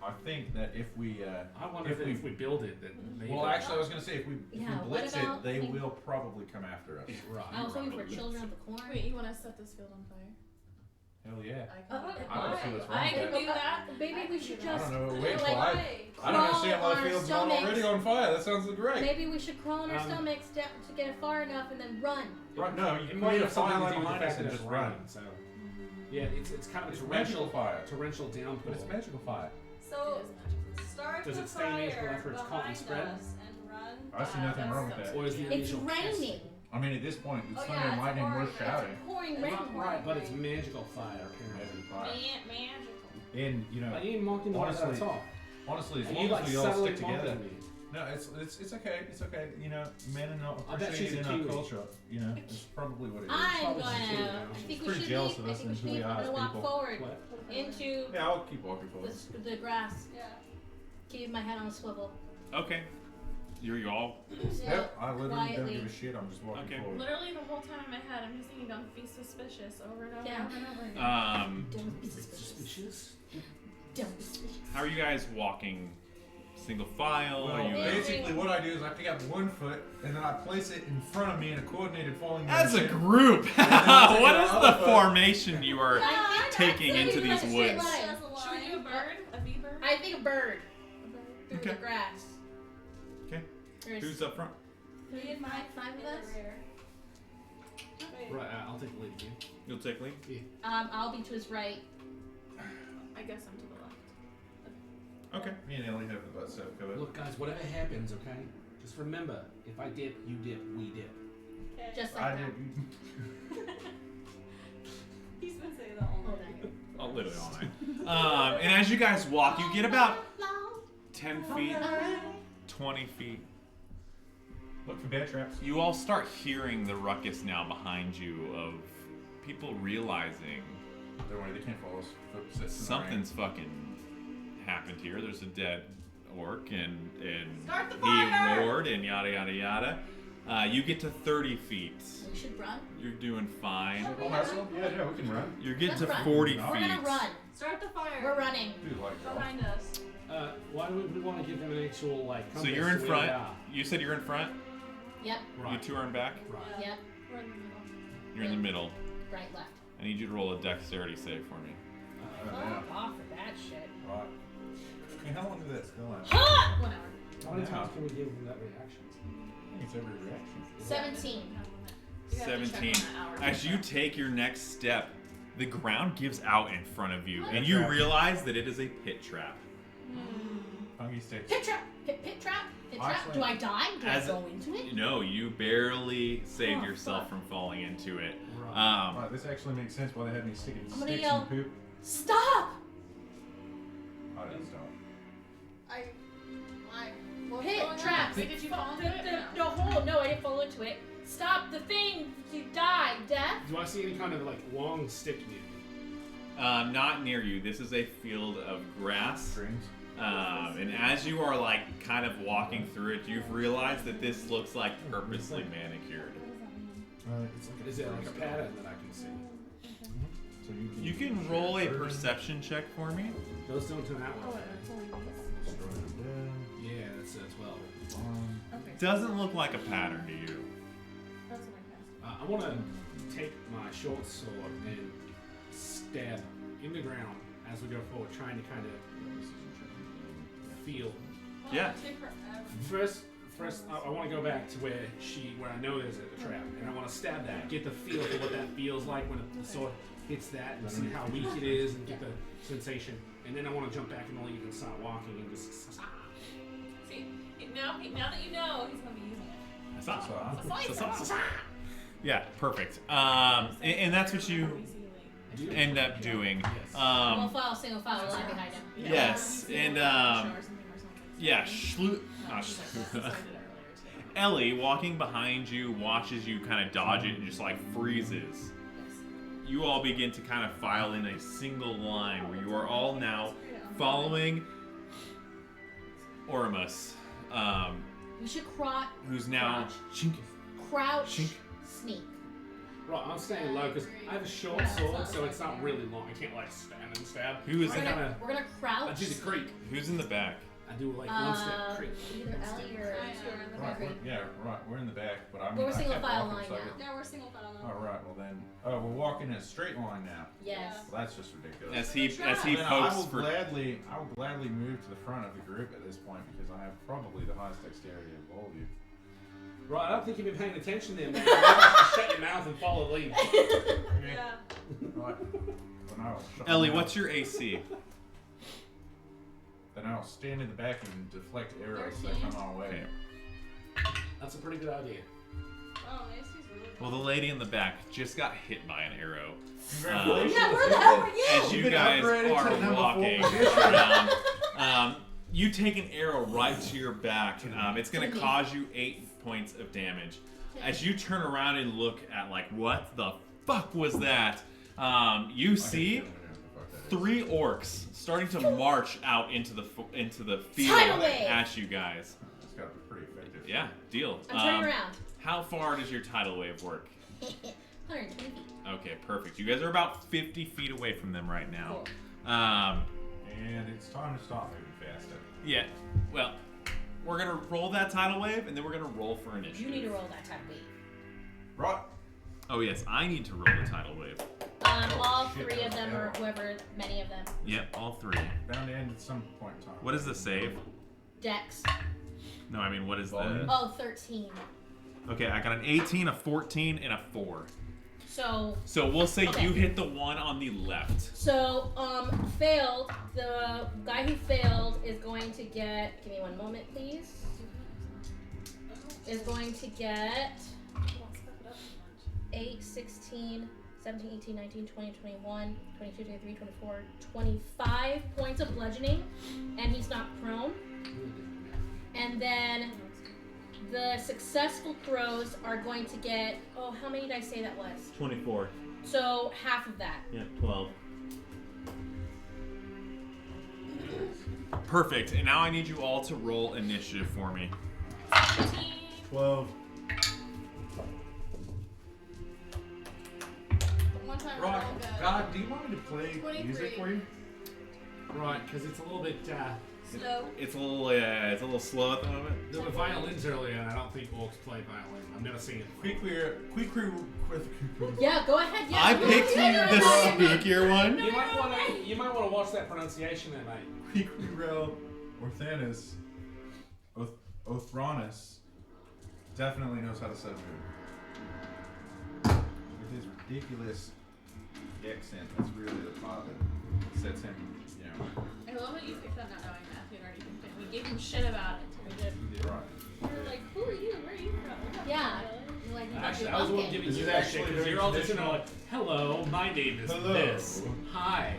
I think that if we, I wonder if we build it, then maybe. well, actually, I was gonna say if we Yeah, what blitz it, about- they will probably come after us. Right. I was hoping for children of the corn. Wait, you want to set this field on fire? Hell yeah. I I don't see what's wrong I with can that. do that. Maybe we should I just. don't know. do Wait it till like, I don't understand why crawl the on field's our not already stomachs. on fire. That sounds great. Maybe we should crawl on our Um, stomachs to get it far enough and then run. Right? No, It you might need a have something fire to line do with the behind us fact and that just it's run. raining. So, yeah, it's kind of It's a magical fire. torrential downpour. But it's magical fire. So start Does the it stay in April fire after it's caught and behind spread? us and run. I see nothing wrong with that. Or is the It's initial raining. I mean, at this point, it's Oh, thunder yeah, and it's lightning pouring- worth shouting. Pouring rain. Right, but it's magical fire, apparently. Magic fire. Magical. And you know, I ain't mocking the ones honestly, at all. honestly, as And long you as like we all subtly stick together. mocking me. No, it's okay. It's okay. You know, men and not I bet she's appreciating a our Kiwi. culture. You know, it's probably what it is. I'm Probably gonna. just kidding. I think we Pretty should jealous leave. of I us think we and should who we leave. are I'm as gonna walk people. forward What? into Yeah, I'll keep walking forward. the grass. Yeah. Keep my head on a swivel. Okay. You all. Yep, I literally don't quietly. give a shit. I'm just walking Okay. forward. Literally the whole time in my head, I'm just thinking, don't be suspicious over and over Yeah. and over and over again. Don't be suspicious. Suspicious? Don't be suspicious. How are you guys walking? Single file? Well, Are you basically, what I do is I pick up one foot and then I place it in front of me in a coordinated falling as a motion. group? then What take is the the other foot. formation you are taking So into you're these like a straight woods? line. As a Should we line. do a bird? A bee bird? I think a bird. Through Okay. the grass. Okay. There's Who's up front? three and five of us. Wait, Right, I'll take the lead again. You'll take lead. I'll be to his right. I guess I'm to the left. Okay. Me and Ellie have the butt stuff covered. Look, guys, whatever happens, okay? Just remember, if I dip, you dip, we dip. Okay. Just like I that. did. He's been saying that all Hold night. on. Oh, literally all night. And as you guys walk, you get about 10 feet, 20 feet. Look for bear traps. You all start hearing the ruckus now behind you of people realizing Don't worry, they can't follow us. Footsteps in the rain. something's fucking happened here. There's a dead orc and Start the he fire! roared and yada yada yada. You get to 30 feet. We should run. You're doing fine. Oh, hustle? Yeah, we can run. You're getting Let's to run. 40 We're feet. We're gonna run. Start the fire. We're running. Do like that. Behind us. Why do we want to give them an actual, like, So compass you're in to where front. they are? You said you're in front. Yep. Right. You two are in back. Right. Yep. We're in the middle. You're in the middle. Right, left. I need you to roll a dexterity save for me. Yeah. Fuck off with that shit. Right. I mean, how long did that still last? 1 hour. How many Yeah. times can we give them that reaction? I think it's every reaction. 17. You have to check 17. on that hour. As you take your next step, the ground gives out in front of you, What? and you Trap. realize that it is a pit trap. Fungi sticks. Pit trap. Pit trap. Pit trap. Actually- Do I die? Do As I go into it? No, you barely saved Oh, yourself fuck. from falling into it. Right. Right, this actually makes sense why they had me sticking I'm gonna sticks yell. in poop. Stop! I didn't stop. What's Pit going on? traps. Wait, did you fall into it? The hole. No, I didn't fall into it. Stop the thing. You die. Death. Do I see any kind of, like, long stick near me? Not near you. This is a field of grass. Strings. And as you are like kind of walking through it, you've realized that this looks like purposely manicured. It's like Is it like a pattern that I can see? So You can roll a perception check for me. Those don't turn out Oh, well. that's only Destroy the dead. Yeah, that's 12. Bomb. Okay. Doesn't look like a pattern to you. That's what I passed. I want to take my short sword and stab in the ground as we go forward, trying to kind of feel. Yeah. Take forever. First, I want to go back to where I know there's a trap, and I want to stab that, get the feel for what that feels like when the sword hits that, and see how weak it is, and get the sensation. And then I want to jump back in the lead and start walking and just. See, now that you know, he's gonna be using it. Yeah, perfect. And that's what you end up doing. Single file, single file, line behind him. Yes, and yeah, Ellie, walking behind you, watches you kind of dodge it and just like freezes. You all begin to kind of file in a single line where you are all now following Oramus, We should crouch, who's now crouch, Chink. sneak. Right, I'm staying low because I have a short sword, so it's not really long. I can't like stand and stab. Who is I it? kinda, We're gonna I crouch. do the creek. Who's in the back? I do like one step creek. Either Ellie or Right, we're in the back, but I mean, We're I single kept file walking, line so I now. could- Yeah, we're single file now. Oh, right, well then. Oh, we're walking in a straight line now. Yes. Well, that's just ridiculous. As he Then I pokes will for. gladly move to the front of the group at this point because I have probably the highest dexterity of all of you. Right, I don't think you've been paying attention there, man. Just shut your mouth and follow the lead. Yeah. Right. Then I'll shut Ellie, my what's mouth. your AC? Then I'll stand in the back and deflect arrows that 13. come our way. Okay. That's a pretty good idea. Oh, AC's Well, the lady in the back just got hit by an arrow. Congratulations. Yeah, where the hell were you? As you You've been guys upgraded to are number walking 4. around, you take an arrow right to your back. It's going to cause you 8 points of damage. As you turn around and look at, like, what the fuck was that? You see 3 orcs starting to march out into the field Tidal wave. at you guys. That's got to be pretty effective. Yeah, deal. I'm turning around. How far does your tidal wave work? 120 feet. Okay, perfect. You guys are about 50 feet away from them right now. Cool. And it's time to stop moving faster. Yeah. Well, we're gonna roll that tidal wave, and then we're gonna roll for initiative. You need to roll that type of wave. Right. Oh yes, I need to roll the tidal wave. All shit, 3 of them, yeah. or whoever, many of them. Yep, all 3. Bound to end at some point in time. What is the save? Dex. No, I mean, what is the... Volume. Oh, 13. Okay, I got an 18, a 14, and a 4. So we'll say Okay. you hit the one on the left. Failed. The guy who failed is going to get. Give me one moment, please. Is going to get 8, 16, 17, 18, 19, 20, 21, 22, 23, 24, 25 points of bludgeoning, and he's not prone. And then the successful throws are going to get. Oh, how many did I say that was? 24. So half of that. Yeah, 12. Perfect. And now I need you all to roll initiative for me. 12. One time Right. roll good. God, do you want me to play 23. music for you? Right, because it's a little bit. Slow. It's a little slow at the moment. There were violins earlier, and I don't think orcs play violin. I've never seen it. Yeah, go ahead. Yeah, I go picked ahead. the spookier one. You might want to watch that pronunciation there, mate. Quiquirel Orthanus Othronus definitely knows how to set a mood. With his ridiculous accent, that's really the part that sets him, you know. I love that you picked on not knowing Matthew and already picked it. We gave him shit about it. We did. Right. We were like, who are you? Where are you from? Yeah. You're like, Actually, I was the one giving This you is that actually shit because very you're all just traditional. like, hello, my name is Hello. this. Hi.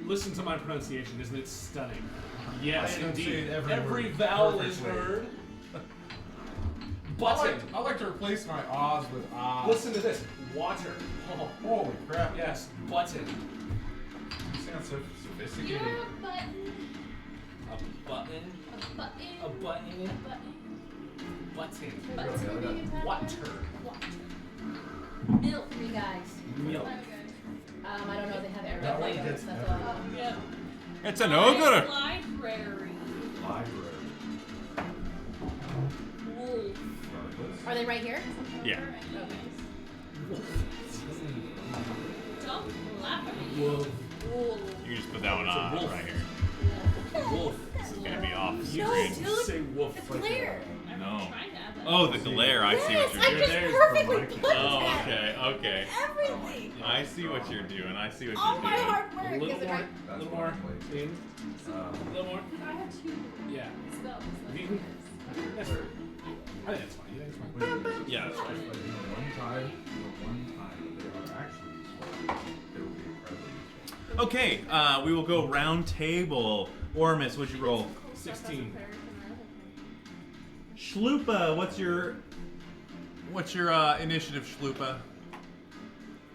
Listen to my pronunciation, isn't it stunning? Yes, I indeed. enunciate every Every word vowel is perfectly. heard. I Button. like to replace my ahs with ahs. Listen to this. Water. Oh, Holy crap. yes. Button. You sound so sophisticated. You're a button. A button. A button. A button. A button. Button. Button. Water. Milk. 3 guys. Milk. I don't know. They have That one everything. gets That's all. Yeah. It's an ogre. Library. Library. Wolf. Are they right here? Yeah. Don't laugh at me. Wolf. Wolf. You can just put that one It's a on wolf. right here. Wolf. This is gonna be off No, screen. dude. Say wolf. It's like clear. I'm No. trying to add that. Oh, the glare. I see what Yes, I you're just doing. There's perfectly the mic. put Oh, that. okay, okay. Everything. I see what you're doing. I see what All you're my doing. hard A work. little Is it more. right? A little more. Clean. A little more. I have 2 Yeah. spells. Vegan. That's right. I think that's fine. You think it's fine? Yeah, that's right. One time, they are actually they will be incredibly useful. Okay, we will go round table. Ormus, what'd you roll? 16. Shlupa, what's your initiative, Shlupa?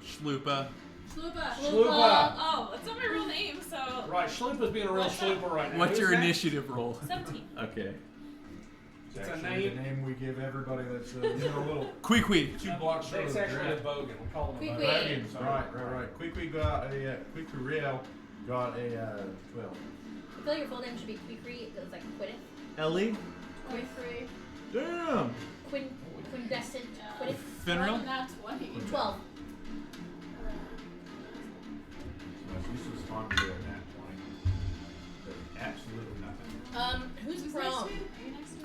Shlupa. Sloopa. Shlupa. Oh, that's not my real name, so. Right, Shlupa's being a real Shlupa right now. What's Who's your next? initiative roll? 17. Okay. It's It's a actually name. the name we give everybody that's a little Queequee. 2 blocks short of It's the actually a draft. bogan. We call them a Quick, bogan. quick. Dragons, right. Quickly got a Quiquirel got a 12. I feel like your full name should be Quickery. It's like Quiddith. Ellie? 23. Damn. Quindescent Quiddith. Finral? Not 20. 12. This was fun to do in that 20. But absolutely nothing. Who's Who's prone? next to you? Are you next to you?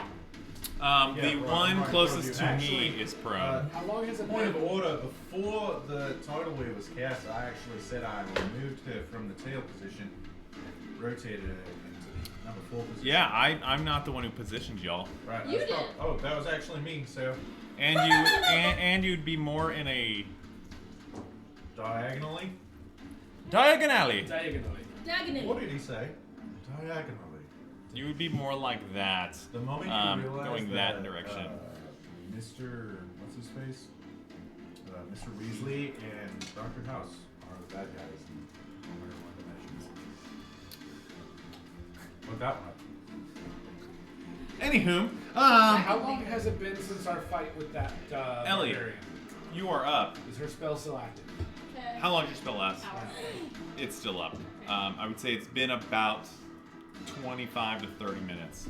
The right, one right, closest to actually, me is prone. How long has it Point of been? order, before the tidal wave was cast, I actually said I removed her from the tail position and rotated her into the number 4 position. Yeah, I'm not the one who positioned y'all. Right. You that's did. Oh, that was actually me, so. And you'd be more in a Diagonally? diagonally. Diagonally. What did he say? Diagonally. You would be more like that. The moment you realize going that direction. Mr. What's his face? Mr. Weasley and Dr. House are the bad guys in Wonder One Dimensions. Look that one up. Anywho, How long has it been since our fight with that Ellie. barbarian? you are up. Is her spell still active? Okay. How long did your spell last? Hour. It's still up. I would say it's been about 25 to 30 minutes.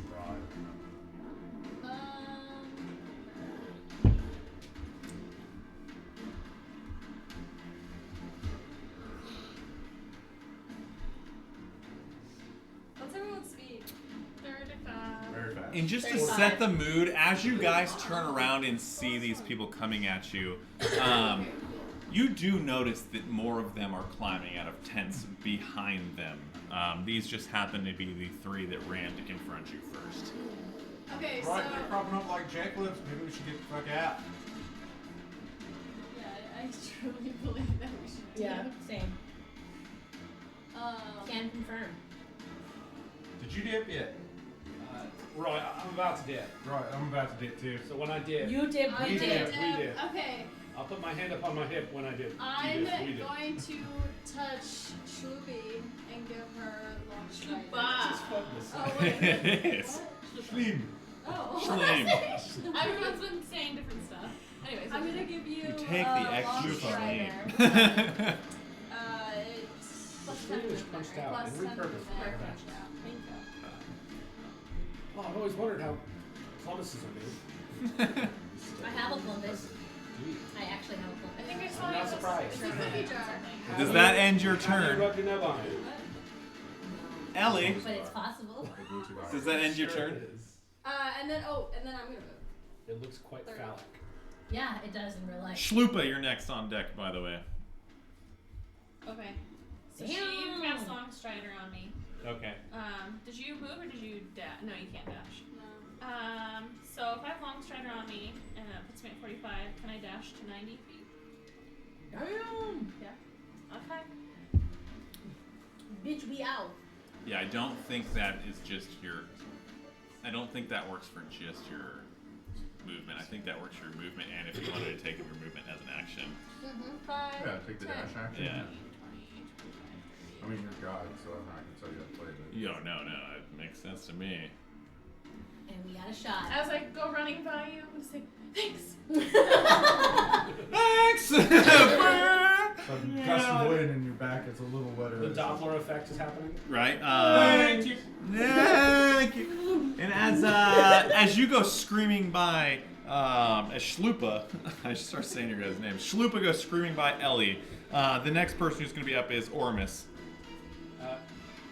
What's everyone's speed? 35. Very fast. And just to 35. set the mood, as you guys turn around and see these people coming at you, you do notice that more of them are climbing out of tents behind them. These just happen to be the three that ran to confront you first. Okay, Right, so they're cropping up like jackalopes. Maybe we should get the fuck out. yeah, I truly believe that we should do. Yeah, same. Um, Can confirm. Did you dip yet? Right, I'm about to dip. Right, I'm about to dip too. So when I dip, You did. I We did. did, we did. Okay, I'll put my hand up on my hip when I dip. I'm You dip, we dip. going to touch Shlubi and give her long strider. Shluba. Oh wait. Yes. What? Schleem. Oh. Schleem. Everyone's been saying different stuff. Anyways, I'm gonna give you. You take the long extra strider. name. It's plus The 10 screen was movement, punched right? out Plus and 10 repurposed. movement. Perfect. Yeah. thank you. Oh, I've always wondered how Columbus is made. I have a Columbus. Gee. I actually have a Columbus. I think I saw I'm you not was- surprised. It's a cookie jar. Does that end your How many turn? rubbed your nub on it? Ellie, But it's possible. does that end your Sure turn? it is. And then I'm gonna move. It looks quite 30. phallic. Yeah, it does in real life. Schlupa, you're next on deck, by the way. Okay. So she Damn. cast Long Strider on me. Okay. Did you move or did you dash? No, you can't dash. No. So if I have Long Strider on me and it puts me at 45, can I dash to 90 feet? Damn. Okay. Bitch, we out. Yeah, I don't think that is just your. I don't think that works for just your movement. I think that works for your movement, and if you wanted to take your movement as an action. 5. Yeah, take the 10. dash action. Yeah. I mean, you're God, so I'm not gonna tell you how to play it. Yo, no, it makes sense to me. And we got a shot. As I go running by you, I'm just like, thanks. Thanks. So gust of wind in your back, it's a little wetter. The Doppler effect is happening. Right. Thank you. Thank you. And as you go screaming by, as Schlupa, I should start saying your guys' name. Schlupa goes screaming by Ellie. The next person who's going to be up is Ormus.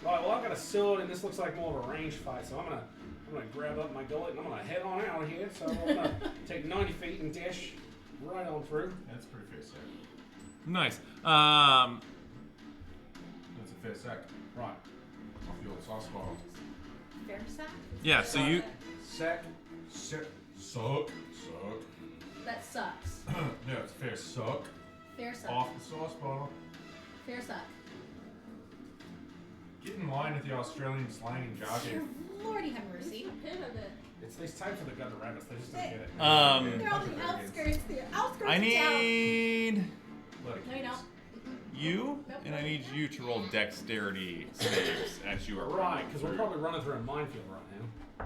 Right, well, I've got a sword, and this looks like more of a range fight, so I'm gonna grab up my gullet, and I'm gonna head on out of here. So I'm gonna take 90 feet and dash right on through. That's a pretty fair sack. Nice. That's a fair sack. Right. Off the old sauce bottle. Fair sack? Yeah. So you. Sack. Suck. That sucks. No, it's fair suck. Fair suck. Off the sauce bottle. Fair suck. Get in line with the Australian slang and Dear jogging. Lordy have mercy. Pit of it. It's these types of the gutter rabbits. They just don't get it. They're on the Punch it back outskirts. The outskirts I of town. need Let it No, you kiss. don't. you, and I need you to roll dexterity saves as you are Right, running because we're through. probably running through a minefield right now.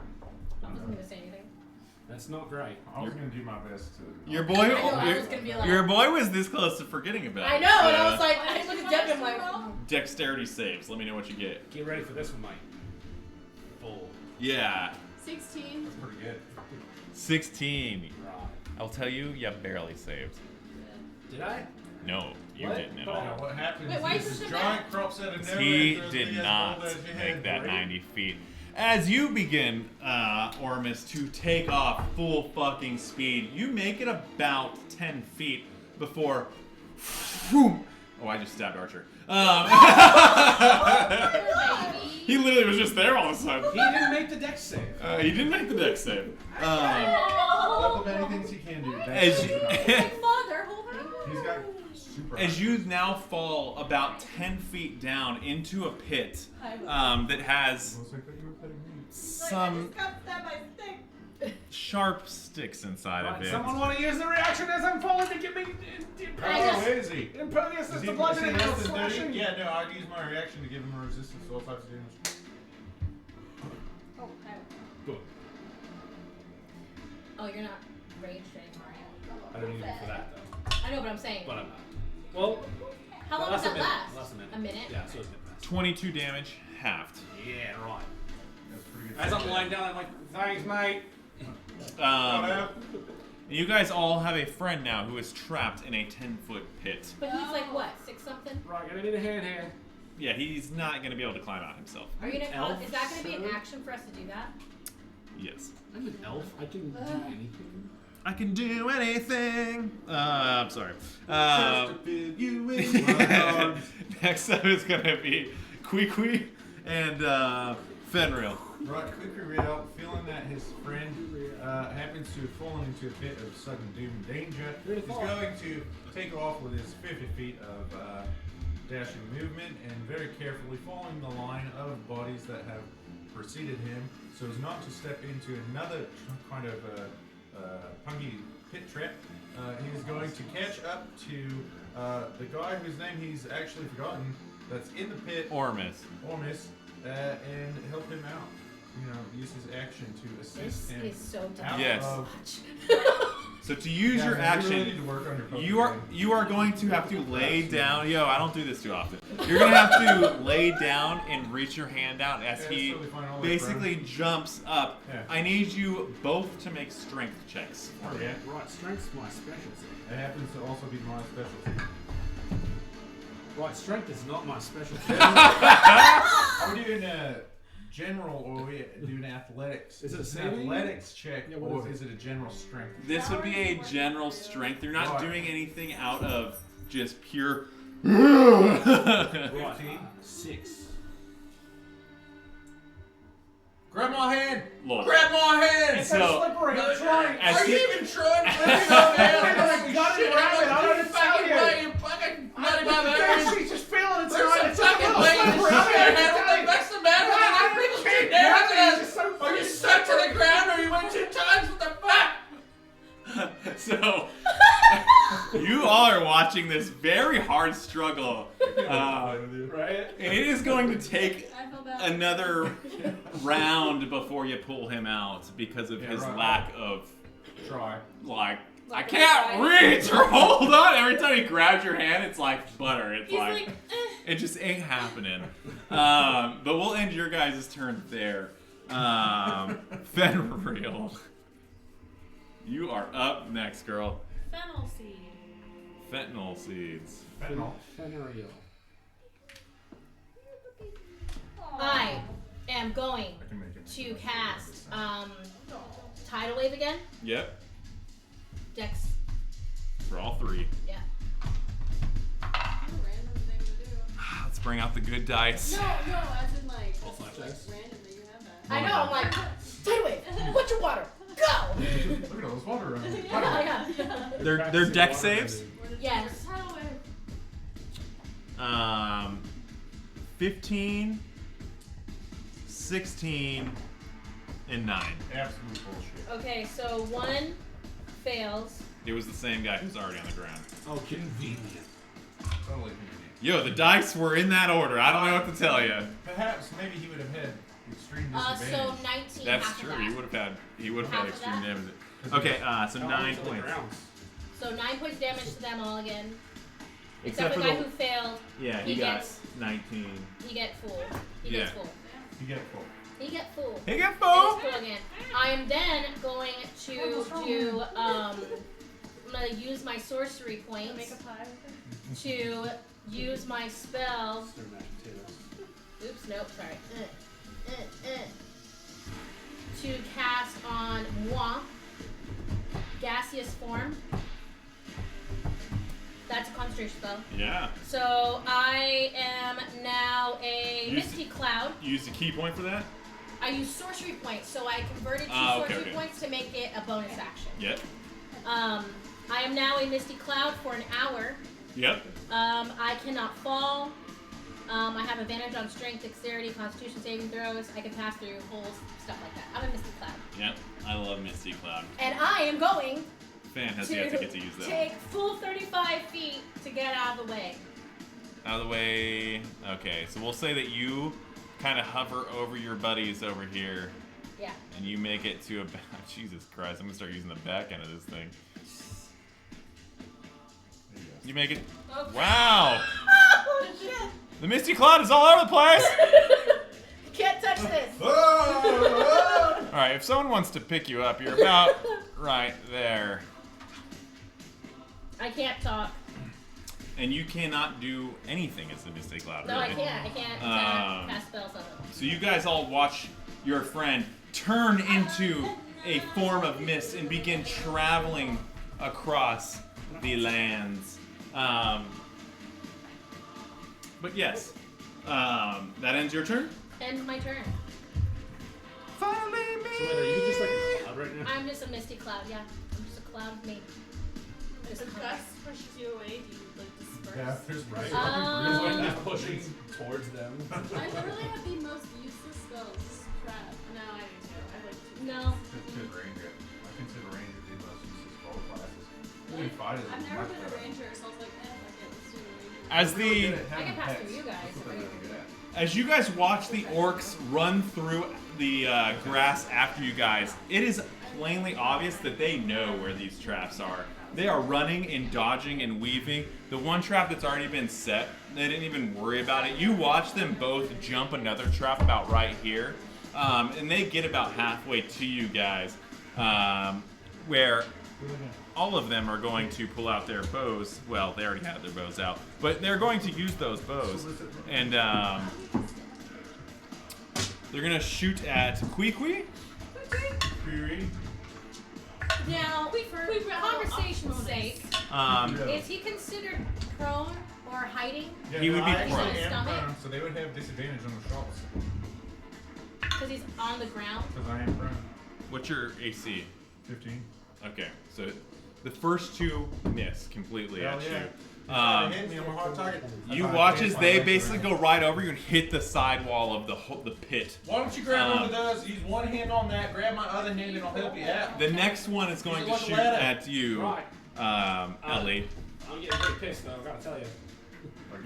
I wasn't gonna say anything. That's not great. I was gonna do my best to. Your boy, I know, I was gonna be like. your boy was this close to forgetting about I it. know, and I so- was like, I looked at Deb and I'm like, Dexterity saves. Let me know what you get. Get ready for this one, Mike. Full. Yeah, 16. That's pretty good. 16. Right. I'll tell you, you barely saved. Did I? No, you What? didn't at But all. Now what happens Wait, why is you this push it giant crops out of nowhere. He and throws did me as not bold as your make head, that right? 90 feet. As you begin, Ormus, to take off full fucking speed, you make it about 10 feet before. Oh, I just stabbed Archer. He literally was just there all of a sudden. He didn't make the dex save. He didn't make the dex save. Let the the many things he can do. As you- Father, hold on. He's got super. As you now fall about 10 feet down into a pit that has Looks like that you were petting me. some sharp sticks inside of Right, it. someone want to use the reaction as I'm falling to give me Oh, where is he? impervious Is as he the bludgeoning less and than 30? slashing. Yeah, no, I'd use my reaction to give him a resistance to all types of damage. Oh, hi. Good. Oh, you're not raged anymore. I don't need it for that though. I know, but I'm saying. But I'm not. Well, How long less does a that minute. last? Less a minute. A minute? Yeah, so it's been fast. 22 damage, halved. Yeah, right. That's pretty good. As I'm lying down, I'm like, thanks, mate. You guys all have a friend now who is trapped in a 10-foot pit. But he's like what, 6 something? Right, gonna need a hand here. Yeah, he's not going to be able to climb out himself. Are you gonna? Elf, Is that gonna be an so- action for us to do that? Yes. I'm an elf. I can do anything. I can do anything. I'm sorry. Just to fill you with love. Next up is going to be Queequee and Fenrir. Right, quick reveal, feeling that his friend happens to have fallen into a pit of sudden doom and danger, he's going to take off with his 50 feet of dashing movement and very carefully following the line of bodies that have preceded him so as not to step into another kind of punky pit trap. He's going to catch up to the guy whose name he's actually forgotten that's in the pit, Ormus. and help him out. You know, use his action to assist This him is so out dumb. Yes. of... So to use Yeah, your man, you really action, need to work on your you are going to have to lay down. Yo, I don't do this too often. You're gonna have to lay down and reach your hand out as Yeah, he it's totally fine, I'll let basically jumps up. Yeah. I need you both to make strength checks. Oh, yeah. Right, strength's my specialty. It happens to also be my specialty. Right, strength is not my specialty. Are we doing a general or are we doing athletics? Is it an saving? athletics check Yeah, what or is is it a general strength? This would be a general strength. You're not Right. doing anything out of just pure. Right, 15. 6. Grab my hand! Lol. Grab my hand! It's So- so slippery. I'm trying. As Are he- you even trying to lift me up, man? I got it right. I don't know fucking what to tell way, you. you fucking Yeah, nutty mother. she's just feeling it. There's some fucking way in this shit. What's the matter with you? People keep damaging us. Are you stuck to the ground or you went 2 times? What the fuck? So you all are watching this very hard struggle, Right? and it is going to take I feel bad. another round before you pull him out because of Yeah, his right. lack of Try. like. I Like can't a reach or hold on. Every time he grabs your hand, it's like butter. It's He's like like, it just ain't happening. But we'll end your guys' turn there. Fenrir, you are up next, girl. Fennel seed. Fentanyl seeds. Fentanyl. Fenrir. I am going I can make it. to cast Tidal Wave again. Yep, Dex. for all 3. Yeah. Random thing to do. Let's bring out the good dice. No, as in like, All five dice? random that you have that. I know. I'm like, Tidal Wave. What's your water? Go. Look at all this water around. Yeah. They're deck saves. Yes. 15, 16, and 9. Absolute bullshit. Okay, so 1 fails. It was the same guy who's already on the ground. Oh, convenient. Totally convenient. Yo, the dice were in that order. I don't know what to tell you. Perhaps maybe he would have had extreme So disadvantage. 19. That's half of true. that. He would have Half had of extreme that? damage. Okay, so 9 to the points. ground. So 9 points damage to them all again. Except Except for the guy the who failed. yeah, he he got gets- 19. He get full. He Yeah. gets full. You get full. He get full. He got He full. gets full again. I am then going to do I'm gonna use my sorcery points Make a pie with it. to use my spell. Stir mashed potatoes. Oops, nope, sorry. To cast on moi gaseous form. That's a concentration spell. Yeah. So I am now a Use- misty cloud. You used a key point for that? I use sorcery points, so I converted 2 sorcery points to make it a bonus action. Yep. I am now a Misty Cloud for an hour. Yep. I cannot fall. I have advantage on strength, dexterity, constitution saving throws. I can pass through holes, stuff like that. I'm a Misty Cloud. Yep. I love Misty Cloud. And I am going Fan has yet to get to use that. take full 35 feet to get out of the way. Out of the way. Okay, so we'll say that you kind of hover over your buddies over here. Yeah. And you make it to a Jesus Christ, I'm gonna start using the back end of this thing. You make it. Okay. Wow! Oh shit! The Misty Cloud is all over the place! You can't touch this! Alright, if someone wants to pick you up, you're about right there. I can't talk. And you cannot do anything as the Misty Cloud, No, really. I can't. I can't cast spells on them. So you guys all watch your friend turn into a form of mist and begin traveling across the lands. But yes, that ends your turn. End my turn. Finally me. So wait, are you just like a cloud right now? I'm just a Misty Cloud, yeah. I'm just a cloud of me. If the gust pushes you away, do you like disperse? Yeah, there's right. There's like that pushing towards them. I literally have the most useless spells. Crap. No, I do too. I like to. No. Good ranger. I consider ranger the most useless spell classes. Even fight is I've never much been a better. ranger, so I was like, fuck it, let's do a ranger. As We're really the good at I can having pass pets. through you guys. That's what they're really good at. as you guys watch the orcs run through the grass after you guys, it is plainly obvious that they know where these traps are. They are running and dodging and weaving. The one trap that's already been set, they didn't even worry about it. You watch them both jump another trap about right here, and they get about halfway to you guys, where all of them are going to pull out their bows. Well, they already had their bows out, but they're going to use those bows, and they're gonna shoot at Kwee. Now, for conversation's sake, is he considered prone or hiding? He would be I prone. actually am Stomach? prone, so they would have disadvantage on the shots. Because he's on the ground? Because I am prone. What's your AC? 15. Okay, so the first two miss completely Hell at yeah. you. Hit me, I'm a hard target. You watch as they basically go right over you and hit the sidewall of the pit. Why don't you grab one of those, use one hand on that, grab my other hand, and I'll help you out. The next one is going to Use a shoot ladder. at you, Right. Ellie. I'm getting pretty pissed though, I gotta tell you. We're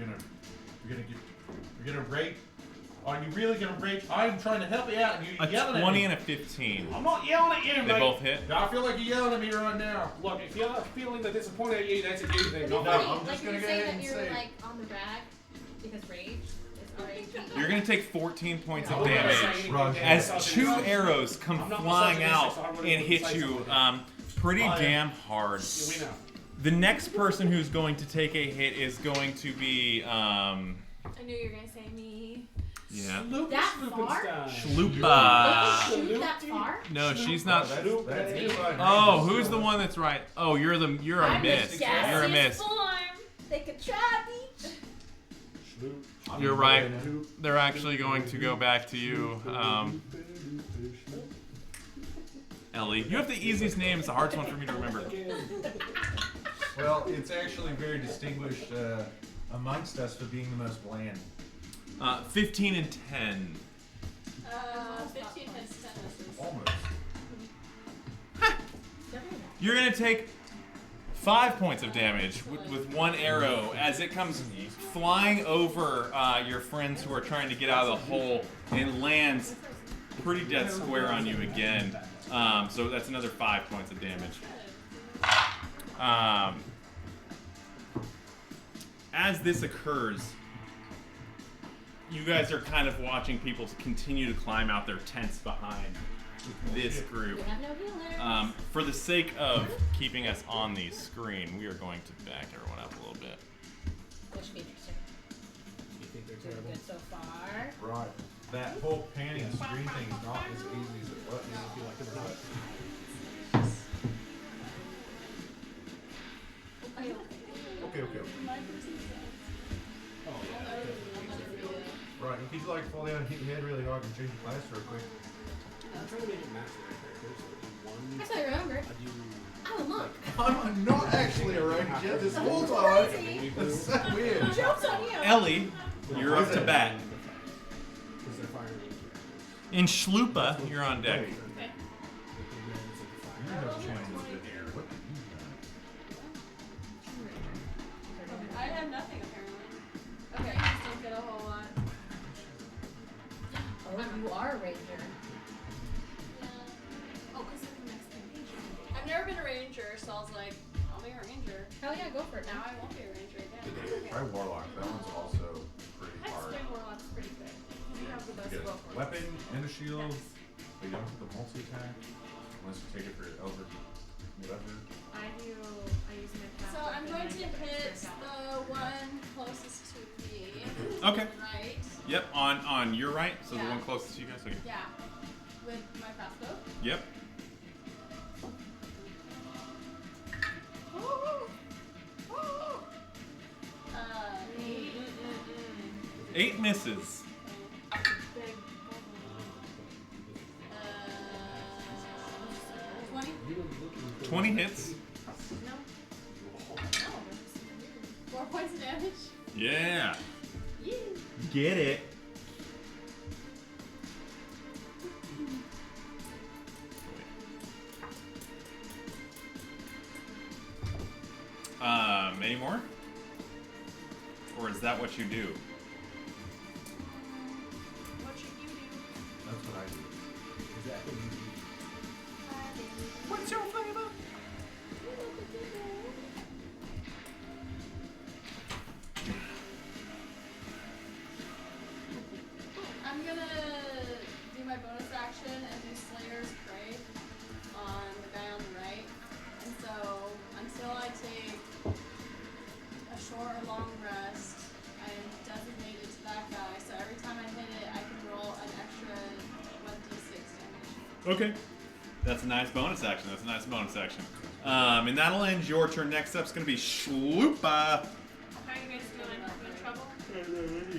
gonna rate. Are you really gonna rate? I'm trying to help you out, and you're A yelling 20 at me. and a 15. I'm not yelling at you, They mate. both hit. I feel like you're yelling at me right now. Look, if you're feeling the disappointed at you, that's a you thing. It'd Not be No, me. funny, I'm like just you're gonna go saying ahead that and you're say- like on the rag because rage is R-A-G-E. You're going to take 14 points I of wasn't gonna say damage anything Rush. bad. as That's two something- arrows come I'm not flying misogynistic, out so I and wouldn't hit say you something. pretty Oh, yeah. damn hard. Yeah, we know. The next person who's going to take a hit is going to be, I knew you were gonna say me. yeah. That far? Schlupa. They can shoot that far? No, she's not. That's it. Oh, who's the one that's right? Oh, you're a miss. You're a gaseous miss. form. They could try me. You're right. They're actually going to go back to you, Ellie. You have the easiest name. It's the hardest one for me to remember. Well, it's actually very distinguished amongst us for being the most bland. 15 and 10. 15 hits, 10 misses. Almost. You're gonna take 5 points of damage with one arrow as it comes flying over your friends who are trying to get out of the hole and lands pretty dead square on you again. So that's another 5 points of damage. As this occurs, you guys are kind of watching people continue to climb out their tents behind this group. We have no healers. For the sake of keeping us on the screen, we are going to back everyone up a little bit. Which should be interesting. You think they're Doing terrible? good so far. Right. That whole panning screen thing is not as easy as it was. I feel like it's not. Okay. My person Oh, yeah. Right. Could you like fall down, hit your head really hard, and change your class real quick? I'm trying to make it match with my character, so I do one. Actually, I remember. I do. I'm a monk. I'm not actually a range yet this whole time. Crazy. That's so weird. Joke's on you. Ellie, you're up to bat. Because they're firing. In Schlupa, you're on deck. Okay. You have changed the air. What do you got? I have nothing apparently. Okay, I just don't get a whole lot. Oh, you are a ranger. Yeah. Oh, because of the next campaign. I've never been a ranger, so I was like, I'll be a ranger. Hell yeah, go for it Now now. I won't be a ranger again. Try Warlock. That one's also pretty I'd hard. swing Warlock's pretty quick. You have the best You get book. a weapon and a shield, but you don't have the multi-attack unless you take it for Elver, whatever. I use my So I'm going to hit the one closest to me. Okay. Right. Yep, on your right, so the Yeah. one closest to you guys. Okay. Yeah. With my crossbow. Yep. Uh, 8. 8 misses. Big 20. 20 hits. no. 4 points of damage. Yeah. Yee. Get it. Any more? Or is that what you do? What should you do? That's what I do. Exactly. What's your flavor? I'm gonna do my bonus action and do Slayer's Prey on the guy on the right. And so until I take a short or long rest, I am designated to that guy. So every time I hit it, I can roll an extra 1d6 damage. Okay. That's a nice bonus action. And that'll end your turn. Next up's gonna be Schlupa. How you guys doing? In trouble?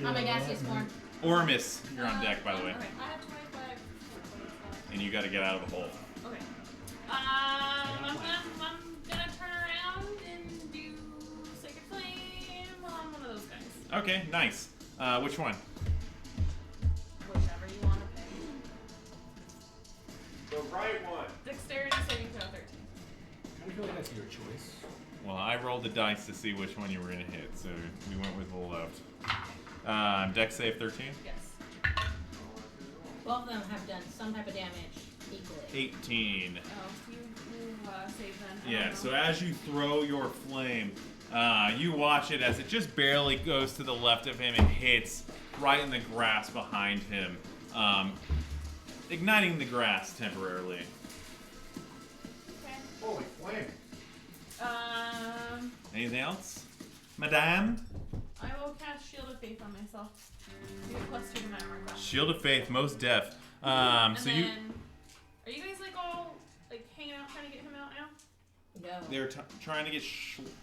I'm a gaseous form. Ormus, you're on deck, by the way. Okay. I have 25 points. And you gotta get out of the hole. Okay. I'm gonna turn around and do Sacred Flame on one of those guys. Okay, nice. Which one? Whichever you want to pick. The right one. Dexterity saving throw 13. I feel like that's your choice. Well, I rolled the dice to see which one you were gonna hit, so we went with the left. Dex save 13? Yes. Both of them have done some type of damage equally. 18. Oh, you save then. I Yeah, don't know. so as you throw your flame, you watch it as it just barely goes to the left of him and hits right in the grass behind him, igniting the grass temporarily. Okay. Holy flame. Anything else? Madame? I will cast Shield of Faith on myself. You get +2 to my armor class. Shield of Faith, most def. And So then, you... are you guys like all like hanging out trying to get him out now? No. They're trying to get...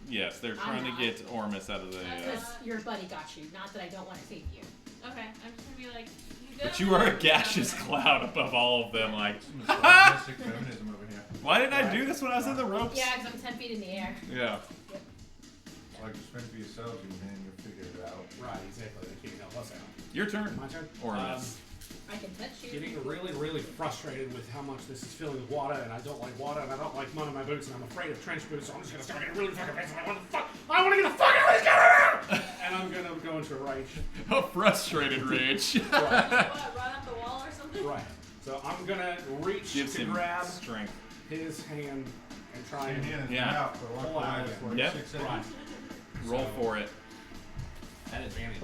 Yes, they're trying to not. get Ormus out of the... Because your buddy got you. Not that I don't want to save you. Okay, I'm just gonna be like, you good? But you are a gaseous cloud above all of them, like... Misogynistic feminism over here. Why didn't I do this when I was in the ropes? Yeah, because I'm 10 feet in the air. Yeah. Like, just fend for yourselves, you man, you'll figure it out. Right, exactly. They can't help us out. Your turn. My turn. Ormus. I can touch you. Getting really, really frustrated with how much this is filling with water, and I don't like water, and I don't like mud in my boots, and I'm afraid of trench boots, so I'm just gonna start getting really fucking pissed. I want to get the fuck out of this guy! And I'm gonna go into a rage. A frustrated rage. Right. What, run up the wall or something? Right. So I'm gonna reach Gives to him grab strength. his hand and try Hand and in and Yeah. out, but walk Pull out away again. for Yep. 6 Right. seconds. Roll So- for it. at advantage.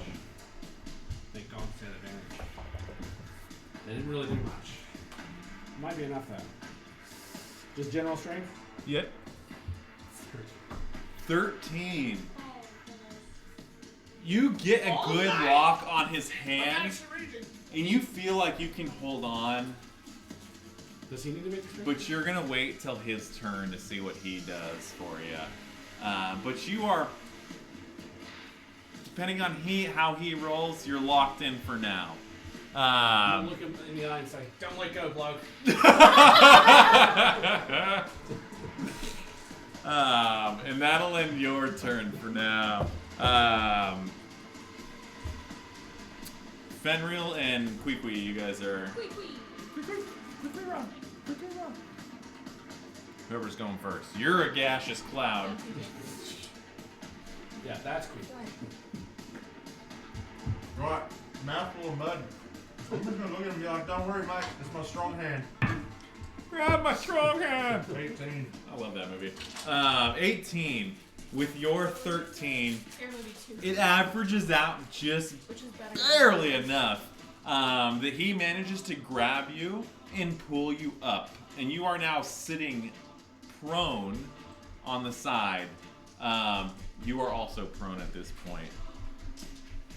Thank God it's at advantage. They didn't really do much. Might be enough though. Just general strength? Yep. 13. You get a good lock on his hand, and you feel like you can hold on, Does he need to make the strength? but you're gonna wait till his turn to see what he does for you. But you are depending on how he rolls, you're locked in for now. Look him in the eye and say, "Don't let go, bloke." And that'll end your turn for now. Fenrir and Queequee, you guys are. Quickly run. Whoever's going first. You're a gaseous cloud. Yeah, that's quick. Right, mouthful of mud. I'm just gonna look at him and be like, "Don't worry, mate. It's my strong hand." Grab my strong hand. 18. I love that movie. 18. With your 13, Air movie 2. it averages out just Which is better. barely enough that he manages to grab you and pull you up. And you are now sitting prone on the side. You are also prone at this point.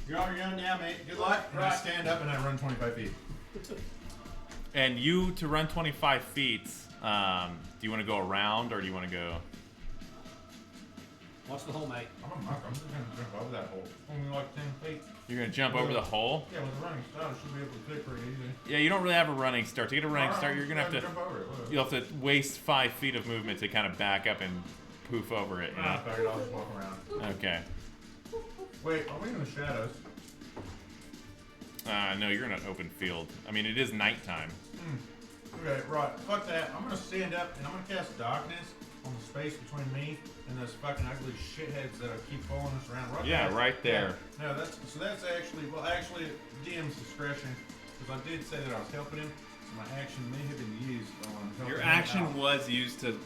You're going now, mate. Good luck. And I stand up and I run 25 feet. And you, to run 25 feet, do you want to go around or do you want to go... Watch the hole, mate. I'm just gonna jump over that hole. Only like 10 feet. You're going to jump over the hole? Yeah, with a running start, I should be able to click pretty easy. Yeah, you don't really have a running start. To get a running start, you're going to have to... jump over it. You'll have to waste 5 feet of movement to kind of back up and poof over it. You know? I figured I'll just walk around. Okay. Wait, are we in the shadows? No, you're in an open field. I mean, it is nighttime. Okay, right. Fuck that. I'm gonna stand up and I'm gonna cast darkness on the space between me and those fucking ugly shitheads that keep following us around. Right Yeah, there. right there. Yeah. No, that's actually DM's discretion because I did say that I was helping him. So my action may have been used on helping Your him action out. was used to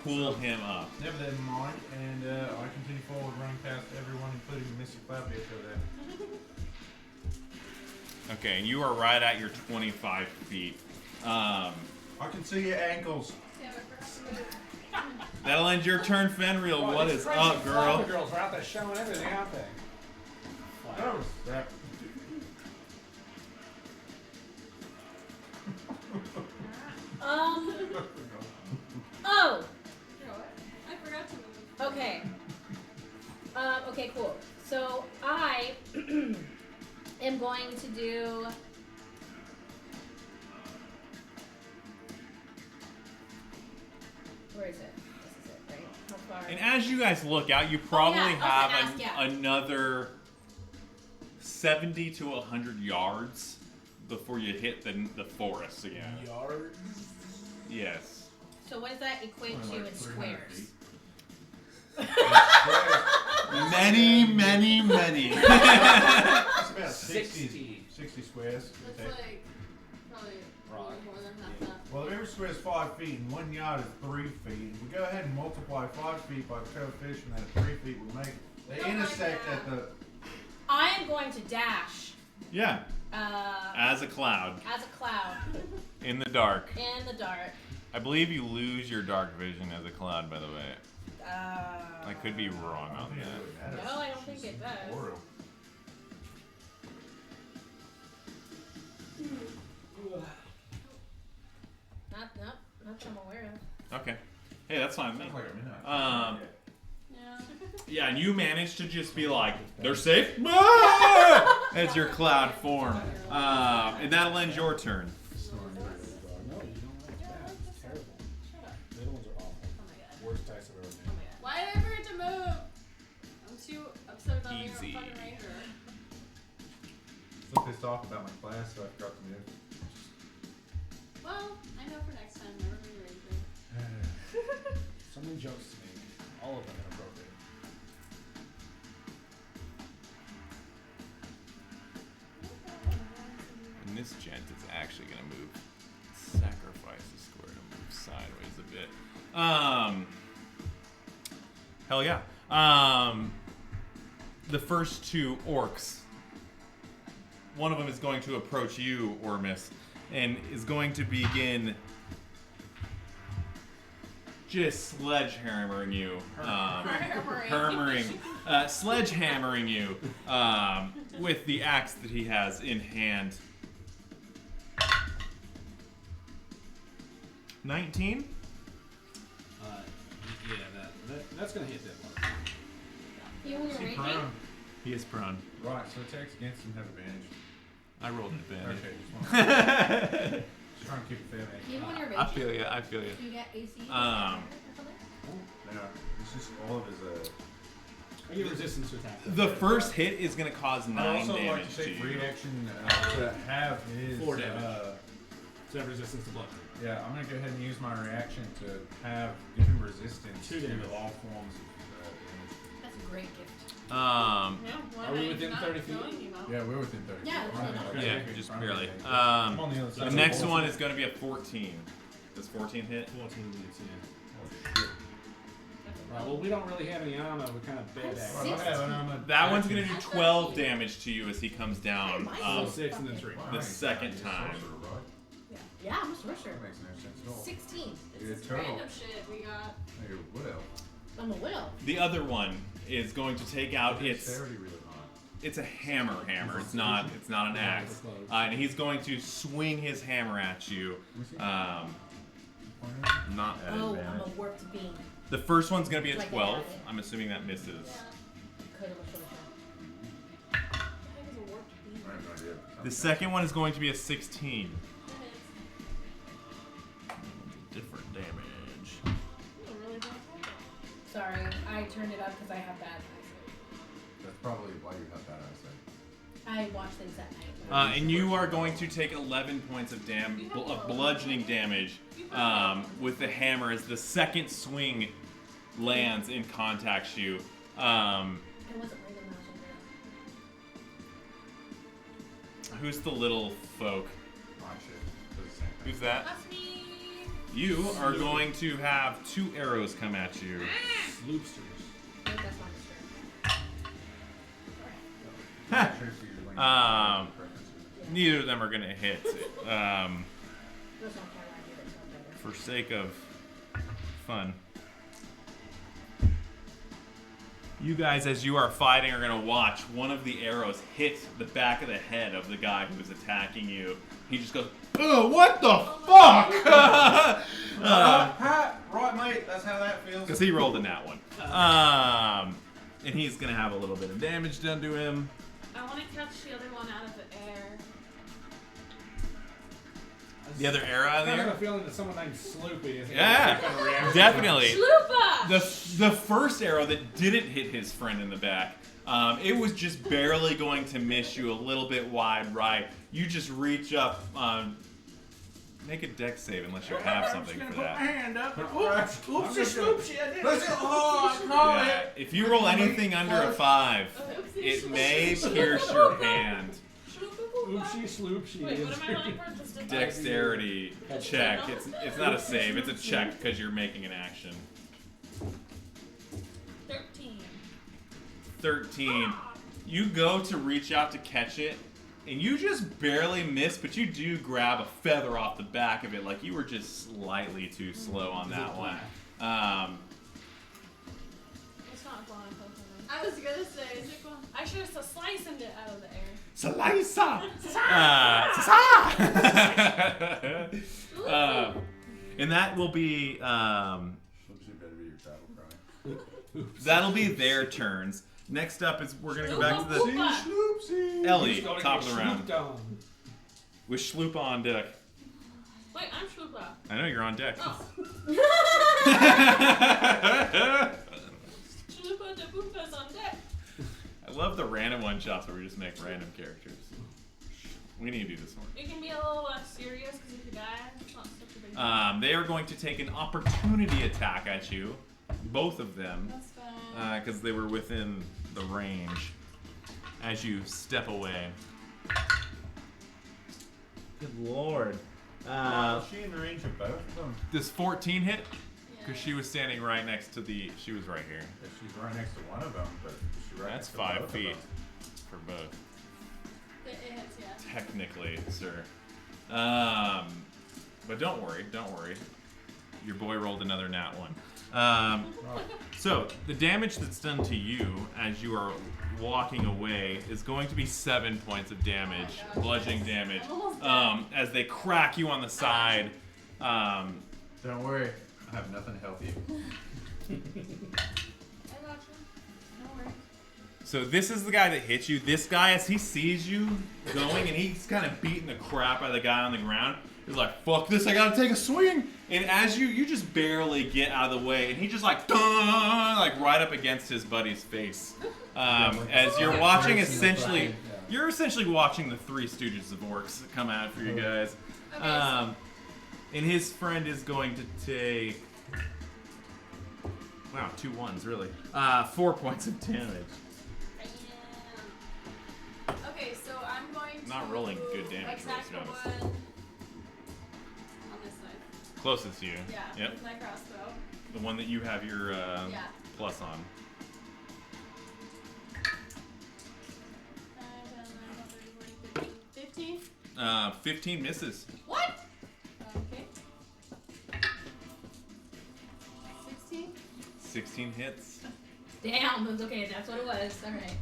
pull him up. Never that in mind, and I continue forward, running past everyone, including the Missy Cloud bitch over there. Okay, and you are right at your 25 feet. I can see your ankles. That'll end your turn, Fenrir. What is up, girl? The girls are out there showing everything out there. That was that. Oh. You know what? I forgot to move. Okay. Okay, cool. So I am going to do. Where is it? This is it, right? How far? And as you guys look out, you probably I was gonna have ask, yeah. another 70 to 100 yards before you hit the forest again. Yards. Yes. So what does that equate to in squares? Many, many, many. It's about 60 squares. That's Okay. like probably more than half that. Well, if every square is 5 feet and 1 yard is 3 feet, if we go ahead and multiply 5 feet by the coefficient that 3 feet would make, they intersect at the. I am going to dash. Yeah. As a cloud As a cloud in the dark. in the dark. I believe you lose your dark vision as a cloud, by the way. I could be wrong on that. No, I don't think it does. Horrible. Not that I'm aware of. Okay. Hey, that's fine. Sounds like a midnight. Yeah. Yeah, and you managed to just be like, they're safe? Ah! As your cloud form. And that'll end your turn. No, you don't. That's bad. It's terrible. Middle ones are awful. Oh my god. Worst dice I've ever made. Why did I forget to move? I'm too upset about being a Easy. fucking ranger. So pissed off about my class, so I forgot to move. Well, I know for next time, never be a ranger. So many jokes to make. All of them inappropriate. And this gent is actually going to move. Sacrifice the square to move sideways a bit. Hell yeah. The first two orcs. One of them is going to approach you, Ormus, and is going to begin just sledgehammering you. Sledgehammering you with the axe that he has in hand. 19? Yeah, that's gonna hit that one. You want to See, rate me? prone. He is prone. Right, so attacks against him have advantage. I rolled an advantage. Okay, just trying to keep it fair, mate. Even when you're I raging, feel you. I feel you. do you get AC? or Um, something? No, it's just all of his. I get resistance to attack. The first hit is going to cause 9 I'd also damage like to take you. free action to have his 4 damage. So have resistance to blood. Yeah, I'm gonna go ahead and use my reaction to give him resistance 2 to damage. all forms of damage. That's a great gift. Yeah, one Are we I'm within not 30 feet? telling you about. Yeah, we're within 30 Yeah, feet. that's Running enough. up. Yeah, Okay, just fine, barely. okay. I'm on the other The side. next one is going to be a 14. Does 14 hit? 14 minutes in. Oh shit. Right, well, we don't really have any armor. We're kind of bad at Six. Well, it. okay, well, I'm a- That one's going to do That's 12 13. damage to you as he comes down. Oh, 6 and then 3. Wow, the right, second you're a time. sorcerer, right? Yeah, I'm a sorcerer. That makes no sense at all. 16. It's You're a this turtle. random shit we got. No, you're a wood elf. I'm a widow. The other one is going to take out its. Dexterity really high. It's a hammer. It's not an axe. And he's going to swing his hammer at you. Not at Oh, I'm advantage. a warped being. The first one's going to be a Like 12. that. I'm assuming that misses. Could have a short I have no idea. The second one is going to be a 16. Different damage. Sorry, I turned it up because I have bad eyesight. That's probably why you have bad eyesight. I watch things at night. And you are going to take 11 points of bludgeoning damage with the hammer as the second swing lands and contacts you. It wasn't like a magic. Who's the little folk? My shit. Does the same thing. Who's that? That's me. You are going to have 2 arrows come at you. Sloopsters. I think that's not true. Tracy, you're like- Yeah. Neither of them are going to hit. That's not Carolina either, so it's not better. For sake of fun. You guys, as you are fighting, are going to watch one of the arrows hit the back of the head of the guy who is attacking you. He just goes, "Oh, what the fuck?" Right, mate. That's how that feels. Because he rolled in that one. And he's going to have a little bit of damage done to him. I want to catch the other one out of the air. The other arrow out I of the have a air? feeling that someone named Sloopy is Yeah, definitely. Sloopa! The first arrow that didn't hit his friend in the back, it was just barely going to miss you a little bit wide right. You just reach up, make a dex save unless you have something for that. hand up. Oopsie sloopsy, I did it. Yeah, if you roll anything under a 5, it may pierce your hand. Oopsie sloopsy. Wait, what am I rolling for? Just a Dexterity check. It's not a save. It's a check because you're making an action. 13. 13. You go to reach out to catch it, and you just barely miss, but you do grab a feather off the back of it, like you were just slightly too slow on that one. It's not flying. I was gonna say, is it going? I should have sliced it out of the air. Slicer! And that will be, Sloopsy better be your battle cry. that'll be their turns. Next up is we're gonna go back to the Sloopsy! Ellie, top of the round, Down. with Schlupa on deck. Wait, I'm Shlupa. I know you're on deck. Oh. Shlupa de Boopa's on deck. I love the random one shots where we just make random characters. We need to do this more. It can be a little less serious because if you die, it's not such a big deal. They are going to take an opportunity attack at you, both of them, That's fine. because they were within the range. As you step away. Good lord. Was she in the range of both of them? Does 14 hit? Yeah. Because she was standing right next to the. She was right here. Yeah, she's right next to one of them, but she's right That's next to 5 both of feet them. for both. It hits, yeah. Technically, sir. But don't worry. Your boy rolled another nat 1. So, the damage that's done to you as you are walking away is going to be 7 points of damage, Oh my God, bludgeoning yes. damage, I'm almost dead. as they crack you on the side. Don't worry, I have nothing healthy. I got you. Don't worry. So this is the guy that hit you. This guy, as he sees you going, and he's kind of beating the crap out of the guy on the ground, he's like, fuck this, I gotta take a swing. And as you just barely get out of the way, and he just like, like right up against his buddy's face. As you're watching essentially, you're essentially watching the Three Stooges of Orcs come out for you guys. And his friend is going to take, wow, 2 1s, really. 4 points of damage. Okay, so I'm going to Not rolling good damage attack rolls, the to be honest. one on this side. Closest to you. Yeah, Yep. with my crossbow. The one that you have your plus on. 15? 15 misses. What? Okay. 16? 16 hits. Damn, that's okay. That's what it was. All right.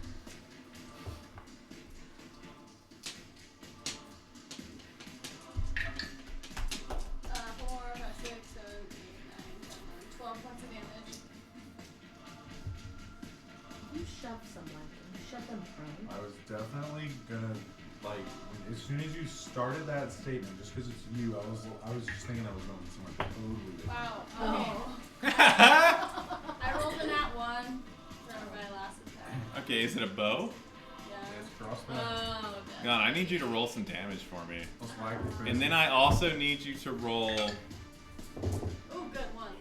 Four, 5, 6, 7, 8, 9, 10, 11, 12 points of damage. You shove someone. You shove them from. I was definitely gonna like as soon as you started that statement, just because it's you, I was just thinking I was going to someone totally different. Wow. Okay. I rolled a nat 1 for my last attack. Okay, is it a bow? Yeah. It's crossbow. Oh, okay. God, I need you to roll some damage for me. Most likely for And then I also need you to roll Ooh, good one.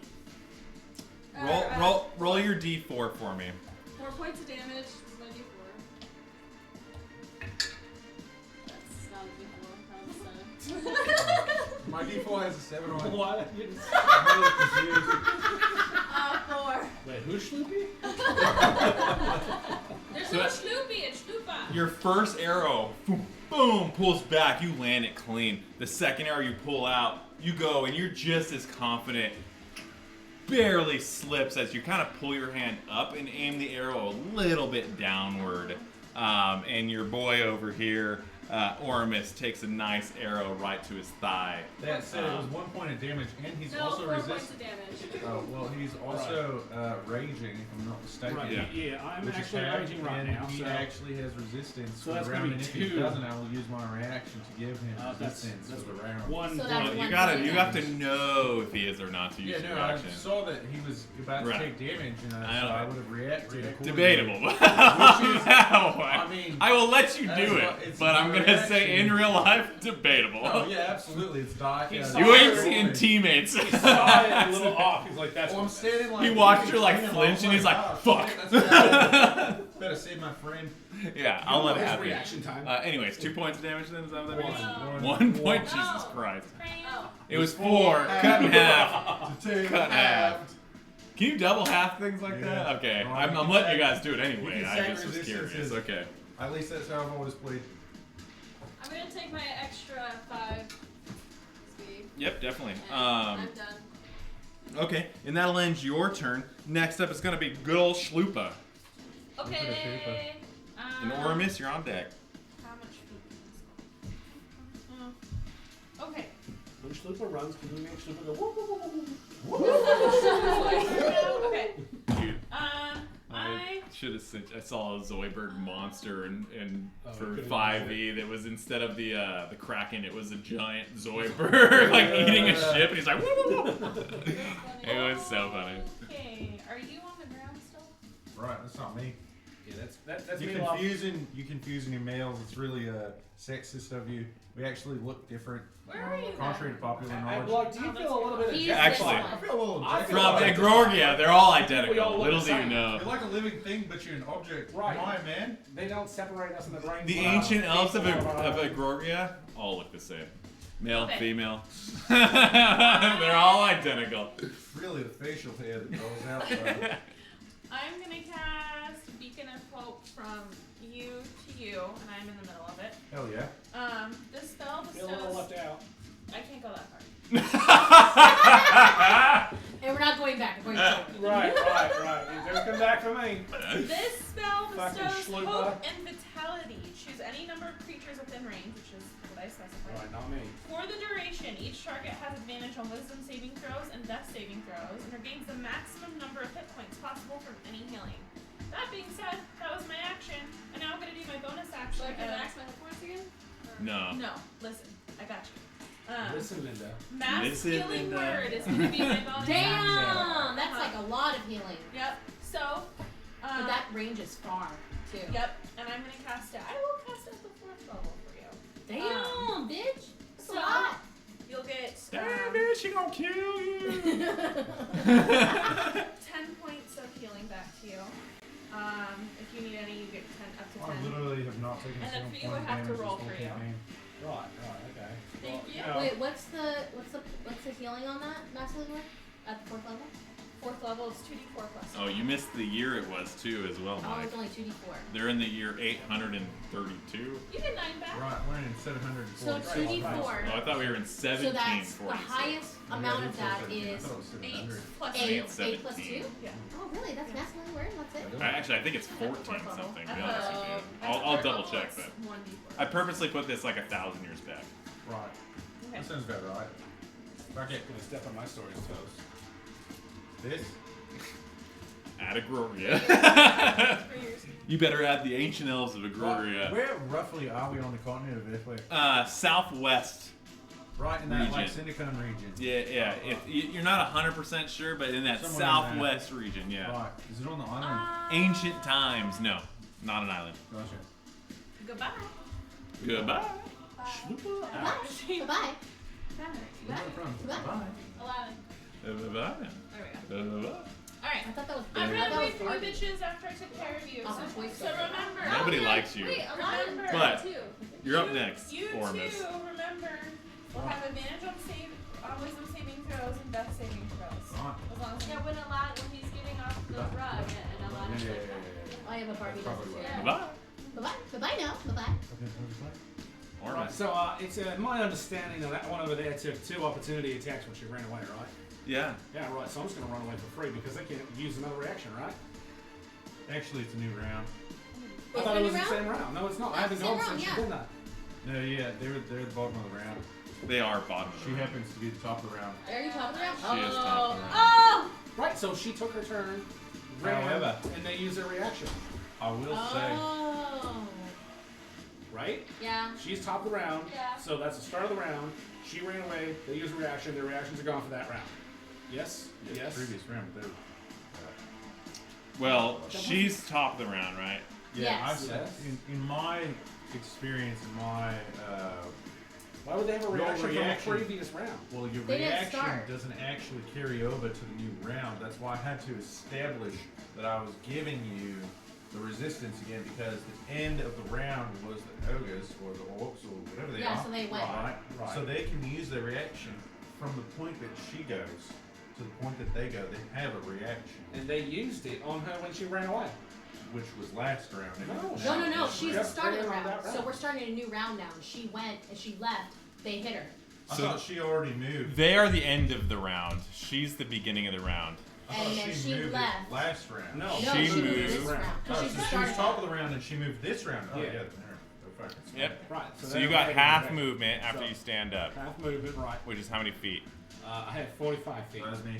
roll your d4 for me. 4 points of damage is my d4. That's not a d4, that's My default has a 7 on it. What? I'm really confused. 4. Wait, who's Sloopy? There's So no that- Schloopy, it's Schloopa. Your first arrow, boom, pulls back. You land it clean. The second arrow you pull out, you go, and you're just as confident. Barely slips as you kind of pull your hand up and aim the arrow a little bit downward. And your boy over here, Oramus, takes a nice arrow right to his thigh. That said, it was 1 point of damage, and he's No, also 4 points resistant. of damage. Oh, well, he's also raging, if I'm not mistaken. Right. Yeah. Yeah, I'm Which is actually half, raging right and now. he So actually has resistance So for that's the gonna round, be and if he 2. doesn't, I will use my reaction to give him that's resistance for the round. one. So that's Well, one you point. have to know if he is or not to use Yeah, your no, I action. saw that he was about to Right. take damage, and I so know. I would have reacted accordingly. Debatable. Which is- I mean, I will let you that's do what- it, it's but I'm my gonna say reaction. in real life, debatable. Oh, yeah, absolutely. It's dark. He saw You ain't it. seeing teammates. He saw it a little off. He's like, that's Well, I'm what standing like. He watched her, like, I'm flinch, and he's like, "Oh, fuck." shit, that's bad. Better save my friend. Yeah, I'll let it his happen. reaction time. Anyways, 2 points of damage then? Is that what that means? One. 1 point? No. Jesus Christ. Oh. It was 4. Cut in half. To take Cut in half. half. Can you double half things like Yeah. that? Okay, No, I'm you can letting you say- guys do it anyway. you can I say just was resistance curious. is- Okay. At least that's how I've always played. I'm gonna take my extra 5 speed. Yep, definitely. And I'm done. Okay, and that'll end your turn. Next up is going to be good old Schlupa. Okay. And Oramus, you're on deck. How much food can this go? Okay. When Slooper runs, can you make Slooper go whoop, whoop, whoop, whoop, whoop? Okay. Dude, I should have sent. I saw a Zoidberg monster and Oh, for you could've 5e that was instead of the Kraken, it was a giant Zoidberg like eating a ship, and he's like, woo, woo, woo. It was so funny. Okay. Are you on the ground still? Right, that's not me. Yeah, that's You're me off. confusing your males. It's really sexist of you. We actually look different, Where are you? contrary to popular Hey, knowledge. Block, do you feel a little bit of He's jackpot? this Actually- one. I feel a little. I feel From like- Gragerion, they're all We all identical. look Little the do you same. know. You're like a living thing, but you're an object. Right. Why, man? They don't separate us in the brain. The ancient elves of Agroria all look the same. Male, Okay. female. They're all identical. Really, the facial hair that goes out. Bro. I'm gonna cast Beacon of Hope from you to you, and I'm in the middle of it. Hell yeah. This spell Feel a little bestows. left out. I can't go that far. And we're not going back. We're going back. Right. Don't come back for me. This spell Fucking bestows schlooper. hope and vitality. Choose any number of creatures within range, which is what I specified. Right, not me. For the duration, each target has advantage on wisdom saving throws and death saving throws, and regains the maximum number of hit points possible from any healing. That being said, that was my action, and now I'm gonna do my bonus action. So I can max my hit points again? No. No, listen, I got you. Listen, Linda. Mass Listen, healing Linda. word is gonna be my bonus action. Damn! That's like a lot of healing. Yep. So, But that range is far, too. Yep, and I'm gonna cast it. I will cast it at the 4th level for you. Damn, bitch! That's so a lot! You'll get Damn, bitch, she gonna kill you. 10 points of healing back to you. If you need any, you get 10 up to 10. I literally have not taken a And then single for you, point I of have to damage roll this whole for you. campaign. Right, okay. Thank you. Wait, what's the healing on that mass healing word? At the 4th level? 4th level is 2d4 plus. Oh, you missed the year it was too, as well, Oh, Mike. it's only 2d4. They're in the year 832. You get 9 back. Right, we're in 740. So 2d4. Oh, I thought we were in So that's the 1740. highest amount of that is 8 plus 8 2. 8 plus 2? Yeah. Oh, really? That's mass healing word? That's it? Actually, I think it's 14 something. To be honest with you. At I'll the 3rd double level, check it's that. 1d4. I purposely put this like 1,000 years back. Right. Okay. That sounds about right. Okay. Gonna step on my story's toes. This? Add Agroria. You better add the ancient elves of Agroria. Where roughly are we on the continent of Ethway? Southwest. Right in that like Region. Syndicon region. Yeah. You're not 100% sure, but in that Somewhere in southwest region, yeah. Right. Is it on the island? Ancient times. No, not an island. Gotcha. Goodbye. Goodbye. Bye. Bye-bye. Where are you from? Bye. Bye. 11. Bye. There we go. Alright. I thought that was I'm I gonna thought wait that for was you bitches after I took care of you. Oh, So Toy Story. remember. Nobody likes you. Wait, 11. Remember. But- Two. You're up next, You Ormus. too, remember, will have advantage on wisdom saving throws and death saving throws. Right. As long as Yeah, when he's getting off the rug and Aladdin's Yeah. I have a Barbie Probably does it will. too. Bye. Bye-bye. Bye-bye now. Bye-bye. Right, Ormus. so it's my understanding that one over there took 2 opportunity attacks when she ran away, right? Yeah. Yeah, right. So I'm just gonna run away for free because they can't use another reaction, right? Actually, it's a new round. I thought it was the same round. No, it's not. I haven't Same gone round, since yeah. she did that. No, yeah, they're the bottom of the round. They are bottom of She the round. happens to be the top of the round. Are you top of the round? She is top of the round. Oh! Right. So she took her turn, ran, However- and they used their reaction. I will say, Oh. Right? Yeah. She's top of the round. Yeah. So that's the start of the round. She ran away. They used a reaction. Their reactions are gone for that round. Yes. Yes. previous round, but they Well, she's top of the round, right? yeah, Yes. I've said, in my experience, in my Why would they have a Your reaction from reaction. a previous round? well, your They didn't reaction start. doesn't actually carry over to the new round. That's why I had to establish that I was giving you the resistance again because the end of the round was the ogres or the orcs or whatever they Yeah, are. so they went. Right. Right. So they can use their reaction from the point that she goes to the point that they go. They have a reaction, And they used it on her when she ran away. which was last round. No. She's the Yep, start of the right on round. that So round. we're starting a new round now. She went and she left. They hit her. I So- thought she already moved. They are the end of the round. She's the beginning of the round. I thought And then she moved it left. last round. No, No, She she moved moved. this round. Oh, Because so she's she the was start top of of the round and she moved this round. Oh, Yeah. yeah. Okay. Yep. Right. So they're you got right half away. movement after So- you stand up, Half movement, right. which is how many feet? I had 45 feet. That was me.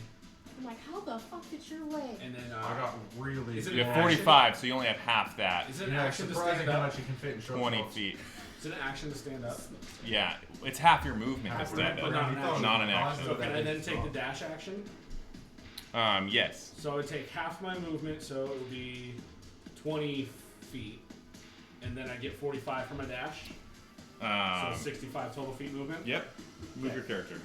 I'm like, how the fuck did your leg? And then I got really. Is it You have an 45, so you only have half that. Is it an Yeah, action to surprising stand how up? much you can fit in short 20 shorts. feet. Is it an action to stand up? Yeah, it's half your movement to Half stand but up. not an action. Not an action. So can I then take the dash action? Yes. So I would take half my movement, so it would be 20 feet. And then I get 45 for my dash. So 65 total feet movement. Yep. Move Okay. your character.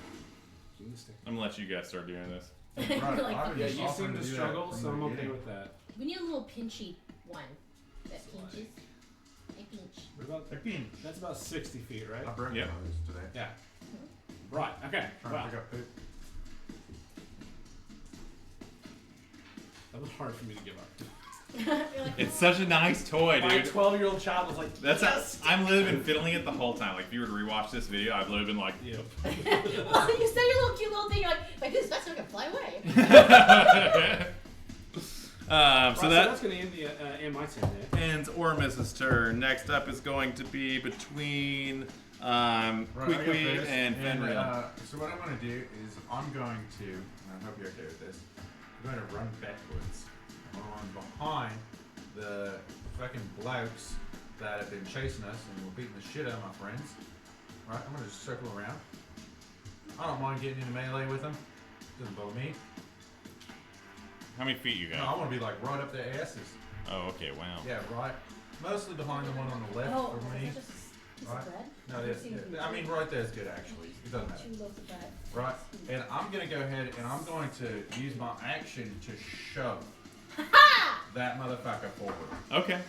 Give me the stick. I'm gonna let you guys start doing this. Right, You're like, I was Yeah, just you offering seem to do that struggle, from so the I'm okay beginning. with that. We need a little pinchy one that pinches. I pinch. What about, Again, that's about 60 feet, right? I broke Yep. one of those today. Yeah. Right, okay. Trying Wow. to pick up poop. That was hard for me to give up. You're like, It's such a nice toy, My dude. 12-year-old child was like, That's yes! I'm literally been fiddling it the whole time. Like if you were to rewatch this video, I've literally been like, Yep. well, you said your little cute little thing. You're like this, that's not gonna fly away. so Right, so that that's going to end my turn there. ends Ormus's turn. Next up is going to be between Right, I go Queequeg first, and Fenrir. so what I'm going to do is I'm going to, and I hope you're okay with this, I'm going to run backwards. I'm going to run behind the fucking blokes that have been chasing us and were beating the shit out of my friends. Right, I'm gonna just circle around. I don't mind getting into melee with them. Doesn't bother me. How many feet you No, I got? want to be like right up their asses. Oh, okay, wow. Yeah, right. Mostly behind the one on the left Oh, for me. is that just a piece Right. of bread? No, I've yeah, seen it. I mean, right there is good actually. It doesn't matter. 2 loaves of bread. Right, and I'm gonna go ahead and I'm going to use my action to shove that motherfucker forward Okay.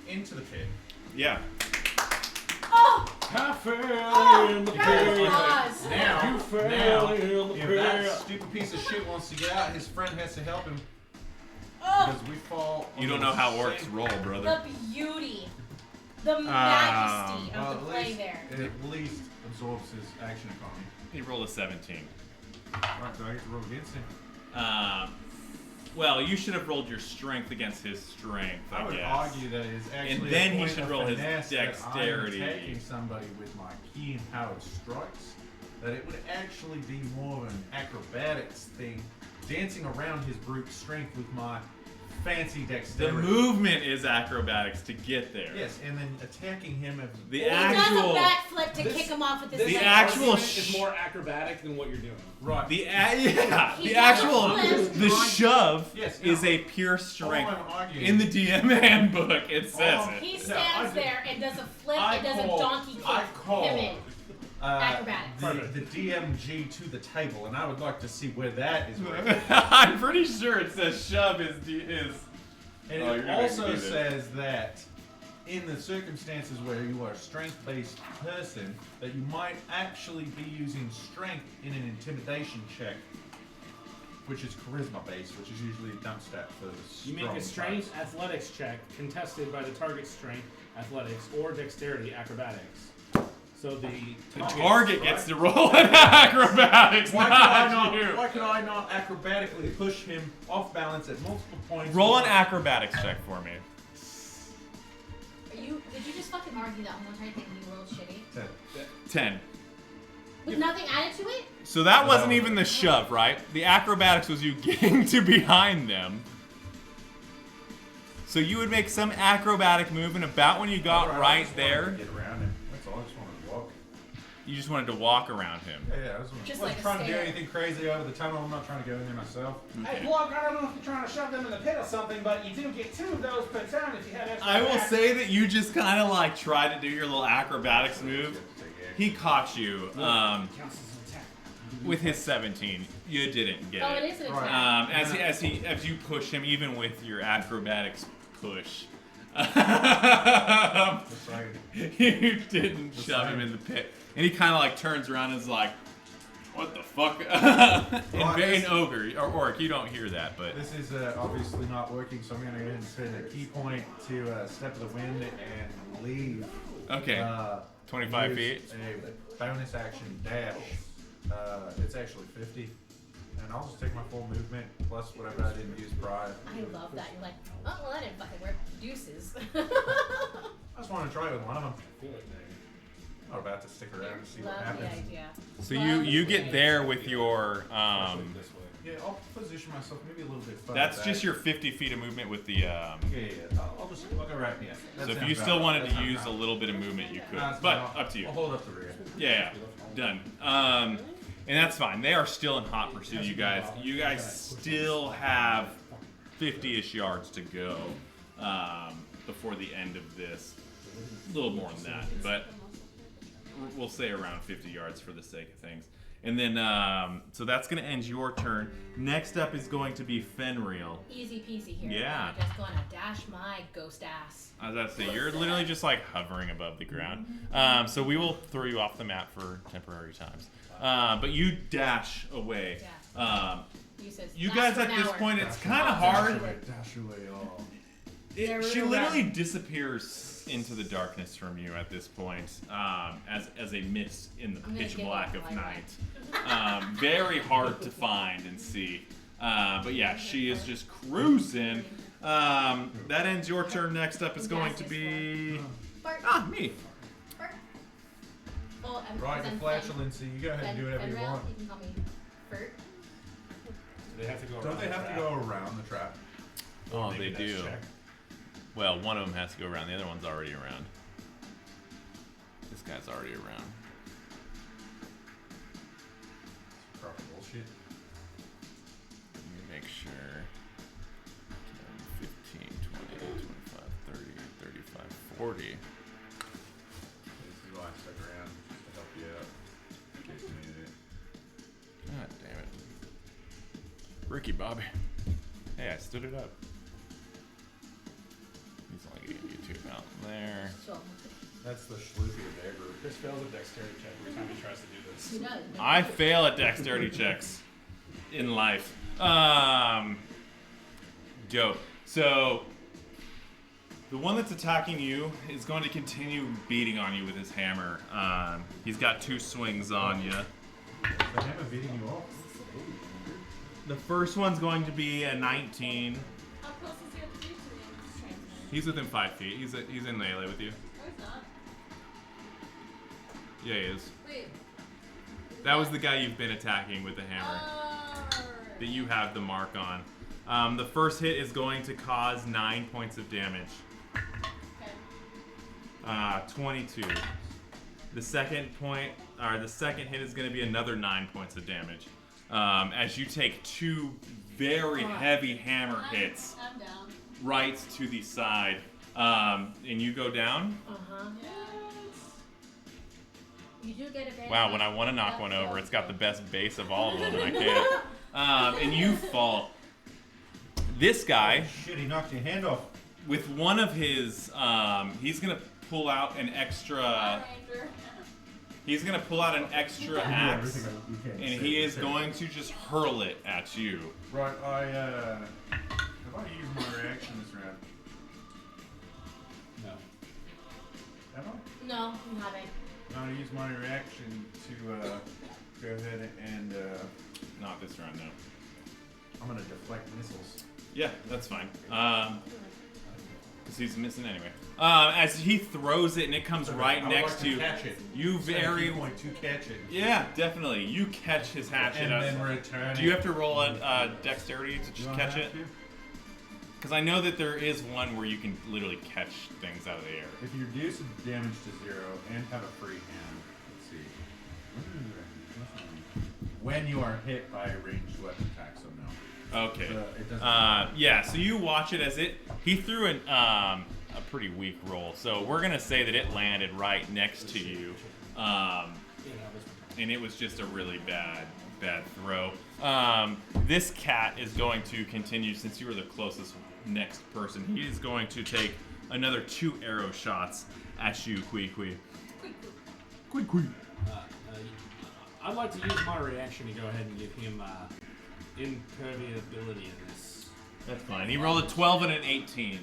into the pit. Yeah. Oh! I fell in the That was pit. Oz. Now, You fell in the if that pit. stupid piece of shit wants to get out, his friend has to help him Oh! because we fall. You on don't the know how orcs same- roll, brother. The beauty. The majesty Well, of the play there. It at least absorbs his action economy. He rolled a 17. Right, do I get to roll against him? Well, you should have rolled your strength against his strength, I I would guess. argue that it's actually then a he point should of roll his finesse dexterity. That I'm attacking somebody with my keen powered strikes. That it would actually be more of an acrobatics thing, dancing around his brute strength with my fancy The dexterity. movement is acrobatics to get there. Yes, and then attacking him as The He actual. does a backflip to This- kick him off with his This The leg. actual argument is more acrobatic than what you're doing. right. Yeah, He the does actual, a flip. the shove Yes, is no. a pure All strength. I'm arguing In the DM handbook, it says All- it. He No, I stands did- there and does a flip I and does call- a donkey kick. I call him in. Acrobatics. the DMG to the table, and I would like to see where that is rated. I'm pretty sure it says shove is. And Oh, you're it gonna make also me do this. says that in the circumstances where you are a strength-based person, that you might actually be using strength in an intimidation check, which is charisma-based, which is usually a dump stat for the You make strong a strength types. athletics check contested by the target's strength, athletics, or dexterity acrobatics. So the Target gets to roll an acrobatics, Why not you. could I not acrobatically push him off balance at multiple points? Roll an acrobatics check for me. Did you just fucking argue that one more time thinking you rolled shitty? 10. With nothing added to it? So that wasn't even the shove, right? The acrobatics was you getting to behind them. So you would make some acrobatic move, and about when you got I right just wanted there, to get around him. That's all. I just wanted to walk. you just wanted to walk around him. Yeah, I wasn't Just like a trying to do stare. anything crazy over the tunnel. I'm not trying to go in there myself. Hey, Block, I don't know if you're trying to shove them in the pit or something, but you do get 2 of those per turn if you have extra I will attacks. say that you just kind of like tried to do your little acrobatics move. He caught you Counts as an attack. with his 17. You didn't get Oh, it. it is an Right. attack. As you push him, even with your acrobatics push, Just like, you didn't Just shove him saying. in the pit, and he kind of like turns around and is like, "What the fuck?" Well, in ogre or orc, you don't hear that, but this is obviously not working, so I'm going to go ahead and spend a key point to step of the wind and leave. okay, 25 use feet. A bonus action dash. It's actually 50. And I'll just take my full movement plus whatever I didn't use prior. I love that. You're like, oh, well, I didn't fucking work. Deuces. I just want to try it with one of them. I'm not about to stick around and see what Love the happens. idea. So Love you the get idea. there with your Yeah, I'll position myself maybe a little bit further that's back. just your 50 feet of movement with the Yeah. I'll go right here. so if you still wanted to use a little bit of movement, you could, but up to you. I'll hold up the rear. Yeah, done. And that's fine. They are still in hot pursuit of you guys. You guys still have 50-ish yards to go before the end of this. A little more than that, but we'll say around 50 yards for the sake of things. And then, so that's going to end your turn. Next up is going to be Fenrir. Easy peasy here. Yeah. I'm just gonna dash my ghost ass. I was about to say, you're literally just like hovering above the ground. So we will throw you off the map for temporary times. But you dash away. You guys at this point, it's kind of hard. Dash away all. She literally disappears into the darkness from you at this point, as a mist in the I'm gonna pitch give black up of my night. Very hard to find and see. But yeah, she is just cruising. That ends your turn. Next up is going to be Bart. me. Bart. Oh, Right, the flatulency. You go ahead and do whatever you want. You can call me Bert. They have to go Don't they have to go around the trap? Oh, Maybe they that's do. check. Well, one of them has to go around. The other one's already around. This guy's already around. Proper bullshit. Let me make sure. 10, 15, 20, 25, 30, 35, 40. This is why I stuck around, just to help you out. In case you needed it. God damn it. Ricky Bobby. Hey, I stood it up. He's only gonna give you 2 out there. So, That's the schloopy of their group. Chris fails a dexterity check every time he tries to do this. who does? I fail at dexterity checks in life. Dope. So the one that's attacking you is going to continue beating on you with his hammer. He's got 2 swings on you. The hammer beating you off. The first one's going to be a 19. How close is he up to you to the transmission? He's within 5 feet. He's in melee with you. No, he's not. Yeah, he is. Wait. That was the guy you've been attacking with the hammer that you have the mark on. The first hit is going to cause 9 points of damage. Okay. 22. The second hit is going to be another 9 points of damage. As you take 2 very heavy hammer hits I'm down. right to the side, and you go down. Uh-huh. Yes. You do get advantage. Wow, when I want to knock one over, it's got the best base of all of them, and I can't. And you fall. This guy, Shit, he knocked your hand off. with one of his, he's gonna pull out an extra. Ranger. He's gonna pull out an extra axe, You can't and say he is it. going to just hurl it at you. Right, have I used my reaction this round? No. Have I? No, you haven't. I'm gonna use my reaction to go ahead and Not this round, no. I'm gonna deflect missiles. Yeah, that's fine. Because he's missing anyway. As he throws it and it comes right I would next like to you, catch it. you very. Point to catch it. Yeah, definitely. You catch his hatchet. And then return. Do you have to roll a dexterity to Do just I catch have it? to? Because I know that there is one where you can literally catch things out of the air. If you reduce the damage to 0 and have a free hand, let's see. When you are hit by a ranged weapon attack, so no. Okay. It doesn't. Yeah, so you watch it as he threw a pretty weak roll. So we're gonna say that it landed right next to you, and it was just a really bad throw. This cat is going to continue, since you were the closest next person. He is going to take another 2 arrow shots at you, Kui. I'd like to use my reaction to go ahead and give him impermeability in this. That's fine. He rolled a 12 and an 18.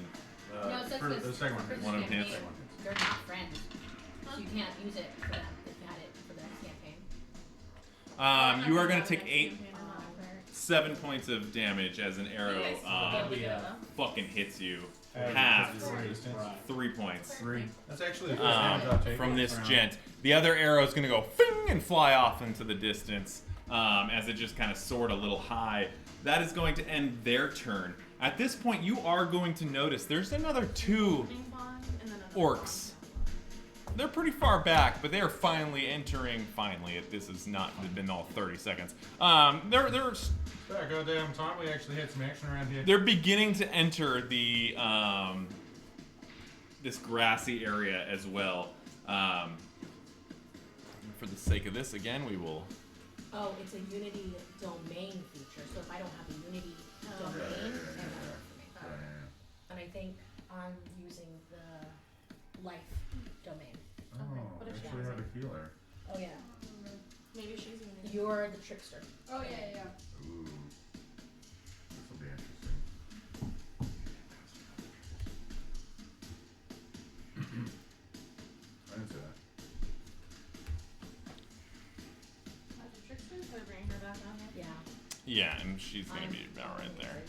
No, it's for this- the second one. for One of this them hits. campaign. They're not friends. So you can't use it for them if you had it for the campaign. You are going to take 7 points of damage as an arrow fucking hits you. Half. 3 points. 3. That's actually the first damage I'll take. From this round. gent. The other arrow is going to go fing and fly off into the distance as it just kind of soared a little high. That is going to end their turn. At this point, you are going to notice there's another 2 orcs. They're pretty far back, but they are finally entering. Finally, this has not been all 30 seconds. They're That goddamn time we actually had some action around here. They're beginning to enter the this grassy area as well. For the sake of this, again, we will. Oh, it's a Unity domain feature. So if I don't have a Unity domain, it won't work for me. And I think I'm using the life domain. Oh, What if she actually has have a healer. Oh yeah, Maybe she's gonna. you're the trickster. Oh yeah. Ooh. This will be interesting. I didn't say that. Could I bring her back on? Yeah. Yeah, and she's gonna be about right there.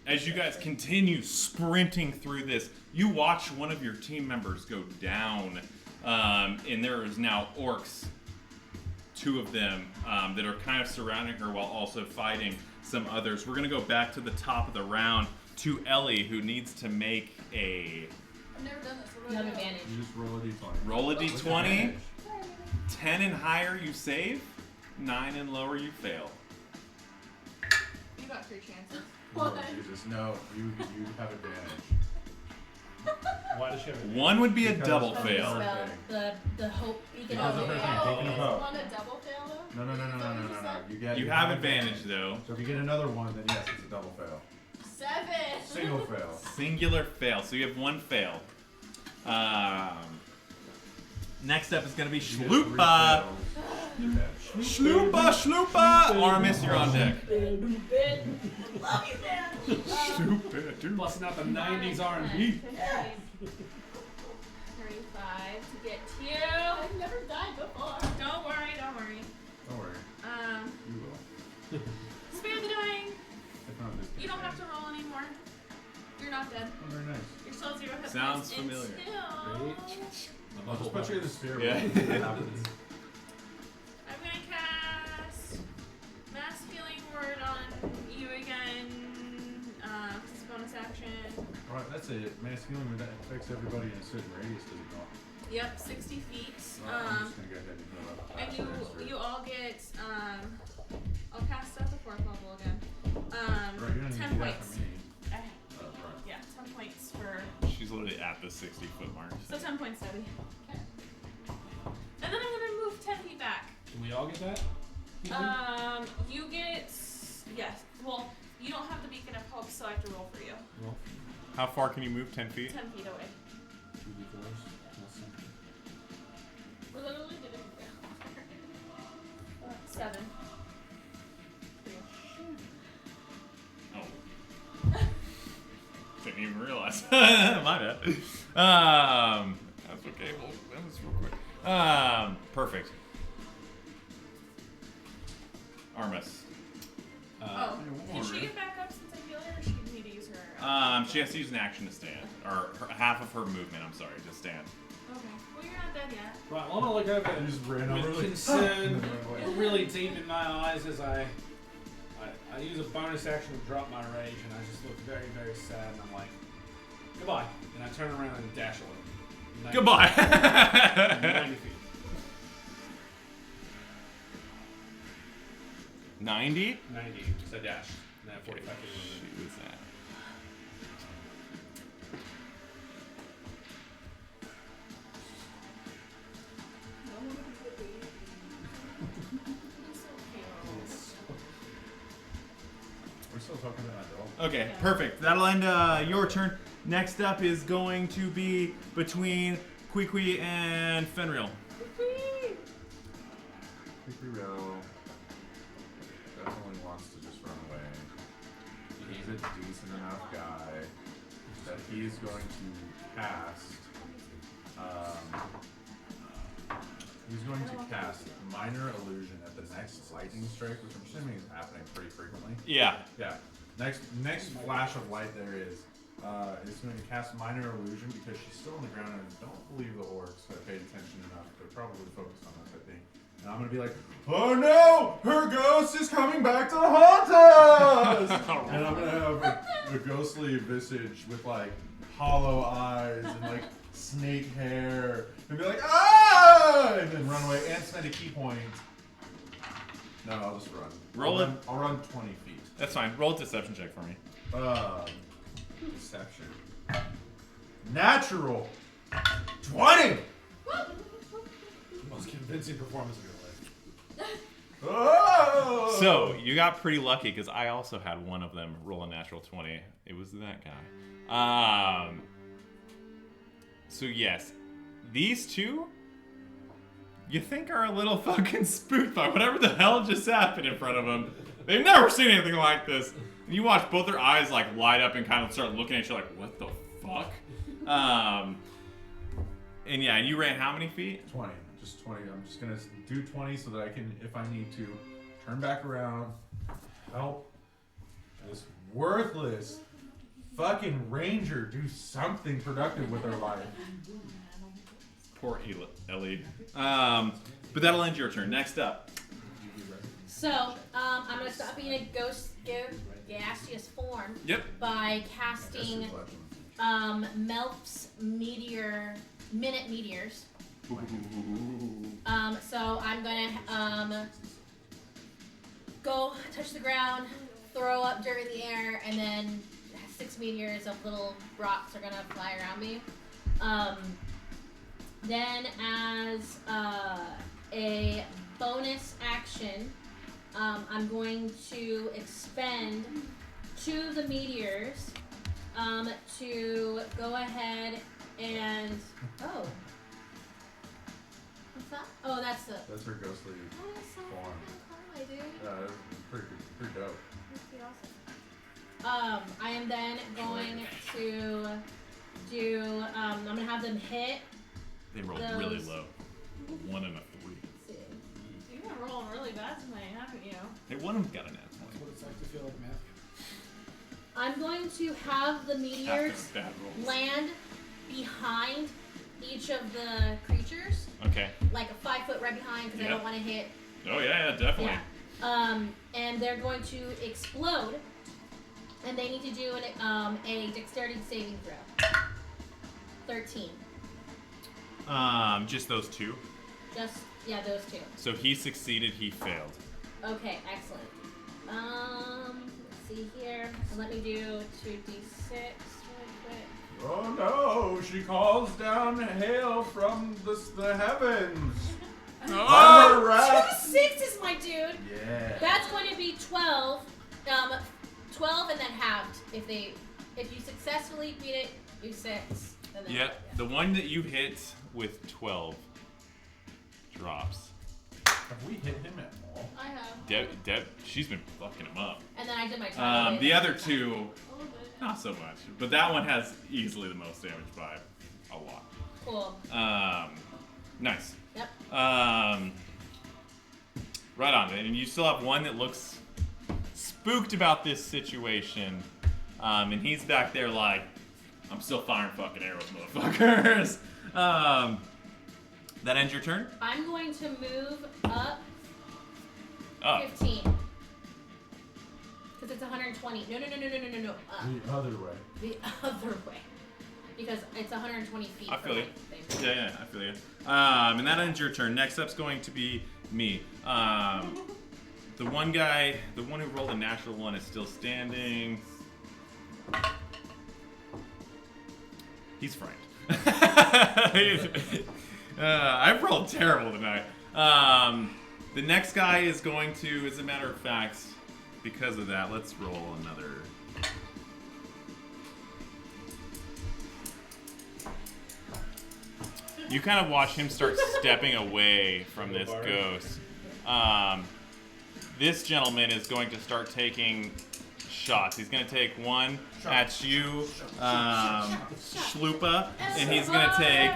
As you guys continue sprinting through this, you watch one of your team members go down, and there is now orcs, 2 of them, that are kind of surrounding her while also fighting some others. We're gonna go back to the top of the round. to Ellie, who needs to make a I've never done this. What You do I have do? advantage. You just roll a d20. roll a With d20. advantage. 10 and higher, you save. 9 and lower, you fail. You got 3 chances. Oh, Jesus, no, you have advantage. Why does she have it? 1 would be a Because double of the fail. spell. The hope beacon Because of of her hope. thing, taking a vote. Want a double fail though? No. You You have advantage, though. So if you get another one, then yes, it's a double fail. 7. Single fail. Singular fail. So you have 1 fail. Next up is going to be You get 3 Shlupa. fails, you're dead. Shlupa! Armis, you're on deck. Love you, man. Stupid, dude. Busting out the 90s R&B. 35 to get to you. I've never died before. Don't worry, don't worry. Don't worry, you will. Spare the dying. If not, just You don't have to roll anymore. You're not dead. Oh, very nice. You're still 0 hit Sounds points familiar. until I'll just put you in the sphere. Yeah. We'll see what happens. I'm gonna cast Mass Healing Word on you again. 'Cause it's a bonus action. Alright, that's it. Mass healing that affects everybody in a certain radius, does it not? Yep, 60 feet. Well, I'm just gonna go ahead and go up. And you all get I'll cast at the 4th level again. Right, you don't need to 10 do that points. for me. Okay. Right. Yeah, 10 points for. She's literally at the 60-foot mark. So 10 points, Debbie. Okay. And then I'm gonna move 10 feet back. Can we all get that? You get. Yes. Well, you don't have the Beacon of Hope, so I have to roll for you. Well, How far can you move? 10 feet? 10 feet away. 2d4s. That's something. We're literally getting 7. Oh. Didn't even realize. My bad. That's okay. Well, that was real quick. Perfect. Armis. Can she get back up since I heal her, or she need to use her? She has to use an action to stand, or half of her movement. I'm sorry, to stand. Okay. Well, you're not dead yet. Right, well, I'm gonna look over I it just ran over with like, concern, and then ran away. really deep in my eyes as I use a bonus action to drop my rage, and I just look very, very sad, and I'm like, goodbye. And I turn around and dash away. 90 Goodbye. 90 feet. 90? 90, so dash. And then 45 feet. She was at. We're still talking about adult. Okay, perfect. That'll end your turn. Next up is going to be between Kwee and Fenrir. Gragerion definitely wants to just run away. He's a decent enough guy that he is going to cast. He's going to cast Minor Illusion at the next lightning strike, which I'm assuming is happening pretty frequently. Yeah. Yeah. Next flash of light there is going to cast Minor Illusion because she's still on the ground, and I don't believe the orcs have paid attention enough. They're probably focused on this, I think. And I'm going to be like, oh no! Her ghost is coming back to haunt us! And I'm going to have a ghostly visage with like hollow eyes and like snake hair and be like, ah! And then run away and spend a key point. No, I'll just run. Roll it. I'll run 20 feet. That's fine. Roll a deception check for me. Deception. Natural 20! Most convincing performance of your life. Oh! So, you got pretty lucky because I also had one of them roll a natural 20. It was that guy. So, yes. These two, you think are a little fucking spooked by whatever the hell just happened in front of them. They've never seen anything like this. And you watch both their eyes like light up and kind of start looking at you like, what the fuck? And yeah, you ran how many feet? 20. Just 20. I'm just going to do 20 so that I can, if I need to, turn back around, help this worthless fucking ranger do something productive with their life. Poor Ellie. But that'll end your turn. Next up. So, I'm gonna stop being a ghost. gaseous form Yep. by casting Melf's minute meteors. So I'm gonna go touch the ground, throw up dirt in the air, and then 6 meteors of little rocks are gonna fly around me. Then as a bonus action, I'm going to expend 2 of the meteors to go ahead and what's that? Oh, that's the. That's her ghostly Oh, that's so form. cool, dude. Pretty dope. That's pretty awesome. I am then going to do. I'm gonna have them hit. They rolled Those- really low. 1 and a 3. Let's see. You've been rolling really bad tonight, haven't you? Hey, one of them got a nat That's 20. what it's like to feel like Matthew. I'm going to have the meteors After bad rolls. land behind each of the creatures, Okay. like a 5 foot right behind, because I Yeah. don't want to hit. Oh yeah, definitely. Yeah. And they're going to explode, and they need to do a dexterity saving throw. 13. Just those 2. Just those 2. So he succeeded, he failed. Okay, excellent. Let's see here. And let me do 2d6 really quick. Oh no! She calls down hail from the heavens. Oh! Her wrath. 2d6 is my dude. Yeah. That's going to be 12. 12 and then halved. If you successfully beat it, you 6. And then Yep. The one that you hit with 12 drops. Have we hit him at all? I have. Deb, she's been fucking him up. And then I did my turn. The other 2, A little bit. not so much. But that one has easily the most damage by a lot. Cool. Nice. Yep. Right on. And you still have one that looks spooked about this situation. And he's back there like, I'm still firing fucking arrows, motherfuckers. That ends your turn? I'm going to move up Oh. 15. Because it's 120. No. Up. The other way. The other way. Because it's 120 feet. I from feel my you. thing. Yeah, I feel you. And that ends your turn. Next up's going to be me. The one who rolled a natural 1 is still standing. He's frightened. I've rolled terrible tonight. The next guy is going to, as a matter of fact, because of that, let's roll another. You kind of watch him start stepping away from this ghost. This gentleman is going to start taking shots. He's going to take one at you, Shlupa, and he's going to take.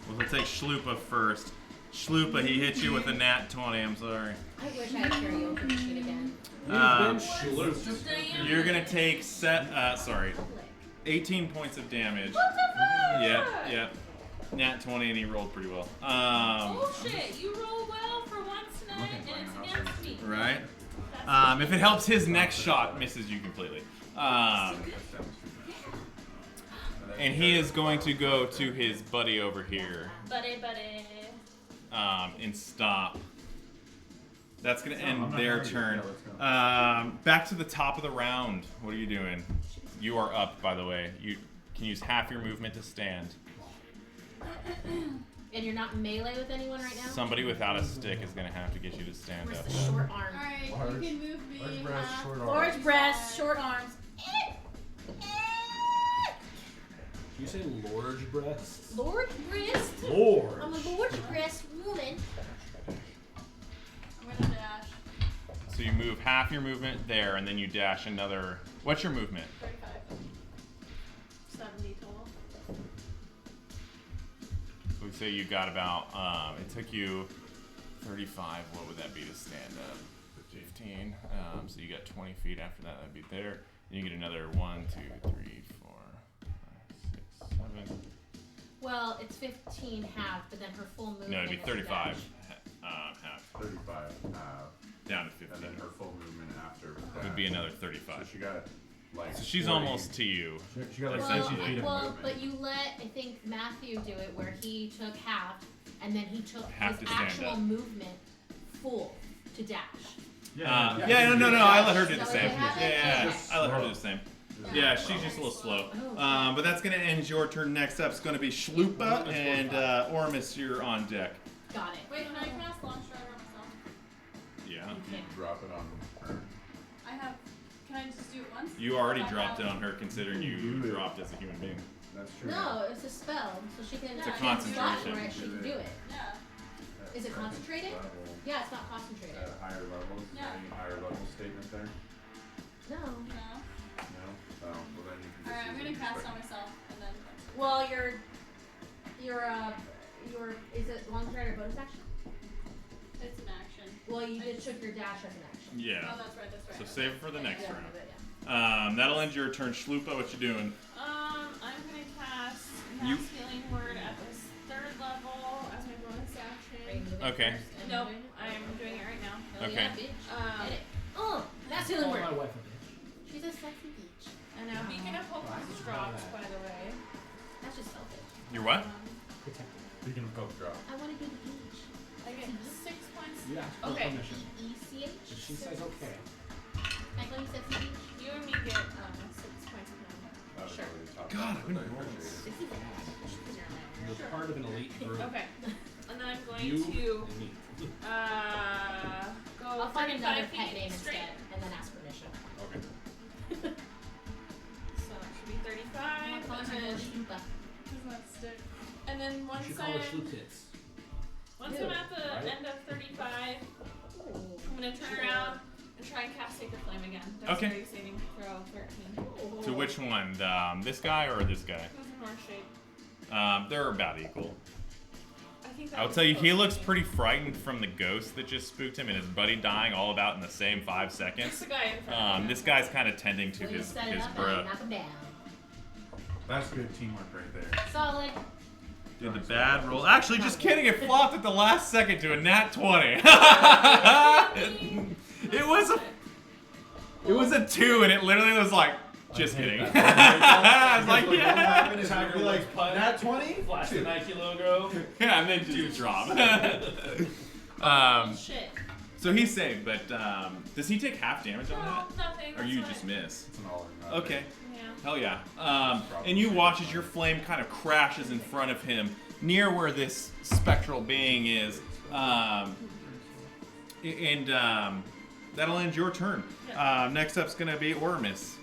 We'll take Shlupa first. Shlupa, he hit you with a nat 20. I'm sorry. I wish I had karaoke machine again. You're going to take 18 points of damage. Yep. Nat 20, and he rolled pretty well. Bullshit! You roll well for once tonight, and it's against me. Right? If it helps, his next shot misses you completely. And he is going to go to his buddy over here. Buddy. And stop. That's going to end their turn. Back to the top of the round. What are you doing? You are up, by the way. You can use half your movement to stand. And you're not melee with anyone right now? Somebody without a stick is going to have to get you to stand Where's up. the short arm? Alright, Large- you can move me large breast, half. short arm. Large breasts, short arms. Did you say large breasts? Large breast? Lord. I'm a large breast woman. I'm gonna dash. So you move half your movement there, and then you dash another. What's your movement? 35. 70 total. So we say you got about. It took you 35. What would that be to stand up? 15. So you got 20 feet after that. That'd be there. And you get another 1, 2, 3, 4, 5, 6, 7. Well, it's 15 half, but then her full movement. No, it'd be is 35. dash. Half. 35 Down to and 15. then her full movement after would be another So 35. she got like. So she's 40. almost to you. She got like Well, 60 feet of well, movement. but you let, I think, Matthew do it where he took half, and then he took Half his to stand actual up. movement full to dash. No, I let her do the So same. it happens? Yeah, Okay. I let her do the same. Yeah, she's just a little slow. But that's going to end your turn. Next up is going to be Shlupa, and Ormus, you're on deck. Got it. Wait, can I cast Launch Strider on myself? Yeah. You drop it on her. I have. Can I just do it once? You already I dropped it have- on her, considering you dropped as a human being. That's true. No, it's a spell, so she can. It's a she can slot concentration. where she can do it. Yeah. Is it concentrated? Yeah, it's not concentrated. At higher levels? Yeah. Any higher level statement there? No. No. No? Oh, well then you can just Alright, I'm use gonna it cast as on myself and then. Well, your, is it long turn or bonus action? It's an action. Well, you did took your dash as an action. Yeah. Oh, that's right. That's right. So save it for the next Yeah, round. but yeah. That'll end your turn. Shlupa, what you doing? I'm gonna cast You- Mass Healing Word at this 3rd level as my bonus Are you action. moving Okay. first and Nope, moving? I'm doing it right now. Hell Okay. yeah, bitch. Um, Get it. Oh, that's healing Call word. my wife a bitch. She's a sexy beach. And now beacon of hope has dropped, by the way. That's just selfish. You're what? Protected. Speaking of coke drop. I want to do the beach. I get 6 points. You asked for Okay. permission. ECH. If she says okay. Can I call you sexy beach? You and me get 6 points of healing. That was Sure. already top God, off, I've been but I rolling appreciate it. Sexy beach. You're part of an elite group. Okay. And then I'm going You to and me. go I'll find 35 another feet pet name straight. instead, and then ask permission. Okay. So that should be 35. I'll call her And then, Shlupa. Doesn't that stick? and then You once should call her I'm, Shloop Tits. once Ew. I'm at the Right? end of 35, Ooh. I'm going to turn around and try and cast Sacred Flame again. Okay. Dexterity saving throw 13. To which one? This guy or this guy? Who's in north shape? They're about equal. I think that I'll was tell you, he close looks to me. pretty frightened from the ghost that just spooked him and his buddy dying all about in the same 5 Just seconds. the guy in front of me. This guy's kind of tending to So you his set it up and bruh. knock him down. That's good teamwork right there. Solid. Did the bad roll. Actually, just kidding. It flopped at the last second to a nat 20. It was a 2, and it literally was like, just kidding. I was like, yeah. Tiger like, nat 20? Flash the Nike logo. Yeah, and then just drop. Shit. So he's saved, but does he take half damage on No, that? nothing. Or That's you fine. just miss? It's an all or nothing. Okay. Yeah. Hell yeah. And you watch as your flame kind of crashes in front of him, near where this spectral being is. That'll end your turn. Next up's gonna be Ormus.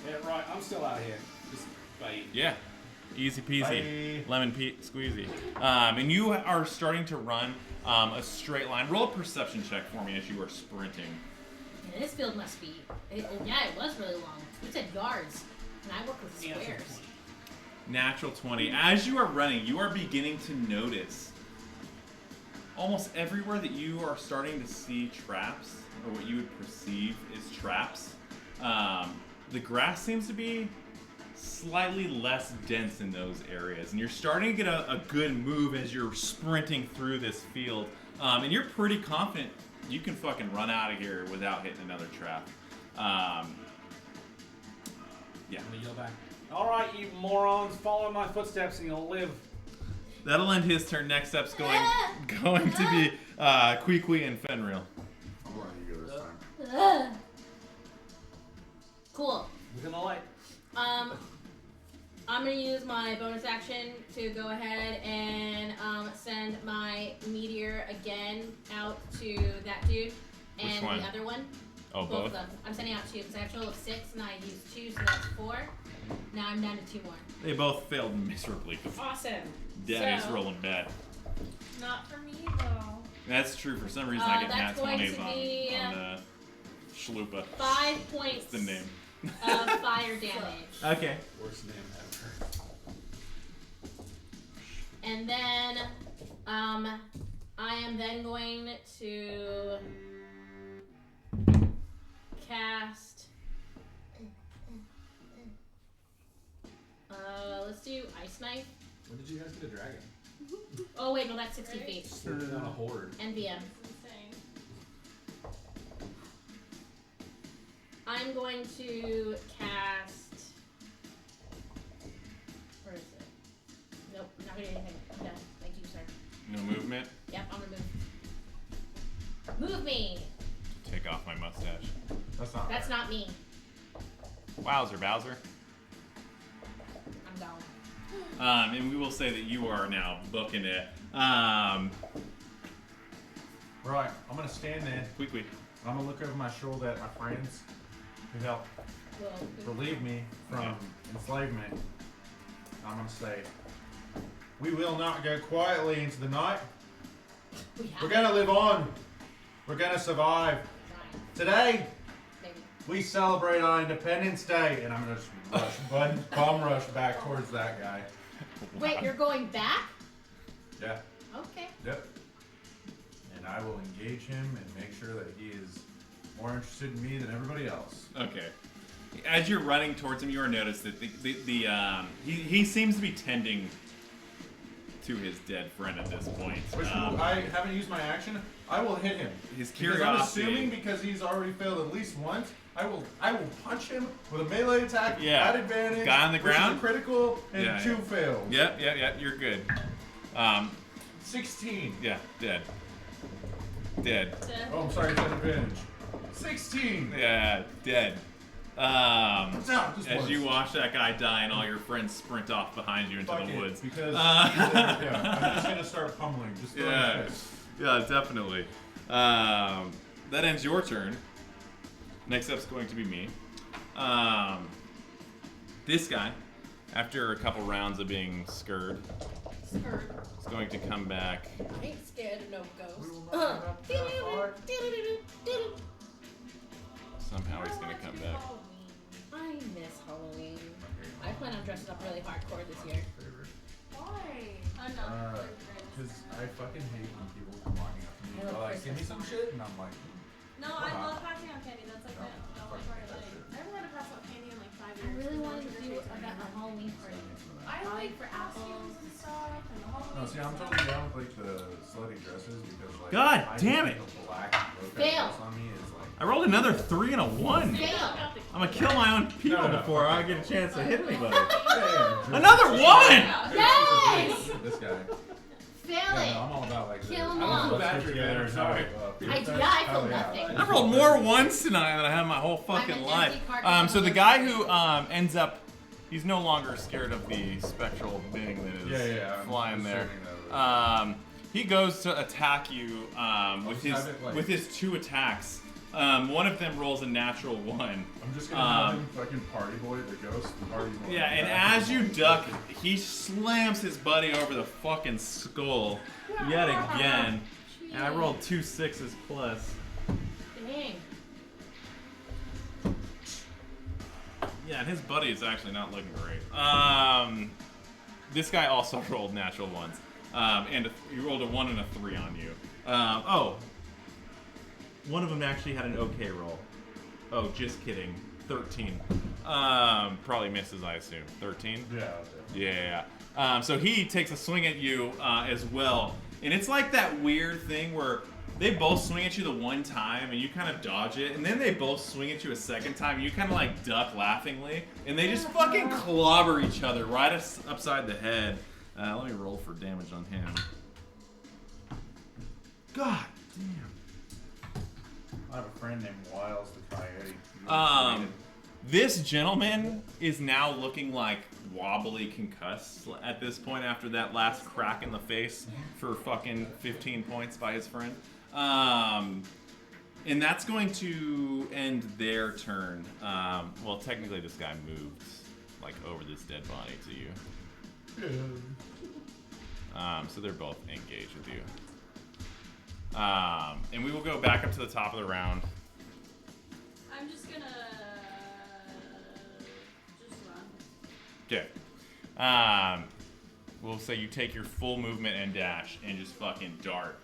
Yeah, right. I'm still out here. Just bite. Yeah. Easy peasy. Bye. Lemon squeezy. And you are starting to run a straight line. Roll a perception check for me as you are sprinting. Yeah, this field must be. It was really long. You said yards, and I work with squares. Natural 20. As you are running, you are beginning to notice almost everywhere that you are starting to see traps, or what you would perceive is traps. The grass seems to be slightly less dense in those areas, and you're starting to get a good move as you're sprinting through this field. And you're pretty confident you can fucking run out of here without hitting another trap. Yeah. I'm gonna yell back. All right, you morons, follow my footsteps and you'll live. That'll end his turn. Next up's going to be Queequee and Fenrir. I'm letting you go this time. Ugh. Cool. Within the light. I'm gonna use my bonus action to go ahead and send my meteor again out to that dude and Which one? the other one. Oh, Both both? of them. I'm sending out 2 because I have a total of 6 and I used 2, so that's 4. Now I'm down to 2 more. They both failed miserably. Awesome. Daddy's So- rolling bad. Not for me though. That's true. For some reason, I get nat that's going 20s to on be, the Shlupa. 5 points That's the name. of fire damage. Okay. Worst name ever. And then I am then going to cast let's do Ice Knife. When did you guys get a dragon? Oh wait, no, that's 60 feet. Started on a horde. NVM. It's insane. I'm going to cast. Where is it? Nope, not gonna do anything. No, thank you, sir. No movement. Yep, I'm gonna move. Move me! Take off my mustache. That's not me. Wowzer, Bowser. I'm gone. And we will say that you are now booking it. Right, I'm gonna stand there. Quickly. I'm gonna look over my shoulder at my friends who helped relieve me from enslavement. I'm gonna say, we will not go quietly into the night. We're gonna live on. We're gonna survive. Today, we celebrate our Independence Day, and I'm gonna just bum rush back towards that guy. Wait, you're going back? Yeah. Okay. Yep. And I will engage him and make sure that he is more interested in me than everybody else. Okay. As you're running towards him, you are notice that he seems to be tending to his dead friend at this point. Which I haven't used my action. I will hit him. His because curiosity. I'm assuming because he's already failed at least once. I will punch him with a melee attack at advantage. Guy on the ground. Which is a critical and 2 fails. Yep. You're good. 16. Yeah, dead. Oh, I'm sorry, it's an advantage. 16. Yeah, dead. As you once. watch that guy die and all your friends sprint off behind you into Fuck the it, woods. Because I'm just gonna start pummeling. Just yeah, definitely. That ends your turn. Next up's going to be me. This guy, after a couple rounds of being scurred, is going to come back. I ain't scared of no ghosts. Somehow he's going to come back. I miss Halloween. I plan on dressing up really hardcore this year. Why? I'm not. Because I fucking hate when people come walking up to me. They're like, give me some shit, and I'm like, No, I love passing out candy. That's like that. fuck Part of that it. shit. I haven't had to pass out candy in like 5 I years. really wanted to do a Halloween party. I like for costumes and stuff and the Halloween no, see, I'm stuff. totally down with like the slutty dresses because like. God I damn just it. think the black Fail. dress on me is like. I rolled another 3 and a 1. Fail! I'm going to kill my own people No, before I fuck get a chance to hit anybody. Yeah. Another 1! Yes! This guy. Fail Yeah, it! no, I'm all about like Kill this. him all. Let's Bad get for you, together. sorry. I feel nothing. I've rolled more 1s tonight than I have my whole fucking an life. empty cartridge So the on guy the who ends up, he's no longer scared of the spectral being that is I'm flying there. assuming that He goes to attack you with his 2 attacks. One of them rolls a natural 1. I'm just gonna have him fucking party boy, the ghost party boy. Yeah, and as you duck, he slams his buddy over the fucking skull yet again. And I rolled 2 6s plus. Dang. Yeah, and his buddy is actually not looking great. This guy also rolled natural 1s. And he rolled a 1 and a 3 on you. One of them actually had an okay roll. Oh, just kidding. 13. Probably misses, I assume. 13? Yeah. Yeah. So he takes a swing at you as well. And it's like that weird thing where they both swing at you the one time and you kind of dodge it. And then they both swing at you a second time and you kind of like duck laughingly. And they just fucking clobber each other right upside the head. Let me roll for damage on him. God damn. I have a friend named Wiles the Coyote. This gentleman is now looking like wobbly concussed at this point after that last crack in the face for fucking 15 points by his friend. And that's going to end their turn. Well, technically this guy moved like over this dead body to you. So they're both engaged with you. And we will go back up to the top of the round. I'm just gonna just run. Okay. We'll say you take your full movement and dash and just fucking dart.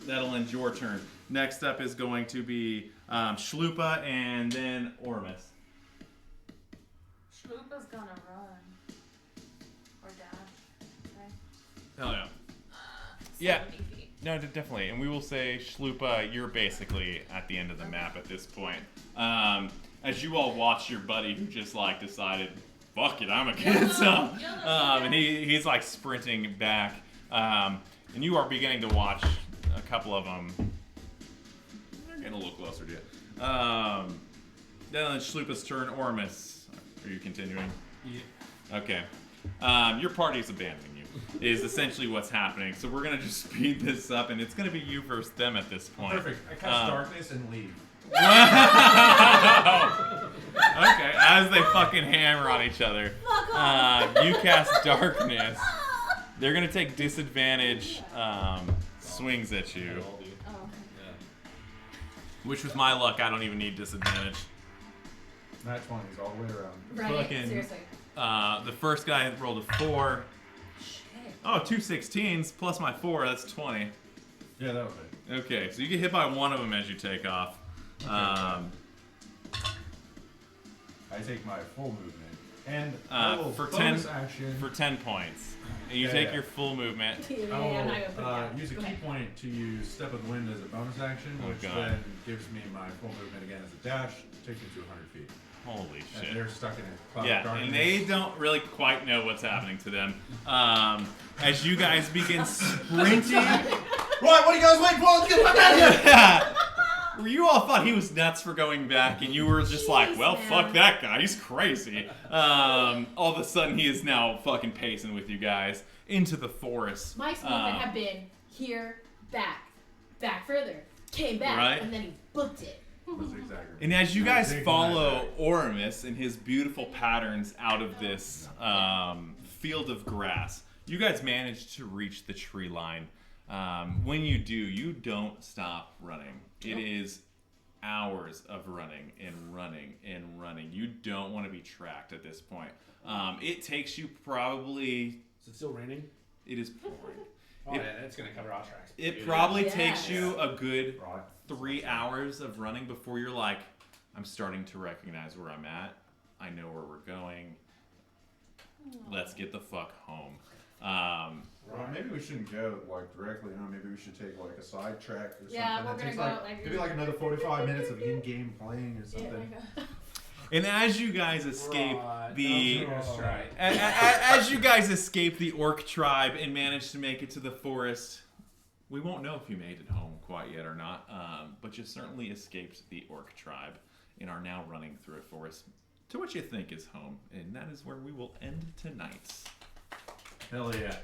That'll end your turn. Next up is going to be Shlupa and then Ormus. Shlupa's gonna run. Or dash. Okay. Hell yeah. Yeah. 70 feet. No, definitely. And we will say, Shlupa, you're basically at the end of the map at this point. As you all watch your buddy who just like decided, fuck it, I'm gonna get some. And he's like sprinting back. And you are beginning to watch a couple of them. They're getting a little closer to you. Then it's Shlupa's turn. Ormus, are you continuing? Yeah. Okay. Your party is abandoning you, is essentially what's happening. So we're going to just speed this up, and it's going to be you versus them at this point. Perfect. I cast darkness and leave. Wow! Okay, as they fucking hammer on each other. You cast darkness. They're going to take disadvantage swings at you. Which with my luck, I don't even need disadvantage. Nat 20s all the way around. Right, Fucking- seriously. The first guy rolled a 4. Shit. Oh, 2 16s plus my 4, that's 20. Yeah, that was it. Okay, so you get hit by one of them as you take off. I take my full movement. And I will for bonus 10 action. for 10 points. And you Yeah, take yeah. your full movement. Yeah, I I'm not will gonna put it down. use a Go key ahead. point to use Step of the Wind as a bonus action, Oh, which God. then gives me my full movement again as a dash, takes me to 100 feet. Holy And shit. they're stuck in a cloud of Yeah, darkness. and they don't really quite know what's happening to them. As you guys begin sprinting. Right, what are you guys waiting for? Let's get the fuck out of here! Yeah. You all thought he was nuts for going back, and you were just like, well, man. fuck that guy, he's crazy. All of a sudden, he is now fucking pacing with you guys into the forest. Mike's movement had been here, back further, came back, Right. and then he booked it. And as you guys Zigzag. follow Oramus and his beautiful patterns out of this field of grass, you guys manage to reach the tree line. When you do, you don't stop running. It is hours of running and running and running. You don't want to be tracked at this point. It takes you probably... Is it still raining? It is pouring. Oh, yeah, that's gonna cover our tracks. It probably Yes. takes you a good Right. 3 hours of running before you're like, I'm starting to recognize where I'm at. I know where we're going. Let's get the fuck home. Well, maybe we shouldn't go like directly home. Maybe we should take like a side track or something. Yeah, we're that gonna takes go, like, like- maybe like another 45 minutes of in-game playing or something. And as you guys escape the... That's right. As you guys escape the orc tribe and manage to make it to the forest, we won't know if you made it home quite yet or not, but you certainly escaped the orc tribe and are now running through a forest to what you think is home. And that is where we will end tonight. Hell yeah.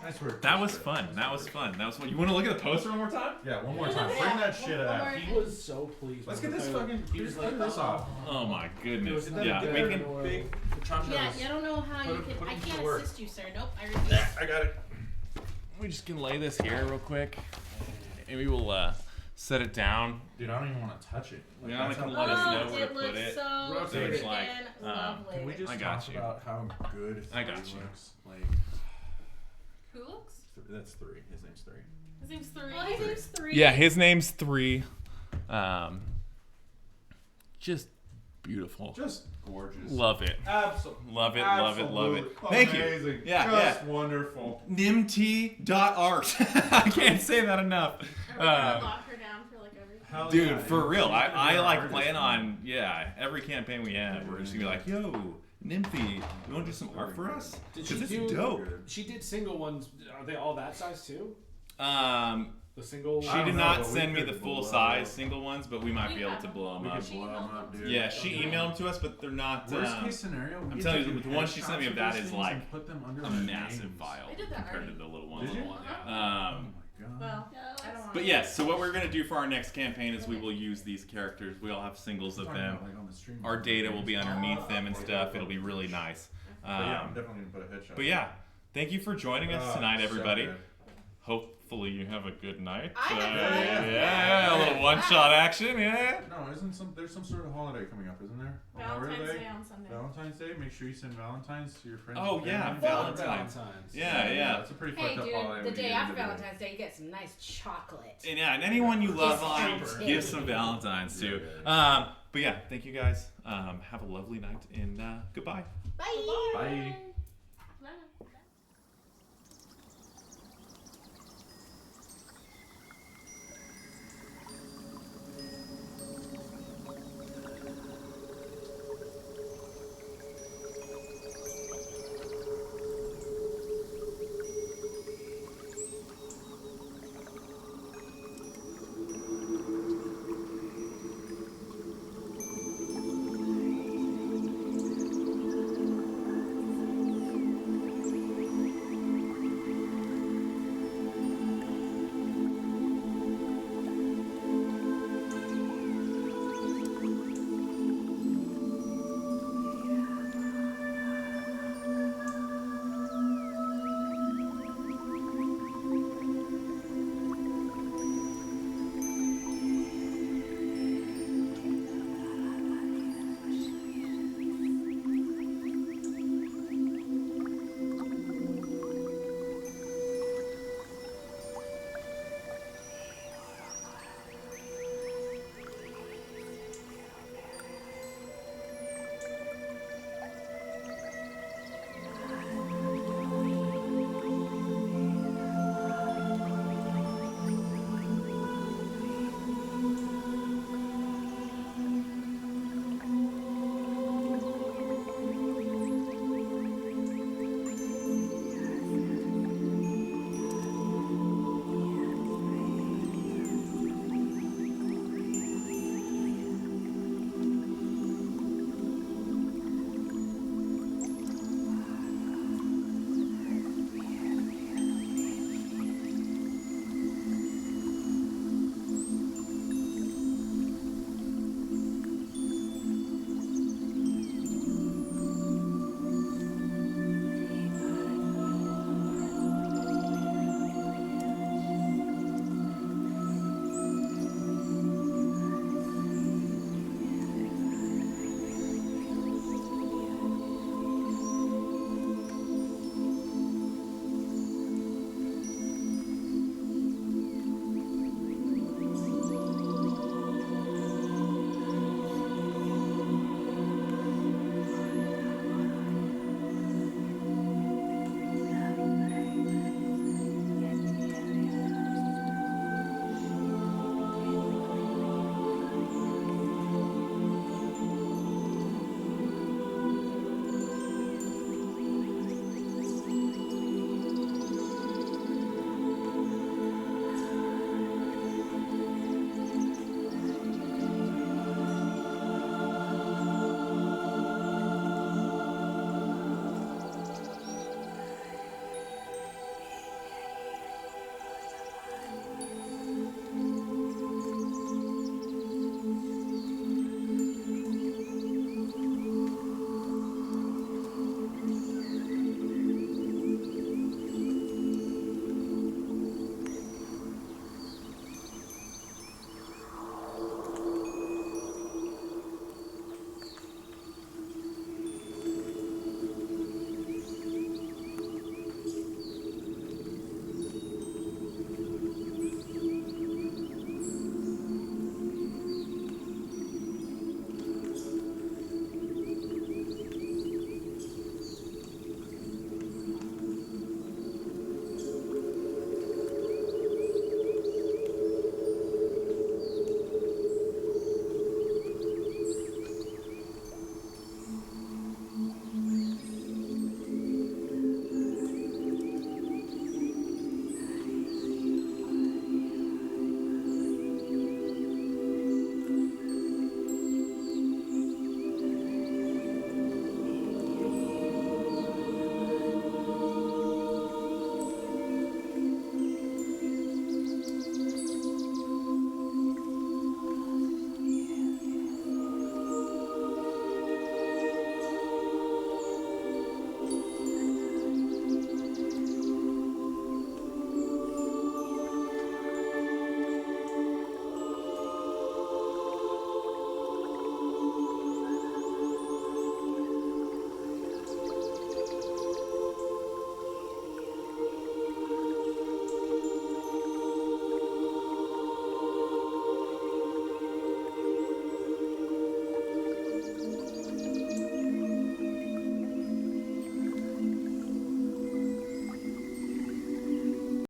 Nice work. That was fun. That was fun. You want to look at the poster one more time? Yeah, one more time. Bring that shit out. He was so pleased. Let's when get this we fucking. He was like, this off. Oh my goodness. It was Yeah, another we big- can... Big. Yeah, I don't know how you Put can. it I to can't work. assist you, sir. Nope, I refuse. I got it. We just can lay this here real quick. And we will set it down. Dude, I don't even want to touch it. Like, Yeah, that's I can how let us Oh, know where to it put looks it. so Rotate it. freaking Like, lovely. Can we just I got talk you. about how good I got three you. looks? Like, Who looks? that's 3. His name's 3. His name's 3. Oh, his name's 3. Yeah, his name's 3. Just beautiful. Just gorgeous. Love it. Absolutely. Love it, love it, love it. Thank you. Amazing. Yeah, Just wonderful. Nimt.art. I can't say that enough. Are we gonna lock her down for like everything? Hell Dude, yeah, for real. She's I gonna be our like artist, plan man. on, every campaign we have, we're just gonna be like, yo, Nymphy, you wanna do some art for us? Did Because she it's do- dope. She did single ones. Are they all that size too? The single. She I don't did know, not but we send me could the full blow size up. single ones, but we might We be able have to them. blow them We up. could blow them up, dude. Yeah, she emailed them to us, but they're not. Worst case scenario, we I'm get telling to you, do the one she sent me of headshots that those is things like and put them under a their massive names. file I did that compared to already. the little ones. Did you? one, yeah. Oh my god. Well, Yeah, I don't want But yes, so what we're gonna do for our next campaign is we will use these characters. We all have singles of them. Like on the stream. Our data will be underneath them and stuff. It'll be really nice. But yeah, I'm definitely gonna put a headshot. But yeah, thank you for joining us tonight, so everybody. good. Hopefully you have a good night. I had fun. Yeah, a little one-shot action, yeah. No, there's some sort of holiday coming up, isn't there? Valentine's Labor Day on Sunday. Valentine's Day. Make sure you send Valentines to your friends. Oh, and yeah, family. Valentine's. Yeah. That's a pretty Hey, fucked up dude, holiday. the we day get after into today. Valentine's Day, you get some nice chocolate. And yeah, and anyone you love Discount. on, give some Valentines to. Yeah. But yeah, thank you guys. Have a lovely night and goodbye. Bye. Bye.